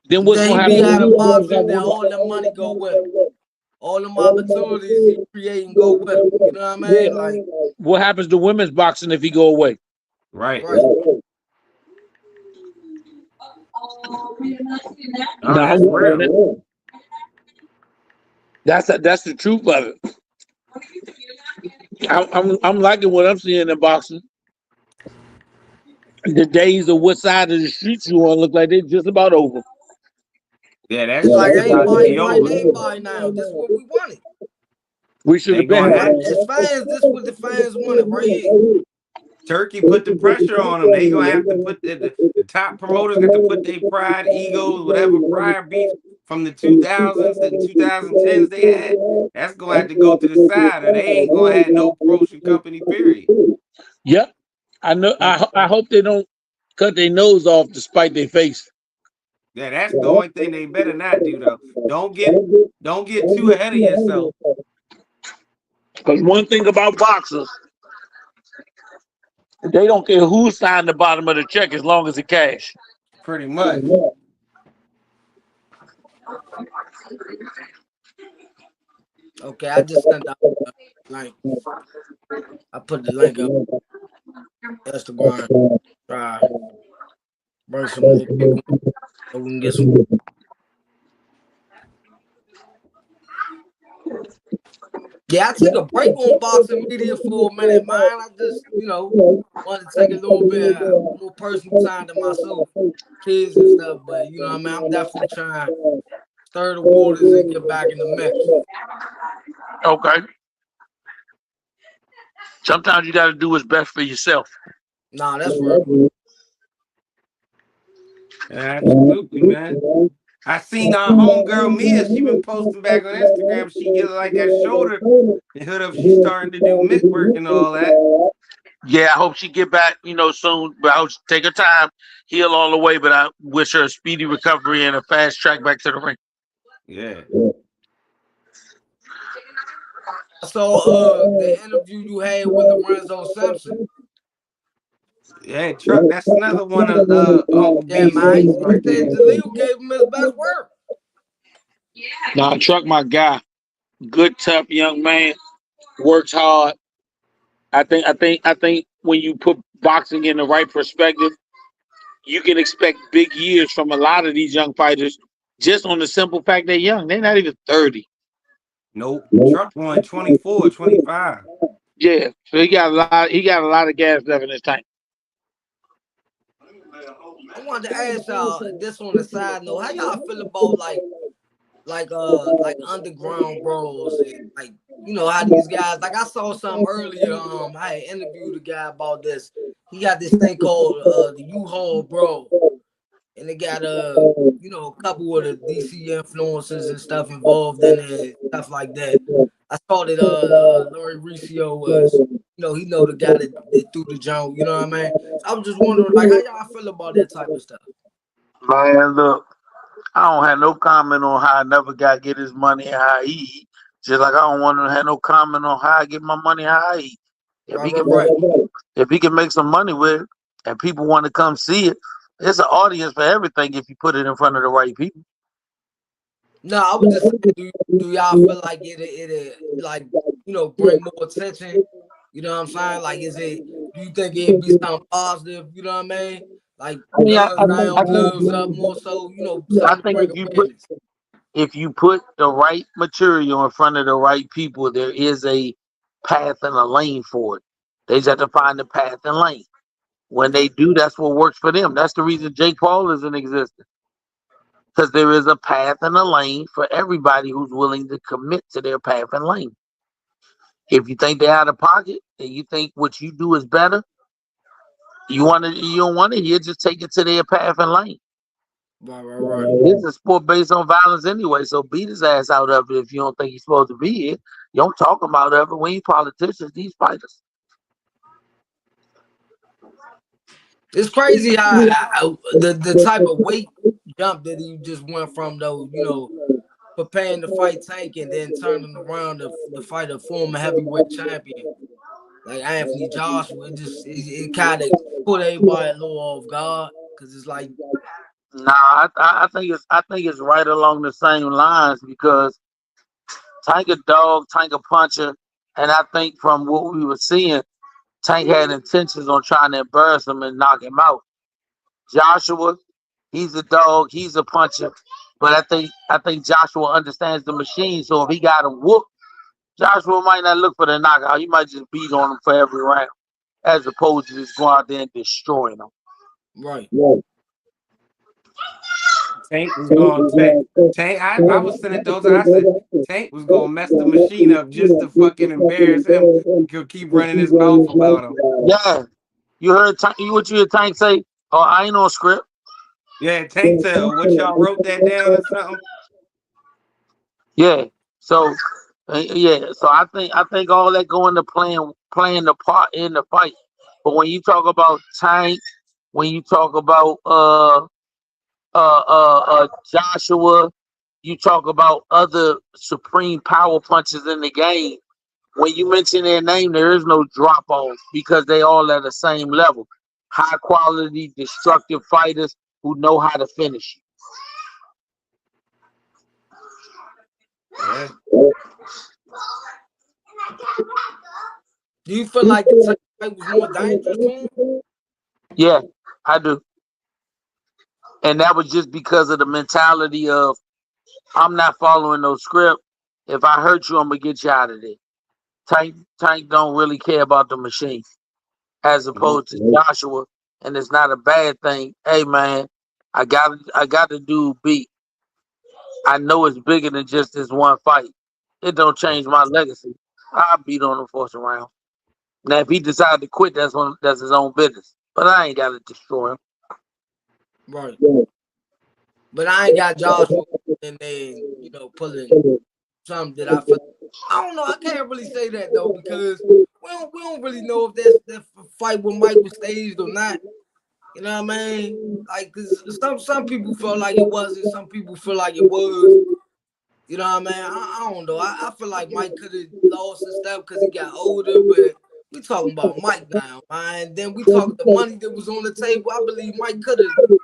Then what's going to happen? He be out of boxing, then all the money go with him. All them opportunities he creating go with him. You know what I mean? Like, what happens to women's boxing if he go away? Right. That's real. That's the truth of it. I'm liking what I'm seeing in boxing. The days of what side of the street you on look like they're just about over. Yeah, that's like everybody now. This is what we wanted. We should have been. As fans, this is what the fans wanted right here. Turkey put the pressure on them. They gonna have to put the top promoters got to put their pride, egos, whatever prior beef from the 2000s and 2010s they had. That's gonna have to go to the side, or they ain't gonna have no promotion company. Period. Yep, I know. I hope they don't cut their nose off to spite their face. Yeah, that's the only thing they better not do though. Don't get too ahead of yourself. Because one thing about boxers, they don't care who signed the bottom of the check as long as it's cash. Pretty much. Okay, I just sent out the link. I put the link up. Instagram. Try. Bring some more people so we can get some. Yeah, I took a break on boxing media for a minute, man. I just, wanted to take a little bit more personal time to myself, kids and stuff. But you know what I mean? I'm definitely trying to stir the waters and get back in the mix. Okay. Sometimes you got to do what's best for yourself. Nah, that's real. Absolutely, man. I seen our homegirl Mia. She been posting back on Instagram. She get like that shoulder and hood up. She's starting to do mitt work and all that. Yeah, I hope she get back, soon. But I hope she take her time, heal all the way. But I wish her a speedy recovery and a fast track back to the ring. Yeah. So, the interview you had with Lorenzo Simpson. Yeah, Truck. That's another one of Uncle Yeah, B's man. homies He right said there. Jaleel gave him his best work. Nah, Truck, my guy, good, tough young man, works hard. I think when you put boxing in the right perspective, you can expect big years from a lot of these young fighters just on the simple fact they're young. They're not even 30. Nope. Truck won 24, 25. Yeah, so he got a lot of gas left in his tank. I wanted to ask y'all this on the side note. How y'all feel about like underground bros and like how these guys, like I saw something earlier, I had interviewed a guy about this. He got this thing called the U-Haul Bro, and they got a couple of the DC influencers and stuff involved in it, stuff like that. I saw that Larry Riccio was he know the guy that threw the jump, you know what I mean? So I was just wondering like how y'all feel about that type of stuff. Man, look, I don't have no comment on how I never got get his money and how I eat. Just like I don't want to have no comment on how I get my money and how I eat. Right. If he can make some money with it and people want to come see it, it's an audience for everything if you put it in front of the right people. No, I was just saying, do y'all feel like it like bring more attention? You know what I'm saying? Like, do you think it'd be something positive? You know what I mean? Like, guns down, gloves up, more so, something to bring awareness. If you put the right material in front of the right people, there is a path and a lane for it. They just have to find the path and lane. When they do, that's what works for them. That's the reason Jake Paul is in existence. Because there is a path and a lane for everybody who's willing to commit to their path and lane. If you think they're out of pocket and you think what you do is better, you don't want to hear, just take it to their path and lane. Right. This is a sport based on violence anyway, so beat his ass out of it if you don't think he's supposed to be here. You don't talk about it. We ain't politicians, these fighters. It's crazy how the type of weight jump that he just went from, though, preparing to fight Tank and then turning around to fight a former heavyweight champion like Anthony Joshua. It kind of put everybody a little off guard because it's like, Nah, I think it's right along the same lines because Tank a dog, Tank a puncher, and I think from what we were seeing, Tank had intentions on trying to embarrass him and knock him out. Joshua, he's a dog, he's a puncher, but I think Joshua understands the machine. So if he got him whooped, Joshua might not look for the knockout. He might just beat on him for every round, as opposed to just going out there and destroying him. right. Tank was going to Tank. I was sitting those. I said Tank was going to mess the machine up just to fucking embarrass him. He'll keep running his mouth about him. Yeah, you heard what you heard Tank say? Oh, I ain't on script. Yeah, Tank said, "What y'all wrote that down or something?" Yeah. So, So I think all that go into playing the part in the fight. But when you talk about Tank, when you talk about Joshua, you talk about other supreme power punches in the game. When you mention their name, there is no drop off because they all at the same level. High quality, destructive fighters who know how to finish you. Yeah. Do you feel like the fight was more dangerous to him? Yeah, I do. And that was just because of the mentality of I'm not following no script. If I hurt you, I'm gonna get you out of there. Tank don't really care about the machine, as opposed to Joshua, and it's not a bad thing. Hey man, I got the dude beat. I know it's bigger than just this one fight. It don't change my legacy. I beat on him for some round. Now if he decide to quit, that's his own business. But I ain't gotta destroy him. Right. But I ain't got Joshua and then, pulling something that I feel. I don't know. I can't really say that though, because we don't really know if that fight with Mike was staged or not. You know what I mean? Like, 'cause some people felt like it wasn't, some people feel like it was. You know what I mean? I don't know. I feel like Mike could have lost his step because he got older, but we talking about Mike now, man. Then we talking the money that was on the table. I believe Mike could have.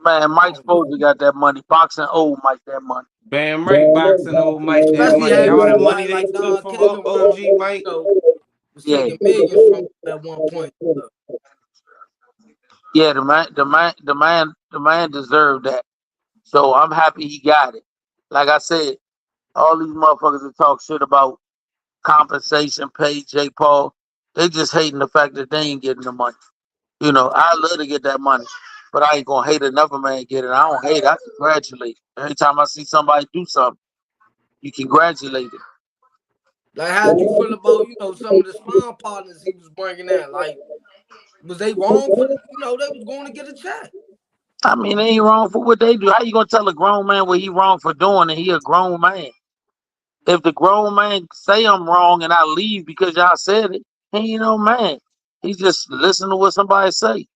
Man, Mike supposed to got that money. Boxing old Mike that money. Damn right, boxing old Mike that Especially money. having All that somebody money they like took Don from King around, OG Mike. Was taking millions from him at one point. Yeah, the man deserved that. So I'm happy he got it. Like I said, all these motherfuckers that talk shit about compensation, pay J. Paul, they just hating the fact that they ain't getting the money. I love to get that money, but I ain't gonna hate another man get it. I don't hate it. I congratulate. Every time I see somebody do something, you congratulate it. Like, how'd you feel about, some of the sparring partners he was bringing in? Like, was they wrong for, they was going to get a check? I mean, they ain't wrong for what they do. How you gonna tell a grown man what he wrong for doing and he a grown man? If the grown man say I'm wrong and I leave because y'all said it, he ain't no man. He just listen to what somebody say.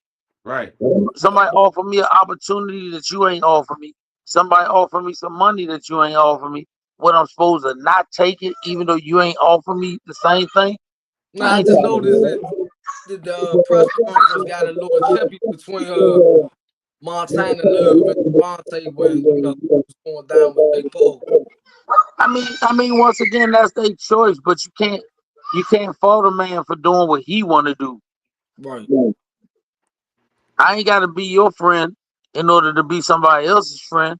Right. Somebody offer me an opportunity that you ain't offer me. Somebody offer me some money that you ain't offer me. What, I'm supposed to not take it even though you ain't offer me the same thing? No, I just noticed that the press conference got a little chippy between Montana Love and Devontae when, it was going down with Jake Paul. I mean, once again, that's their choice, but you can't fault a man for doing what he want to do. Right. I ain't got to be your friend in order to be somebody else's friend.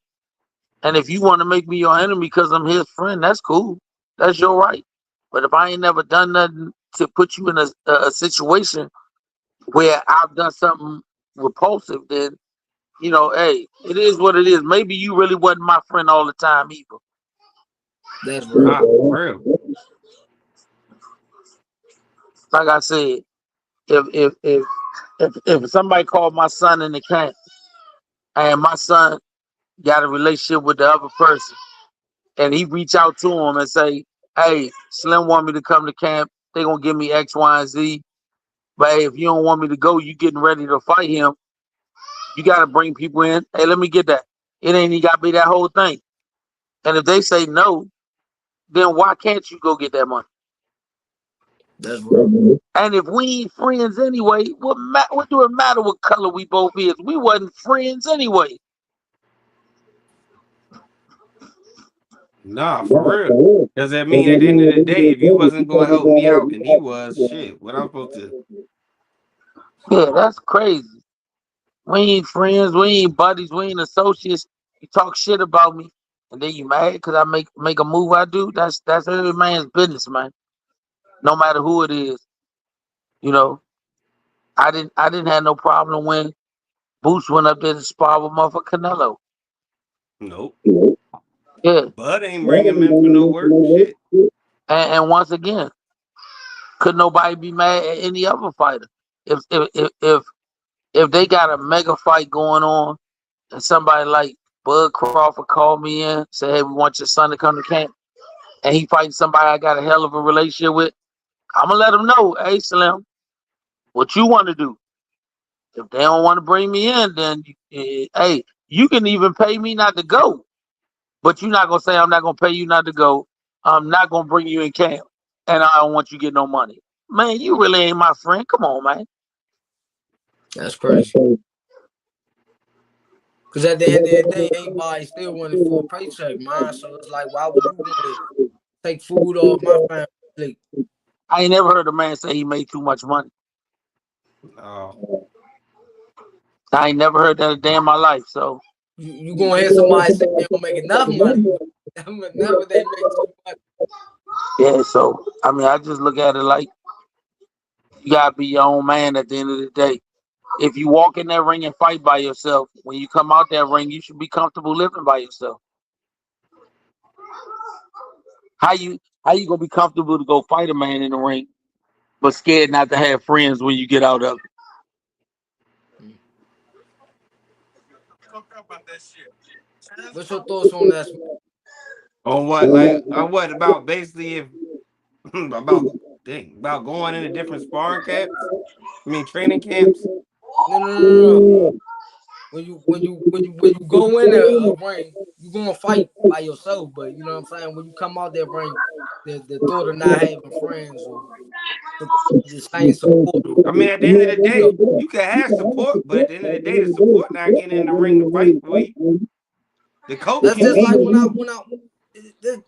And if you want to make me your enemy because I'm his friend, that's cool. That's your right. But if I ain't never done nothing to put you in a situation where I've done something repulsive, then, hey, it is what it is. Maybe you really wasn't my friend all the time either. That's real. For real. Like I said, if somebody called my son in the camp and my son got a relationship with the other person and he reach out to him and say, hey, Slim want me to come to camp, they gonna give me X, Y, and Z. But hey, if you don't want me to go, you getting ready to fight him, you gotta bring people in. Hey, let me get that. It ain't even gotta be that whole thing. And if they say no, then why can't you go get that money? That's real. And if we ain't friends anyway, what do it matter what color we both is? We wasn't friends anyway. Nah, for real. Does that mean at the end of the day, if you wasn't gonna help me out and he was, shit, what I'm supposed to? Yeah, that's crazy. We ain't friends, we ain't buddies, we ain't associates. You talk shit about me, and then you mad because I make a move I do. That's every man's business, man. No matter who it is. I didn't have no problem when Boots went up there to spar with motherfucker Canelo. Nope. Yeah. Bud ain't bring him in for no work. Shit. And once again, could nobody be mad at any other fighter? If they got a mega fight going on and somebody like Bud Crawford called me in, say, hey, we want your son to come to camp, and he fighting somebody I got a hell of a relationship with, I'm gonna let him know, hey Slim, what you want to do. If they don't want to bring me in, then hey, you can even pay me not to go. But you're not gonna say I'm not gonna pay you not to go. I'm not gonna bring you in camp, and I don't want you to get no money. Man, you really ain't my friend. Come on, man. That's crazy. Because at the end of the day, everybody still wanted for a paycheck, man. So it's like, why would you want to take food off my family? I ain't never heard a man say he made too much money. Oh. I ain't never heard that a day in my life. So you gonna hear somebody say they don't make enough money. Never they make too much. Yeah, so I mean, I just look at it like you gotta be your own man at the end of the day. If you walk in that ring and fight by yourself, when you come out that ring, you should be comfortable living by yourself. How you gonna be comfortable to go fight a man in the ring, but scared not to have friends when you get out of it? What's your thoughts on that? On what? Like on what about basically if about going into different sparring camps? I mean training camps. No. When you go in a ring, you gonna fight by yourself. But you know what I'm saying. When you come out that ring, the thought of not having friends or the same support, I mean, at the end of the you know, day, you can have support, but at the end of the day, the support not getting in the ring to fight for you. The coach that's can just keep like you. when I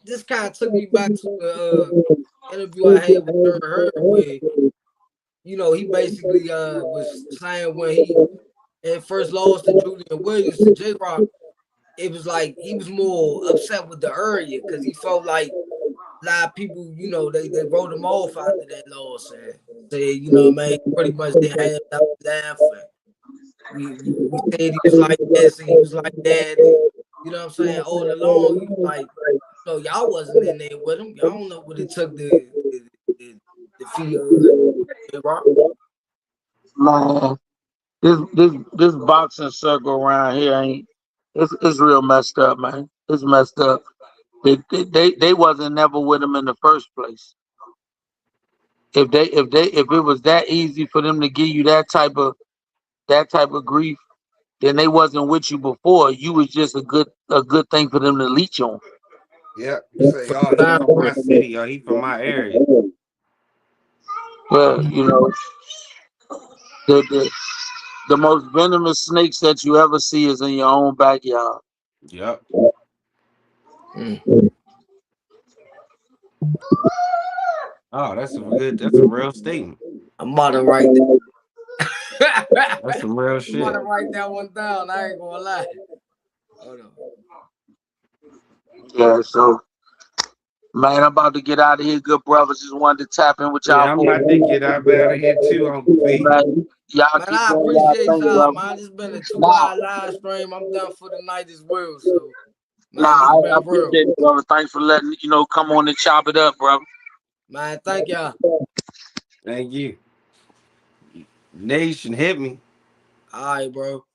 this kind of took me back to the interview I had with Jared Hurd, where he basically was saying when he had first lost to Julian Williams to J Rock, it was like he was more upset with the area because he felt like a lot of people, they wrote him off after that loss and said, man, he pretty much didn't have that laugh. And we said he was like this and he was like that. And, you know what I'm saying? All along, he was like, y'all wasn't in there with him. Y'all don't know what it took to defeat J-Rock. Man, this boxing circle around here ain't it's real messed up, man. It's messed up. They wasn't never with him in the first place. If it was that easy for them to give you that type of grief, then they wasn't with you before. You was just a good thing for them to leech on. Yeah, you say, oh, he from my city, or he from my area. Well, the the most venomous snakes that you ever see is in your own backyard. Yep. Mm. Oh, that's a real statement. I'm about to write that. That's some real I'm about shit. to write that one down. I ain't gonna lie. Hold on. Yeah, so man, I'm about to get out of here, good brothers. Just wanted to tap in with y'all Yeah, I'm for about to get out of here too, Uncle V. man. Y'all Man, keep I doing y'all appreciate thing, y'all, brother. man. It's been a Nah, 2-hour live stream. I'm done for the night as well. So, nah, man, it's I been real. appreciate it, brother. Thanks for letting come on and chop it up, brother. Man, thank y'all. Thank you. Nation hit me. All right, bro.